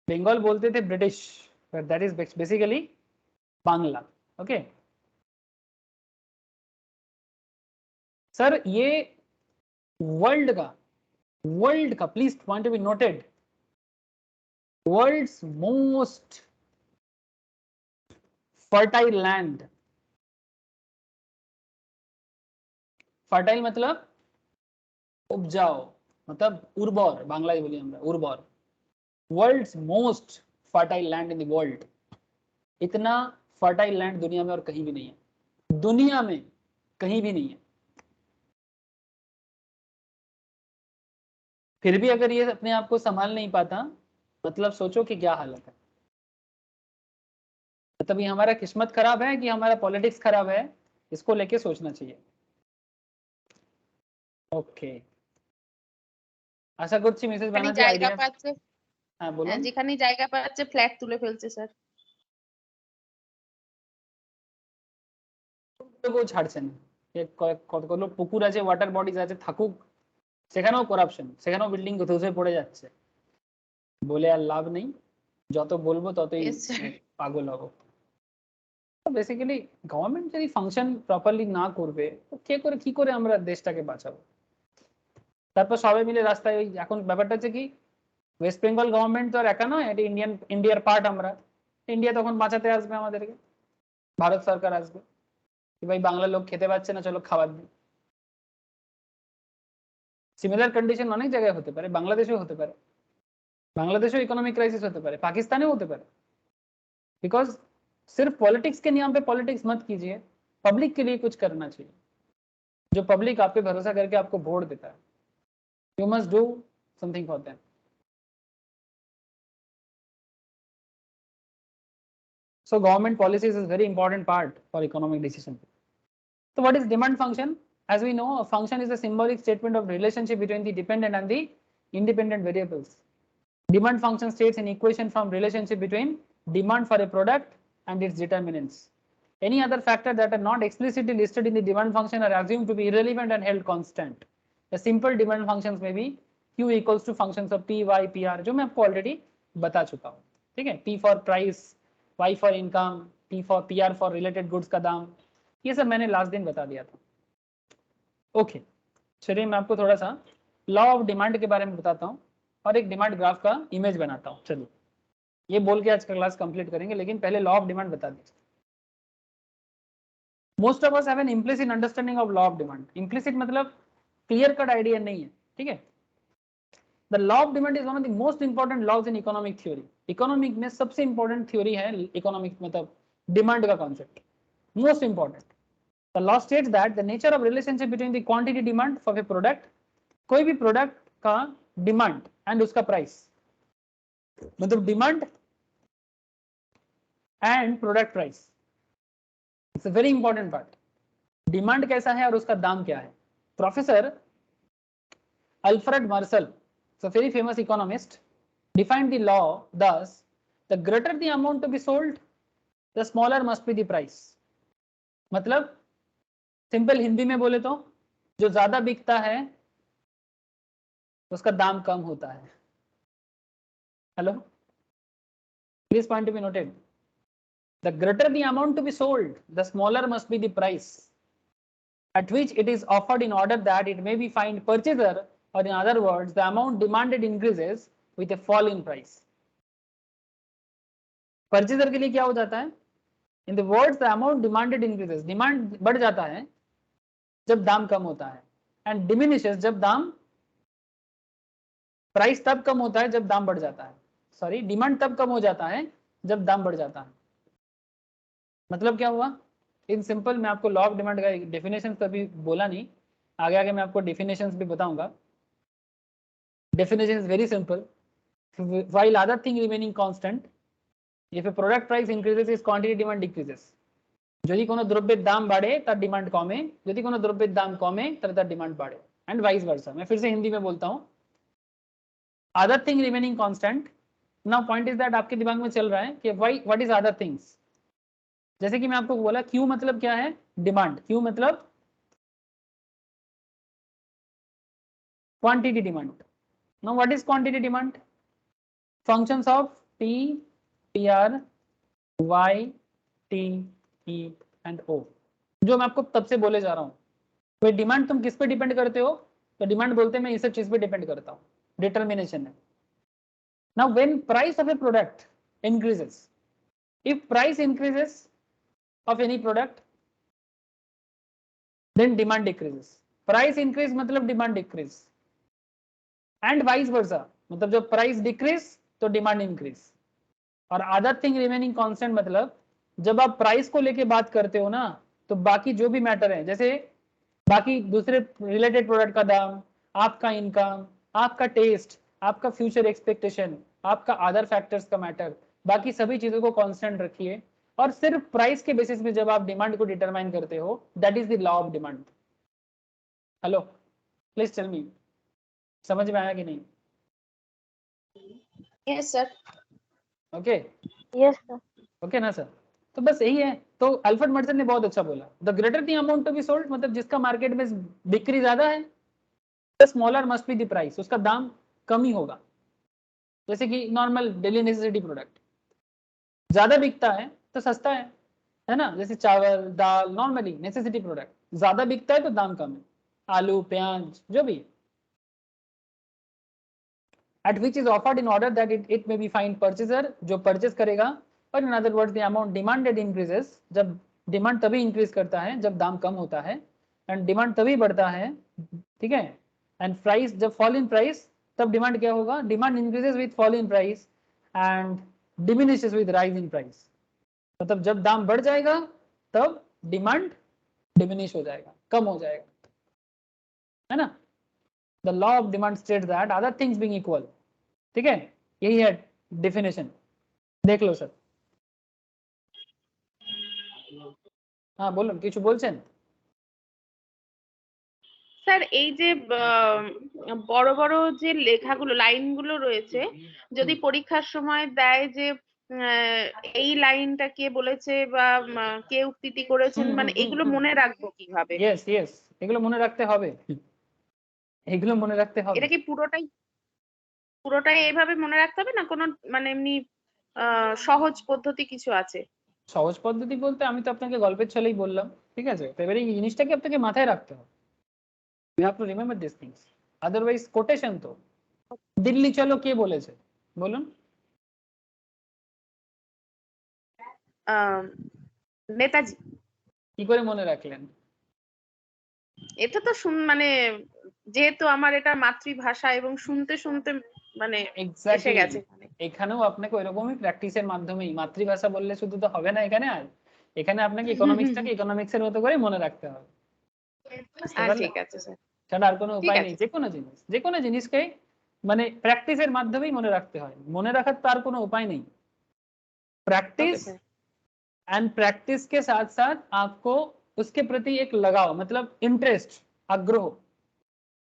[SPEAKER 1] बंगाल बोलते थे British, but that is basically Bangla. Okay sir, ये वर्ल्ड का please point to be noted, world's most fertile land. Fertile मतलब उपजाऊ, मतलब उर्वर, बांग्ला बोलिए हमरा उर्वर। World's most fertile land in the world. इतना फर्टाइल लैंड दुनिया में और कहीं भी नहीं है, दुनिया में कहीं भी नहीं है। फिर भी अगर ये अपने आप को संभाल नहीं पाता, मतलब सोचो कि क्या हालत है। मतलब ये हमारा किस्मत खराब है कि हमारा पॉलिटिक्स खराब है, इसको लेके सोचना चाहिए। ओके, আশা করছি মিসেস
[SPEAKER 2] যেখানে
[SPEAKER 1] ব্যানার্জি
[SPEAKER 2] জায়গা
[SPEAKER 1] আইডিয়া।
[SPEAKER 2] পাচ্ছে,
[SPEAKER 1] হ্যাঁ বলুন।
[SPEAKER 2] যেখানে জায়গা পাচ্ছে ফ্ল্যাট তুলে ফেলছে স্যার।
[SPEAKER 1] কেউ ছাড়ছে না, কতগুলো পুকুর আছে, ওয়াটার বডিজ আছে, থাকুক, সেখানেও করাপশন, সেখানেও বিল্ডিং ধসে পড়ে যাচ্ছে, বলে আর লাভ নেই, যত বলবো ততই
[SPEAKER 2] Yes, sir.
[SPEAKER 1] পাগল হবো। বেসিক্যালি গভর্নমেন্ট যদি ফাংশন প্রপারলি না করবে তো কে করে কি করে আমরা দেশটাকে বাঁচাবো? তারপর সবাই মিলে রাস্তায়, ওই এখন ব্যাপারটা হচ্ছে কি, ওয়েস্ট বেঙ্গল গভর্নমেন্ট তো আর একা নয়, এটা ইন্ডিয়ার পার্ট। আমরা ইন্ডিয়া তখন বাঁচাতে আসবে আমাদেরকে, ভারত সরকার আসবে कि भाई बांग्ला लोग खेते पाচ্ছে না, চলো খাবার দিই। সিমিলার কন্ডিশন অনেক জায়গায় হতে পারে, বাংলাদেশেও হতে পারে, बांग्लादेशो इकोनॉमिक क्राइसिस होते पारे, पाकिस्तान होते पारे। बिकॉज सिर्फ पॉलिटिक्स के नाम पे पॉलिटिक्स मत कीजिए, पब्लिक के लिए कुछ करना चाहिए। जो पब्लिक आप पे भरोसा करके आपको वोट देता है, you must do something for them. So government policies is very important part for economic decision. So what is demand function? As we know, a function is a symbolic statement of relationship between the dependent and the independent variables. Demand function states an equation from relationship between demand for a product and its determinants. Any other factor that are not explicitly listed in the demand function are assumed to be irrelevant and held constant. The simple demand functions may be Q equals to functions of P, Y, PR, जो मैं आपको already बता चुका हूँ, ठीक है? P for price, Y for income, P for PR for related goods का दाम, ये सब मैंने लास्ट दिन बता दिया था। ओके, चलिए मैं आपको थोड़ा सा लॉ ऑफ डिमांड के बारे में बताता हूँ और एक डिमांड ग्राफ का इमेज बनाता हूँ। चलिए ये बोल के आज का क्लास कंप्लीट करेंगे, लेकिन पहले लॉ ऑफ डिमांड बता दीजिए। Most of us have an implicit understanding of law of demand. Implicit मतलब क्लियर कट आइडिया नहीं है, ठीक है? The law of demand is one of the most important laws in economic theory. Economic में सबसे important theory है economic, मतलब demand का concept most important. The law states that the nature of relationship between the quantity demand for a product, कोई भी product का demand and उसका price, मतलब demand and product price. It's a very important part. Demand कैसा है और उसका दाम क्या है। Professor Alfred Marshall, a very famous economist, defined the law thus: the greater the amount to be sold, the smaller must be the price। मतलब simple Hindi में बोले तो जो ज्यादा बिकता है उसका दाम कम होता है। Hello, please point to be noted. The greater the amount to be sold, the smaller must be the price at which it is offered, in order that it may be find purchaser, or in other words, the amount demanded increases with a fall in price। Purchaser के लिए क्या हो जाता है? In the words, the amount demanded increases, demand बढ़ जाता है जब दाम कम होता है, and diminishes जब दाम, प्राइस तब कम होता है जब दाम बढ़ जाता है, सॉरी डिमांड तब कम हो जाता है जब दाम बढ़ जाता है। मतलब क्या हुआ? इन सिंपल मैं आपको लॉ ऑफ डिमांड का डेफिनेशन कभी बोला नहीं, आगे आगे मैं आपको डेफिनेशंस भी बताऊंगा। Definition is very simple. while other thing remaining constant, if a product price increases, its quantity demand decreases। যদি কোনো দ্রব্যের দাম বাড়ে তার ডিমান্ড কমে, যদি কোনো দ্রব্যের দাম কমে তাহলে তার ডিমান্ড বাড়ে, एंड वाइस वर्सा। मैं फिर से हिंदी में बोलता हूँ, other thing remaining constant. Now point is that आपके दिमाग में चल रहा है कि why, what is other things. जैसे कि मैं आपको बोला क्यू मतलब क्या है? डिमांड। क्यू मतलब quantity demand. Now what is quantity demand? Functions of P, P R, Y, T, E and O, जो मैं आपको तब से बोले जा रहा हूँ। तो डिमांड तुम किस पे डिपेंड करते हो? तो डिमांड बोलते हैं मैं इस सब चीज पे डिपेंड करता हूँ, डिटर्मिनेशन है। Now when price of a product increases, if price increases of any product, then demand decreases. Price increase मतलब demand decrease, and vice versa, मतलब जब प्राइस डिक्रीज तो डिमांड इंक्रीज। और अदर थिंग रिमेनिंग कांस्टेंट मतलब जब आप price को लेके बात करते हो ना, तो बाकी जो भी मैटर है, जैसे बाकी दूसरे रिलेटेड प्रोडक्ट का दाम, आपका इनकम, आपका टेस्ट, आपका फ्यूचर एक्सपेक्टेशन, आपका अदर फैक्टर्स का मैटर, बाकी सभी चीजों को कांस्टेंट रखिए और सिर्फ प्राइस के बेसिस पे जब आप डिमांड को डिटरमाइन करते हो, that is the law of demand. Hello, please tell me, समझ में आया कि नहीं?
[SPEAKER 2] Yes sir.
[SPEAKER 1] Okay,
[SPEAKER 2] yes sir.
[SPEAKER 1] Okay ना सर? तो बस यही है। तो अल्फ्रेड मार्शल ने बहुत अच्छा बोला, the greater the amount to be sold, मतलब जिसका मार्केट में बिक्री ज्यादा है, the smaller must be the price, उसका दाम कम ही होगा। जैसे कि नॉर्मल डेली नेसेसिटी प्रोडक्ट ज्यादा बिकता है तो सस्ता है ना? जैसे चावल, दाल, नॉर्मली नेसेसिटी प्रोडक्ट ज्यादा बिकता है तो दाम कम है, आलू, प्याज, जो भी। at which is offered in order that it may be find purchaser, जो परचेस करेगा। और in other words, the amount demanded increases, जब डिमांड तभी इंक्रीज करता है जब दाम कम होता है, एंड डिमांड तभी बढ़ता है, ठीक है। एंड प्राइस, जब फॉल इन प्राइस तब डिमांड क्या होगा? Demand increases with fall in price and diminishes with rise in price. मतलब जब दाम बढ़ जाएगा तब डिमांड डिमिनिश हो जाएगा, कम हो जाएगा, है ना? The law of demand states that other things being equal, ठीक है, यही है डेफिनेशन। देख लो सर। हाँ বলুন, কিছু বলছেন?
[SPEAKER 2] স্যার এই যে বড় বড় যে লেখাগুলো, লাইনগুলো রয়েছে, যদি পরীক্ষার সময় দেয় যে এই লাইনটা কে বলেছে বা কে উক্তিটি করেছেন, মানে এগুলো মনে রাখবো কিভাবে?
[SPEAKER 1] ইয়েস ইয়েস, এগুলো মনে রাখতে হবে, এগুলো মনে রাখতে হবে।
[SPEAKER 2] এটা কি পুরোটাই এইভাবে মনে রাখতে হবে, না কোনো মানে এমনি সহজ পদ্ধতি কিছু আছে?
[SPEAKER 1] সহজ পদ্ধতি বলতে আমি তো আপনাকে গল্পের ছলেই বললাম, ঠিক আছে? তো এবারে এই জিনিসটাকে আপনাকে মাথায় রাখতে হবে, you have to remember this things, otherwise quotation তো। দিল্লি চলো কে বলেছে বলুন?
[SPEAKER 2] নেতাজি।
[SPEAKER 1] কি করে মনে রাখলেন?
[SPEAKER 2] এটা তো মানে যেহেতু আমার এটা মাতৃভাষা এবং শুনতে শুনতে মানে এসে গেছে।
[SPEAKER 1] এখানেও আপনাকে ওইরকমই প্র্যাকটিসের মাধ্যমেই, মাতৃভাষা বললে শুধু তো হবে না এখানে, আর এখানে আপনাকে ইকোনমিক্সটাকে ইকোনমিক্সের মতো করে মনে রাখতে হবে।
[SPEAKER 2] ঠিক আছে স্যার।
[SPEAKER 1] ছাড়া আর কোনো উপায় নেই। যে কোনো জিনিসকে মানে প্র্যাকটিসের মাধ্যমেই মনে রাখতে হয়, মনে রাখার তো আর কোনো উপায় নেই। প্র্যাকটিস एंड प्रैक्टिस के साथ साथ आपको उसके प्रति एक लगाव, मतलब इंटरेस्ट, आग्रह,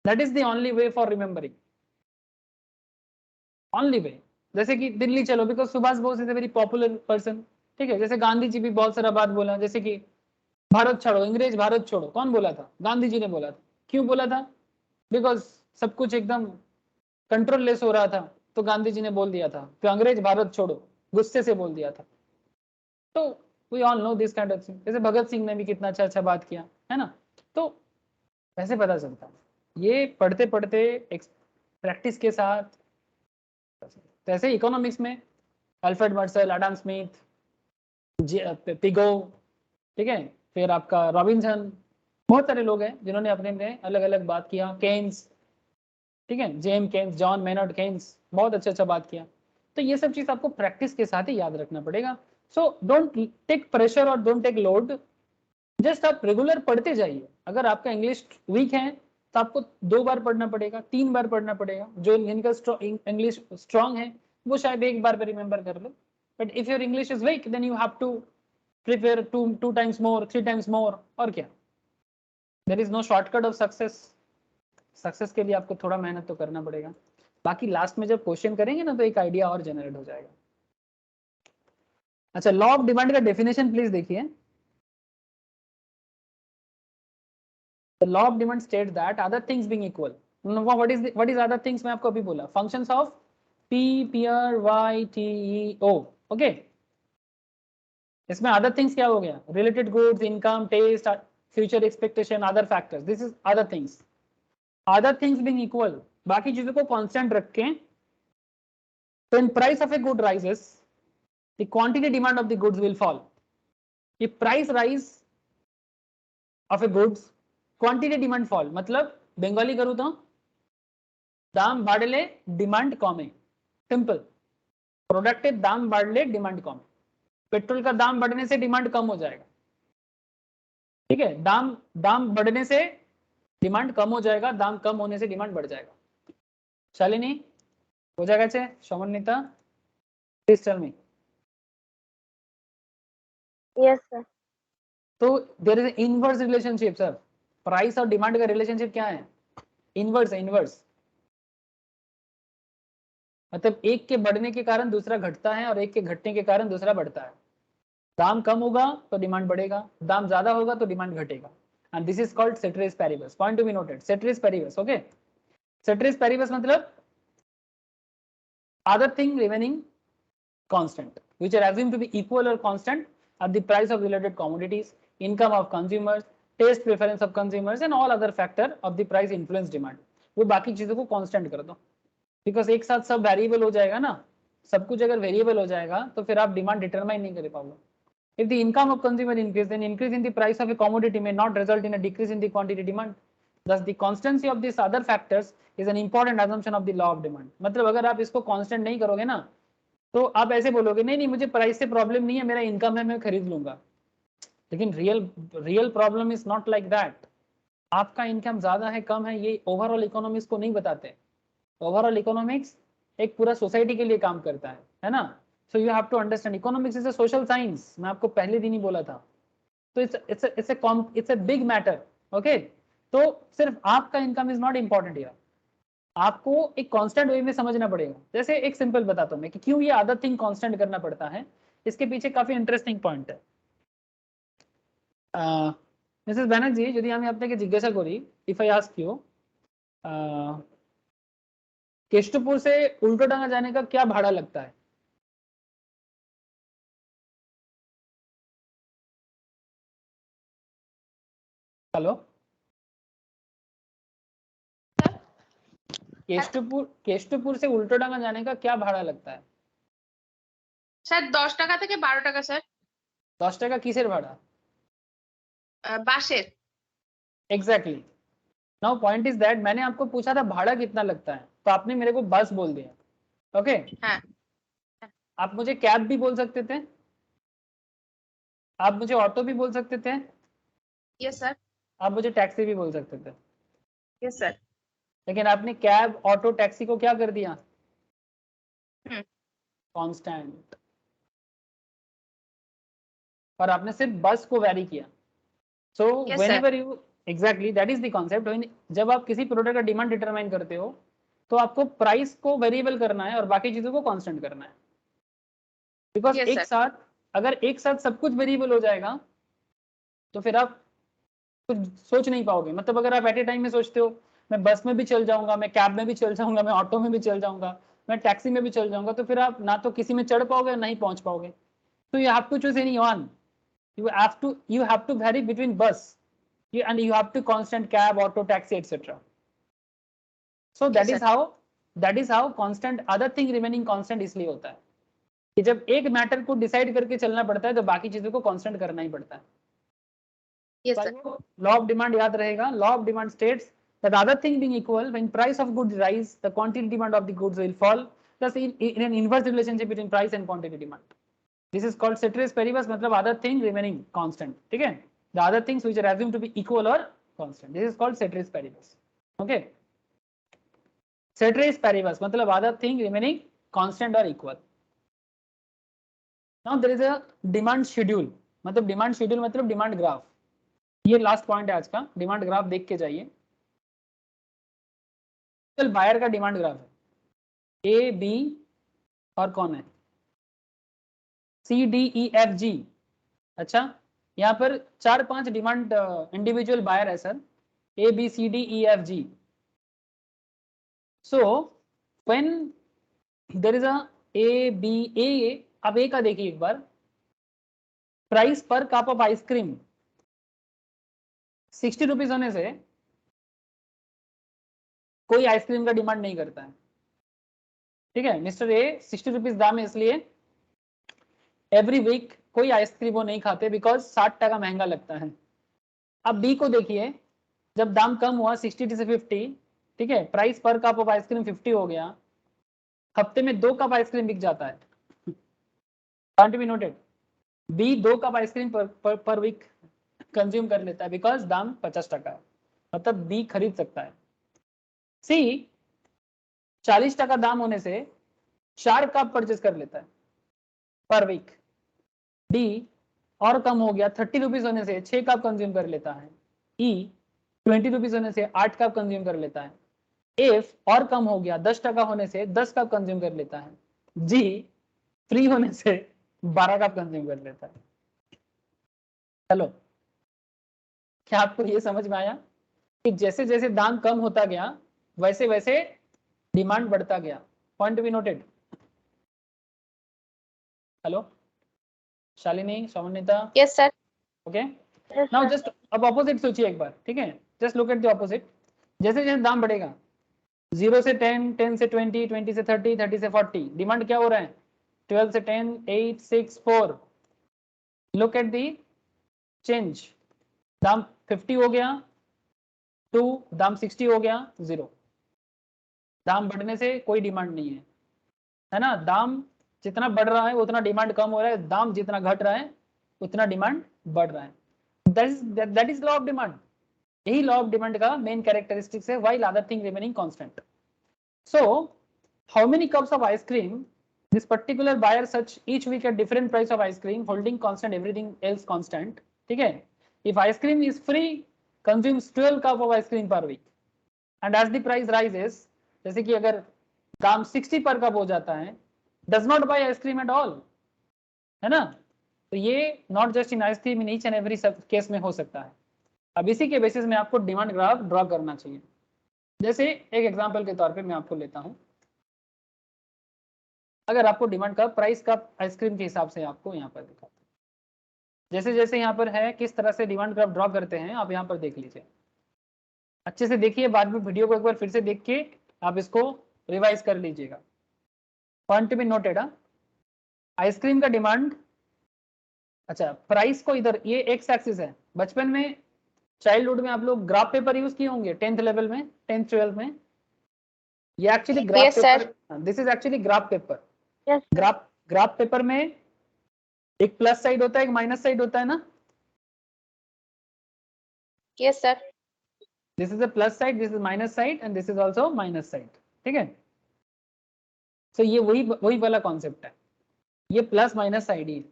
[SPEAKER 1] that is the only way for remembering, only way. जैसे कि दिल्ली चलो, because Subhash Bose is a very popular person, ठीक है। जैसे गांधी जी भी बहुत सारा बात बोला, जैसे कि भारत छोड़ो, अंग्रेज भारत छोड़ो, कौन बोला था? गांधी जी ने बोला था। क्यों बोला था? बिकॉज सब कुछ एकदम कंट्रोल लेस हो रहा था, तो गांधी जी ने बोल दिया था कि अंग्रेज भारत छोड़ो, गुस्से से बोल दिया था। तो we all know this kind of thing. जैसे भगत सिंह ने भी कितना अच्छा अच्छा बात किया है ना। तो वैसे पता चलता है ये पढ़ते पढ़ते एक प्रैक्टिस के साथ। जैसे इकोनॉमिक्स में Alfred Mersal, Adam Smith, Pigou, ठीक है, फिर आपका रॉबिन्सन, बहुत सारे लोग हैं जिन्होंने अपने में अलग अलग बात किया। केन्स, ठीक है, GeM Keynes, John Maynard Keynes, बहुत अच्छा अच्छा बात किया। तो ये सब चीज आपको प्रैक्टिस के साथ ही याद रखना पड़ेगा। सो डोंट टेक प्रेशर और डोंट टेक लोड, जस्ट आप रेगुलर पढ़ते जाइए। अगर आपका इंग्लिश वीक है तो आपको 2 बार पढ़ना पड़ेगा, 3 बार पढ़ना पड़ेगा। जो जिनका इंग्लिश स्ट्रांग है वो शायद 1 बार पे रिमेंबर कर लो, but if your English is weak then you have to prepare 2 times more, 3 times more. और क्या, there is no shortcut of success. Success के लिए आपको थोड़ा मेहनत तो करना पड़ेगा। बाकी लास्ट में जब क्वेश्चन करेंगे ना तो एक आइडिया और जनरेट हो जाएगा। अच्छा, लॉ ऑफ डिमांड का डेफिनेशन प्लीज देखिए। The law of demand states that other things being equal, what is other things? मैं आपको अभी बोला, functions of P, PR, Y, T, E, O, okay? इसमें other things क्या हो गया? Related goods, income, taste, future expectation, other factors. This is other things. Other things being equal, बाकी चीजों को constant रख के, when price of a good rises, the quantity demand of the goods will fall. If price rise of a goods, quantity demand fall, मतलब बंगाली करूँ तो दाम बढ़ले डिमांड कमे, सिंपल। प्रोडक्ट दाम बढ़ले डिमांड कम। पेट्रोल का दाम बढ़ने से डिमांड कम हो जाएगा, ठीक है। दाम दाम बढ़ने से डिमांड कम हो जाएगा, दाम कम होने से डिमांड बढ़ जाएगा। शालिनी हो जाएगा चे Samanvita, please tell me.
[SPEAKER 3] Yes sir.
[SPEAKER 1] तो there is inverse relationship sir. Price और डिमांड का रिलेशनशिप क्या है? इनवर्स है, इनवर्स। मतलब एक के बढ़ने के कारण दूसरा घटता है और एक के घटने के कारण दूसरा बढ़ता है। दाम कम होगा तो डिमांड बढ़ेगा, दाम ज्यादा होगा तो डिमांड घटेगा। And this is called ceteris paribus, point to be noted, ceteris paribus, okay. Ceteris paribus मतलब other thing remaining constant, which are assumed to be equal or constant at the price of related commodities, income of consumers, taste preference of consumers and all other factor of the price influence demand. वो बाकी चीजों को constant कर दो, because एक साथ सब variable हो जाएगा ना। सब कुछ अगर वेरिएबल हो जाएगा तो फिर आप डिमांड डिटरमाइन नहीं कर पाओगे। If the income of consumer increase, then increase in the price of a commodity may not result in a decrease in the quantity demand. Thus, the constancy of these other factors is an important assumption of the law of demand. मतलब अगर आप इसको constant नहीं करोगे ना तो आप ऐसे बोलोगे नहीं नहीं मुझे प्राइस से प्रॉब्लम नहीं है, मेरा इनकम है, मैं खरीद लूंगा। लेकिन real problem is not like that. आपका इनकम ज्यादा है कम है ये ओवरऑल इकोनॉमिक्स को नहीं बताते। ओवरऑल इकोनॉमिक्स एक पूरा सोसाइटी के लिए काम करता है ना। So you have to understand economics is a social science, मैं आपको पहले दिन ही बोला था। तो it's a big matter, okay. तो सिर्फ आपका इनकम इज नॉट इंपॉर्टेंट यार, आपको एक कांस्टेंट वे में समझना पड़ेगा। जैसे एक सिंपल बताता हूं मैं कि क्यों ये अदर थिंग कांस्टेंट करना पड़ता है, इसके पीछे काफी इंटरेस्टिंग पॉइंट है। मिसेस बैनर्जी যদি আমি আপনাকে জিজ্ঞাসা করি, ইফ আই আস্ক ইউ केष्टपुर से उल्टोडांगा जाने का क्या भाड़ा लगता है? हेलो, केष्टपुर से उल्टोडांगा जाने का क्या भाड़ा लगता है?
[SPEAKER 2] স্যার 10 টাকা থেকে 12 টাকা স্যার।
[SPEAKER 1] 10 টাকা किसेर भाड़ा?
[SPEAKER 2] বাসের।
[SPEAKER 1] Exactly. Now point is that मैंने आपको पूछा था भाड़ा कितना लगता है तो आपने मेरे को बस बोल दिया, ओके।
[SPEAKER 2] हाँ
[SPEAKER 1] आप मुझे कैब भी बोल सकते थे, आप मुझे ऑटो भी बोल सकते थे,
[SPEAKER 2] यस सर।
[SPEAKER 1] आप मुझे टैक्सी भी बोल सकते थे,
[SPEAKER 2] यस सर।
[SPEAKER 1] लेकिन आपने कैब ऑटो टैक्सी को क्या कर दिया?
[SPEAKER 2] हम्म।
[SPEAKER 1] कांस्टेंट। और आपने सिर्फ बस को वैरी किया। सो
[SPEAKER 2] Yes,
[SPEAKER 1] whenever you exactly that is the concept. जब आप किसी प्रोडक्ट का डिमांड डिटरमाइन करते हो तो आपको प्राइस को वेरिएबल करना है और बाकी चीजों को कांस्टेंट करना है। बिकॉज
[SPEAKER 2] Yes,
[SPEAKER 1] एक
[SPEAKER 2] sir.
[SPEAKER 1] साथ अगर एक साथ सब कुछ वेरिएबल हो जाएगा तो फिर आप कुछ सोच नहीं पाओगे। मतलब अगर आप एट ए टाइम में सोचते हो मैं बस में भी चल जाऊंगा, मैं कैब में भी चल जाऊंगा, मैं ऑटो में भी चल जाऊंगा, मैं टैक्सी में भी चल जाऊंगा, तो फिर आप ना तो किसी में चढ़ पाओगे ना ही पहुंच पाओगे। तो you have to choose any one. you have to vary between bus and you have to constant cab, auto, taxi, etc. So
[SPEAKER 2] Yes, sir.
[SPEAKER 1] that is how constant other thing remaining constant इसलिए होता है कि जब एक matter को decide करके चलना पड़ता है तो बाकी चीजों को कांस्टेंट करना ही पड़ता है।
[SPEAKER 2] Yes, sir.
[SPEAKER 1] Law of demand याद रहेगा। Law of demand states that other thing being equal, when price of goods rise, the quantity demand of the goods will fall. Thus, in an inverse relationship between price and quantity demand. This is called ceteris paribus, मतलब other thing remaining constant. ठीक है? The other things which are assumed to be equal or constant. This is called ceteris paribus. Okay? Ceteris paribus मतलब other thing remaining constant or equal. Now there is a demand schedule. मतलब demand schedule मतलब demand graph. ये last point है आज का। Demand graph देख के जाइए। बायर का डिमांड ग्राफ है ए बी और कौन है सी डी ई एफ जी। अच्छा, यहाँ पर 4-5 डिमांड इंडिविजुअल बायर है sir, A B C D E F G. So when there is a A B A, अब ए का देखिए एक बार। प्राइस पर कप ऑफ आइसक्रीम 60 रुपीज होने से कोई आइसक्रीम का डिमांड नहीं करता है। ठीक है, मिस्टर ए 60 रुपीज दाम है इसलिए एवरी वीक कोई आइसक्रीम वो नहीं खाते बिकॉज 60 महंगा लगता है। अब बी को देखिए, जब दाम कम हुआ 60 से 50, ठीक है, प्राइस पर कप ऑफ आइसक्रीम 50 हो गया, हफ्ते में 2 कप आइसक्रीम बिक जाता है। Point be noted. B 2 cup ice cream per week consume कर लेता है बिकॉज दाम 50 है, मतलब बी खरीद सकता है। सी 40 दाम होने से 4 कप परचेज कर लेता है पर वीक। डी और कम हो गया 30 रुपीज होने से 6 कप कंज्यूम कर लेता है। ई 20 रुपीज होने से 8 कप कंज्यूम कर लेता है। एफ और कम हो गया 10 होने से 10 कप कंज्यूम कर लेता है। जी फ्री होने से 12 कप कंज्यूम कर लेता है। हेलो, क्या आपको ये समझ में आया कि जैसे जैसे दाम कम होता गया वैसे वैसे डिमांड बढ़ता गया। Point be noted. Hello Shalini, Saumanyata?
[SPEAKER 2] Yes, sir.
[SPEAKER 1] Okay,
[SPEAKER 2] Yes,
[SPEAKER 1] now
[SPEAKER 2] sir.
[SPEAKER 1] Just अब ऑपोजिट सोचिए एक बार। ठीक है, just look at the opposite. जैसे जैसे दाम बढ़ेगा 0 से 10, 10 से 20, 20 से 30, 30 से 40, डिमांड क्या हो रहा है 12 से 10, 8, 6, 4। Look at the change. दाम 50 हो गया 2, दाम 60 हो गया 0। दाम बढ़ने से कोई डिमांड नहीं है ना? दाम जितना बढ़ रहा है उतना डिमांड कम हो रहा है, दाम जितना घट रहा है उतना डिमांड बढ़ रहा है। That is law of demand. यही लॉ ऑफ डिमांड का मेन कैरेक्टरिस्टिक्स है, while other thing remaining constant. So how many cups of ice cream this particular buyer such each week at different price of ice cream holding constant everything else constant. ठीक है, if ice cream is free consumes 12 cup of ice cream per week and as the price rises, जैसे कि अगर दाम 60 पर cup हो जाता है, does not buy ice cream at all, है ना? तो ये not just in ice cream, in each and every case में हो सकता है। अब इसी के बेसिस में आपको डिमांड ग्राफ ड्रॉ करना चाहिए। जैसे एक एग्जांपल के तौर पे मैं आपको लेता हूं। अगर आपको डिमांड का प्राइस का आइसक्रीम के हिसाब से आपको यहाँ पर दिखाता हूँ, जैसे जैसे यहाँ पर है किस तरह से डिमांड ग्राफ ड्रॉ करते हैं आप यहाँ पर देख लीजिए। अच्छे से देखिए, बाद में वीडियो को एक बार फिर से देख के आप इसको रिवाइज कर लीजिएगा। पॉइंट भी नोटेड। आइसक्रीम का डिमांड, अच्छा प्राइस को इधर, ये एक्स एक्सिस है। बचपन में चाइल्डहुड में आप लोग ग्राफ पेपर यूज किए होंगे 10th लेवल में, 10th 12th में। ये actually graph
[SPEAKER 2] Yes, sir.
[SPEAKER 1] Paper, this is actually graph paper.
[SPEAKER 2] Yes, sir.
[SPEAKER 1] Graph paper में एक प्लस साइड होता है, एक माइनस साइड होता है ना?
[SPEAKER 2] Yes, sir.
[SPEAKER 1] This is a plus side, this is minus side and this is also minus side. ठीक है, तो ये वही वाला कॉन्सेप्ट है, ये प्लस माइनस साइड ही है।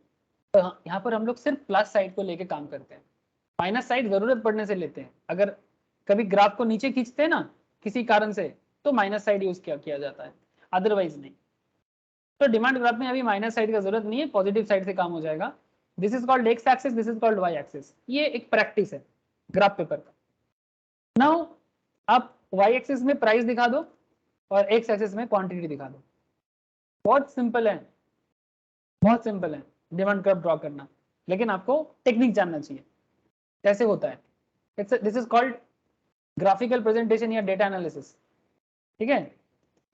[SPEAKER 1] तो यहाँ पर हम लोग सिर्फ प्लस साइड को लेके काम करते हैं, माइनस साइड जरूरत पड़ने से लेते हैं। अगर कभी ग्राफ को नीचे खींचते हैं ना किसी कारण से, तो माइनस साइड यूज किया जाता है, अदरवाइज नहीं। तो डिमांड ग्राफ में अभी माइनस साइड का जरूरत नहीं है, पॉजिटिव साइड से काम हो जाएगा। This is called X axis, this is called Y axis. ये एक प्रैक्टिस है ग्राफ पेपर का। नाउ आप वाई एक्सिस में प्राइस दिखा दो और एक्स एक्सिस में क्वांटिटी दिखा दो। बहुत सिंपल है, बहुत सिंपल है डिमांड ग्राफ ड्रॉ करना, लेकिन आपको टेक्निक जानना चाहिए कैसे होता है। This is called graphical presentation या डेटा एनालिसिस। ठीक है,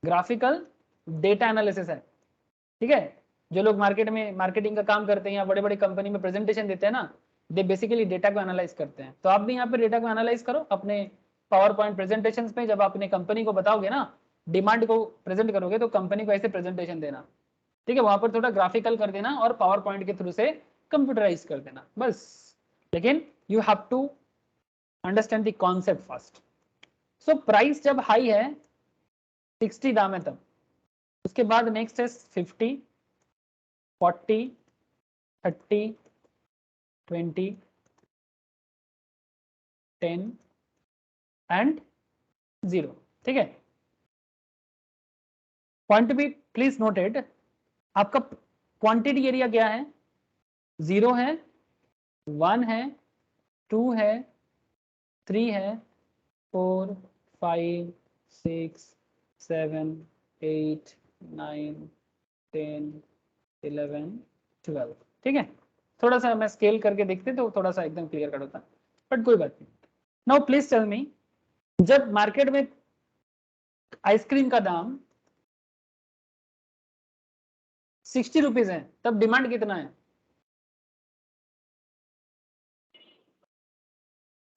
[SPEAKER 1] ग्राफिकल डेटा एनालिसिस है। ठीक है, जो लोग मार्केट में मार्केटिंग का काम करते हैं या बड़े बड़े कंपनी में प्रेजेंटेशन देते हैं ना, दे बेसिकली डेटा को एनालाइज करते हैं। तो आप भी यहाँ पे डेटा को एनालाइज करो अपने पावर पॉइंट प्रेजेंटेशन में। जब आप अपने कंपनी को बताओगे ना, डिमांड को प्रेजेंट करोगे, तो कंपनी को ऐसे प्रेजेंटेशन देना। ठीक है, वहां पर थोड़ा ग्राफिकल कर देना और पावर पॉइंट के थ्रू से कंप्यूटराइज कर देना बस। लेकिन you have to understand the concept first. So price जब हाई है 60 दाम है तब, उसके बाद नेक्स्ट है 50, 40, 30, 20, 10 एंड 0। ठीक है, पॉइंट बी प्लीज नोटेड, आपका क्वांटिटी एरिया क्या है? 0 है, 1 है, 2 है, 3 है, 4, 5, 6, 7, 8, 9, 10, 11, 12। ठीक है, थोड़ा सा मैं स्केल करके देखते तो थोड़ा सा एकदम क्लियर कट होता, बट कोई बात नहीं। नाउ प्लीज टेल मी, जब मार्केट में आइसक्रीम का दाम 60 रुपीज है, तब डिमांड कितना है?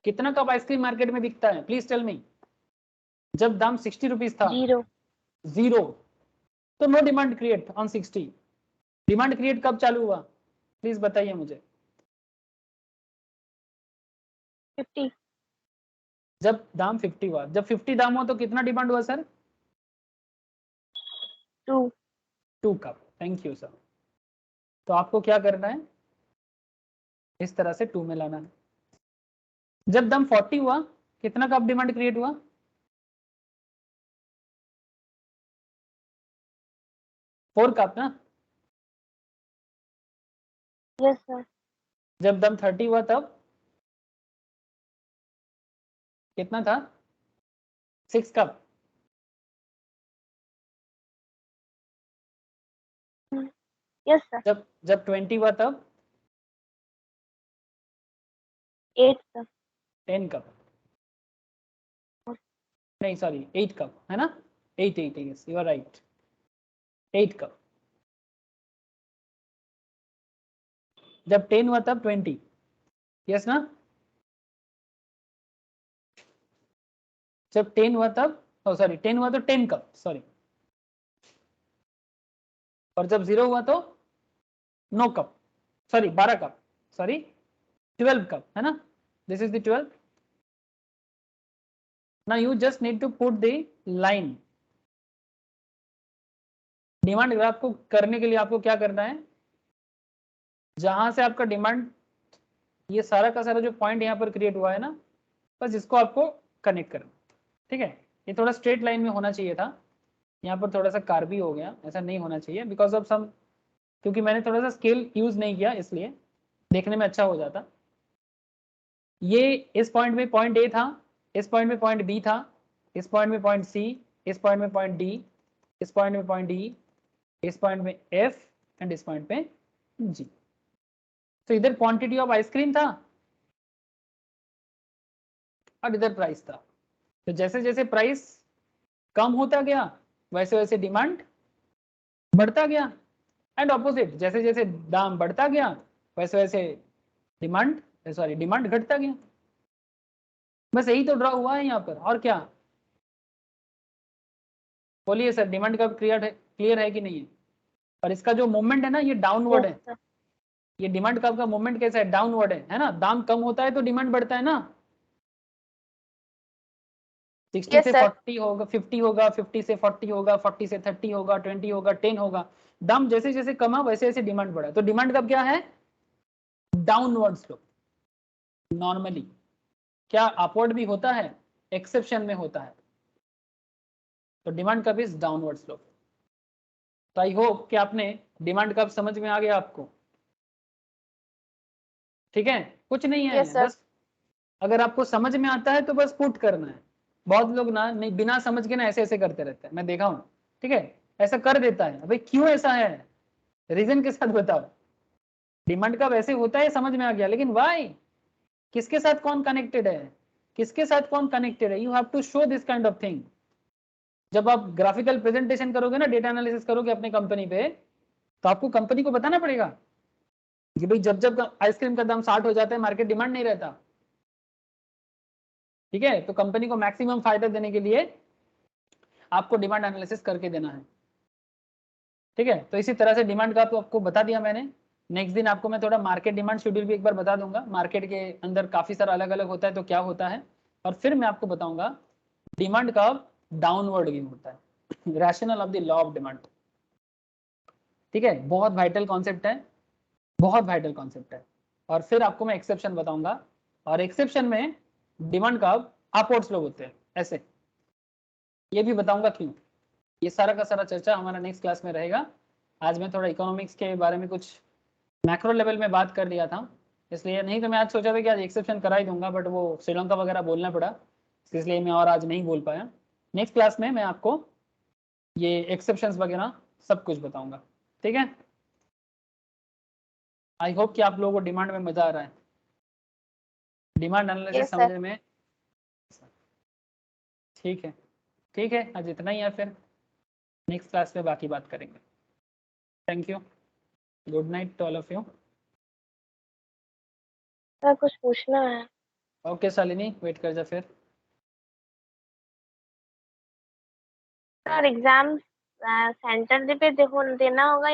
[SPEAKER 1] कितना कप आइसक्रीम मार्केट में बिकता है? Please tell me. जब दाम 60 रुपीज था,
[SPEAKER 2] 0
[SPEAKER 1] 0, तो no demand create on 60। Demand create कब चालू हुआ? प्लीज बताइए मुझे।
[SPEAKER 2] 50
[SPEAKER 1] जब दाम 50 हुआ, जब 50 दाम हुआ तो कितना डिमांड हुआ sir? 2 cup. Thank you sir. तो आपको क्या करना है, इस तरह से 2 में लाना है। जब दाम 40 हुआ, कितना कप डिमांड क्रिएट हुआ? 4 कप ना।
[SPEAKER 2] यस सर
[SPEAKER 1] जब दाम 30 हुआ तब कितना था? 6 कप।
[SPEAKER 2] यस सर
[SPEAKER 1] जब 20 हुआ तब
[SPEAKER 2] 8 सर
[SPEAKER 1] 10 कप। नहीं सॉरी, 8 कप है ना, 8 8 yes you are right, 8 cup. जब 10 हुआ तब 20, यस ना। जब 10 हुआ तब, सॉरी 10 हुआ तो 10 कप, सॉरी। और जब 0 हुआ तो 9 cup, sorry 12 cup, sorry 12 cup है ना। This is the 12। Now you just need to put the line. Demand graph को करने के लिए आपको क्या करना है, जहां से आपका डिमांड, ये सारा का सारा जो पॉइंट यहाँ पर क्रिएट हुआ है ना, बस इसको आपको कनेक्ट करना। ठीक है, ये थोड़ा स्ट्रेट लाइन में होना चाहिए था, यहाँ पर थोड़ा सा कार्बी हो गया, ऐसा नहीं होना चाहिए बिकॉज ऑफ सम, क्योंकि मैंने थोड़ा सा स्केल यूज नहीं किया, इसलिए देखने में अच्छा हो जाता। ये इस पॉइंट में पॉइंट ए था, इस पॉइंट में पॉइंट बी था, इस पॉइंट में पॉइंट सी, इस पॉइंट में पॉइंट डी, इस पॉइंट में पॉइंट ई, इस पॉइंट में एफ एंड इस पॉइंट में जी। तो इधर क्वांटिटी ऑफ आइसक्रीम था और इधर प्राइस था। तो जैसे जैसे प्राइस कम होता गया वैसे वैसे डिमांड बढ़ता गया, एंड ऑपोजिट, जैसे जैसे दाम बढ़ता गया वैसे वैसे डिमांड घटता गया। बस यही तो ड्रॉ हुआ है यहाँ पर, और क्या। बोलिए सर, डिमांड का क्लियर है कि नहीं है? और इसका जो मूवमेंट है ना, ये डाउनवर्ड है।
[SPEAKER 2] सर
[SPEAKER 1] ये डिमांड का आपका मूवमेंट कैसा है? डाउनवर्ड है ना। दाम कम होता है तो डिमांड बढ़ता है ना। 60
[SPEAKER 2] यस
[SPEAKER 1] से
[SPEAKER 2] सर
[SPEAKER 1] 40 होगा, 50 होगा, 50 से 40 होगा, 40 से 30 होगा, 20 होगा, 10 होगा। दाम जैसे जैसे कमा वैसे वैसे डिमांड बढ़ा। तो डिमांड का क्या है? Downward slope. नॉर्मली क्या अपवर्ड भी होता है, एक्सेप्शन में होता है। तो demand curve is downward slope. तो आई होप कि आपने डिमांड कर्व समझ में आ गया आपको। ठीक है, कुछ नहीं है।
[SPEAKER 2] Yes, sir.
[SPEAKER 1] बस अगर आपको समझ में आता है तो बस पुट करना है। बहुत लोग ना नहीं, बिना समझ के ना ऐसे ऐसे करते रहते हैं, मैं देखा हूं। ठीक है, ऐसा कर देता है। भाई क्यों ऐसा है, रीजन के साथ बताओ। डिमांड कर्व ऐसे होता है, समझ में आ गया, लेकिन व्हाई, किसके साथ कौन कनेक्टेड है, किसके साथ कौन कनेक्टेड है, you have to show this kind of thing. जब आप ग्राफिकल प्रेजेंटेशन करोगे ना, डेटा एनालिसिस करोगे अपनी कंपनी पे, तो आपको कंपनी को बताना पड़ेगा कि भाई जब जब आइसक्रीम का दाम 60 हो जाता है, मार्केट डिमांड नहीं रहता। ठीक है, तो कंपनी को मैक्सिमम फायदा देने के लिए आपको डिमांड एनालिसिस करके देना है। ठीक है, तो इसी तरह से डिमांड का तो आपको बता दिया मैंने। नेक्स्ट दिन आपको मैं थोड़ा मार्केट डिमांड शेड्यूल भी एक बार बता दूंगा। मार्केट के अंदर काफी सारा अलग अलग होता है, तो क्या होता है, और फिर मैं आपको बताऊंगा डिमांड का डाउनवर्ड भी होता है, rational of the law of demand. ठीक है, बहुत वाइटल कॉन्सेप्ट है, बहुत वाइटल कॉन्सेप्ट है। और फिर आपको मैं एक्सेप्शन बताऊंगा, और एक्सेप्शन में डिमांड का अपवर्ड स्लोप होते हैं ऐसे, ये भी बताऊंगा क्यों। ये सारा का सारा चर्चा हमारा नेक्स्ट क्लास में रहेगा। आज मैं थोड़ा इकोनॉमिक्स के बारे में कुछ मैक्रो लेवल में बात कर लिया था, इसलिए नहीं तो मैं आज सोचा था कि आज एक्सेप्शन करा ही दूंगा, बट वो श्रीलंका वगैरह बोलना पड़ा, इसलिए मैं और आज नहीं बोल पाया। नेक्स्ट क्लास में मैं आपको ये एक्सेप्शंस वगैरह सब कुछ बताऊंगा। ठीक है, आई होप कि आप लोगों को डिमांड में मजा आ रहा है, डिमांड एनालिसिस
[SPEAKER 2] Yes, sir.
[SPEAKER 1] समझने में। ठीक है, ठीक है, आज इतना ही है, फिर नेक्स्ट क्लास में बाकी बात करेंगे। Thank you, good night to all of you.
[SPEAKER 2] Sir कुछ पूछना है?
[SPEAKER 1] ओके शालिनी, वेट कर जा फिर।
[SPEAKER 2] सर एग्जाम सेंटर पे देखो देना होगा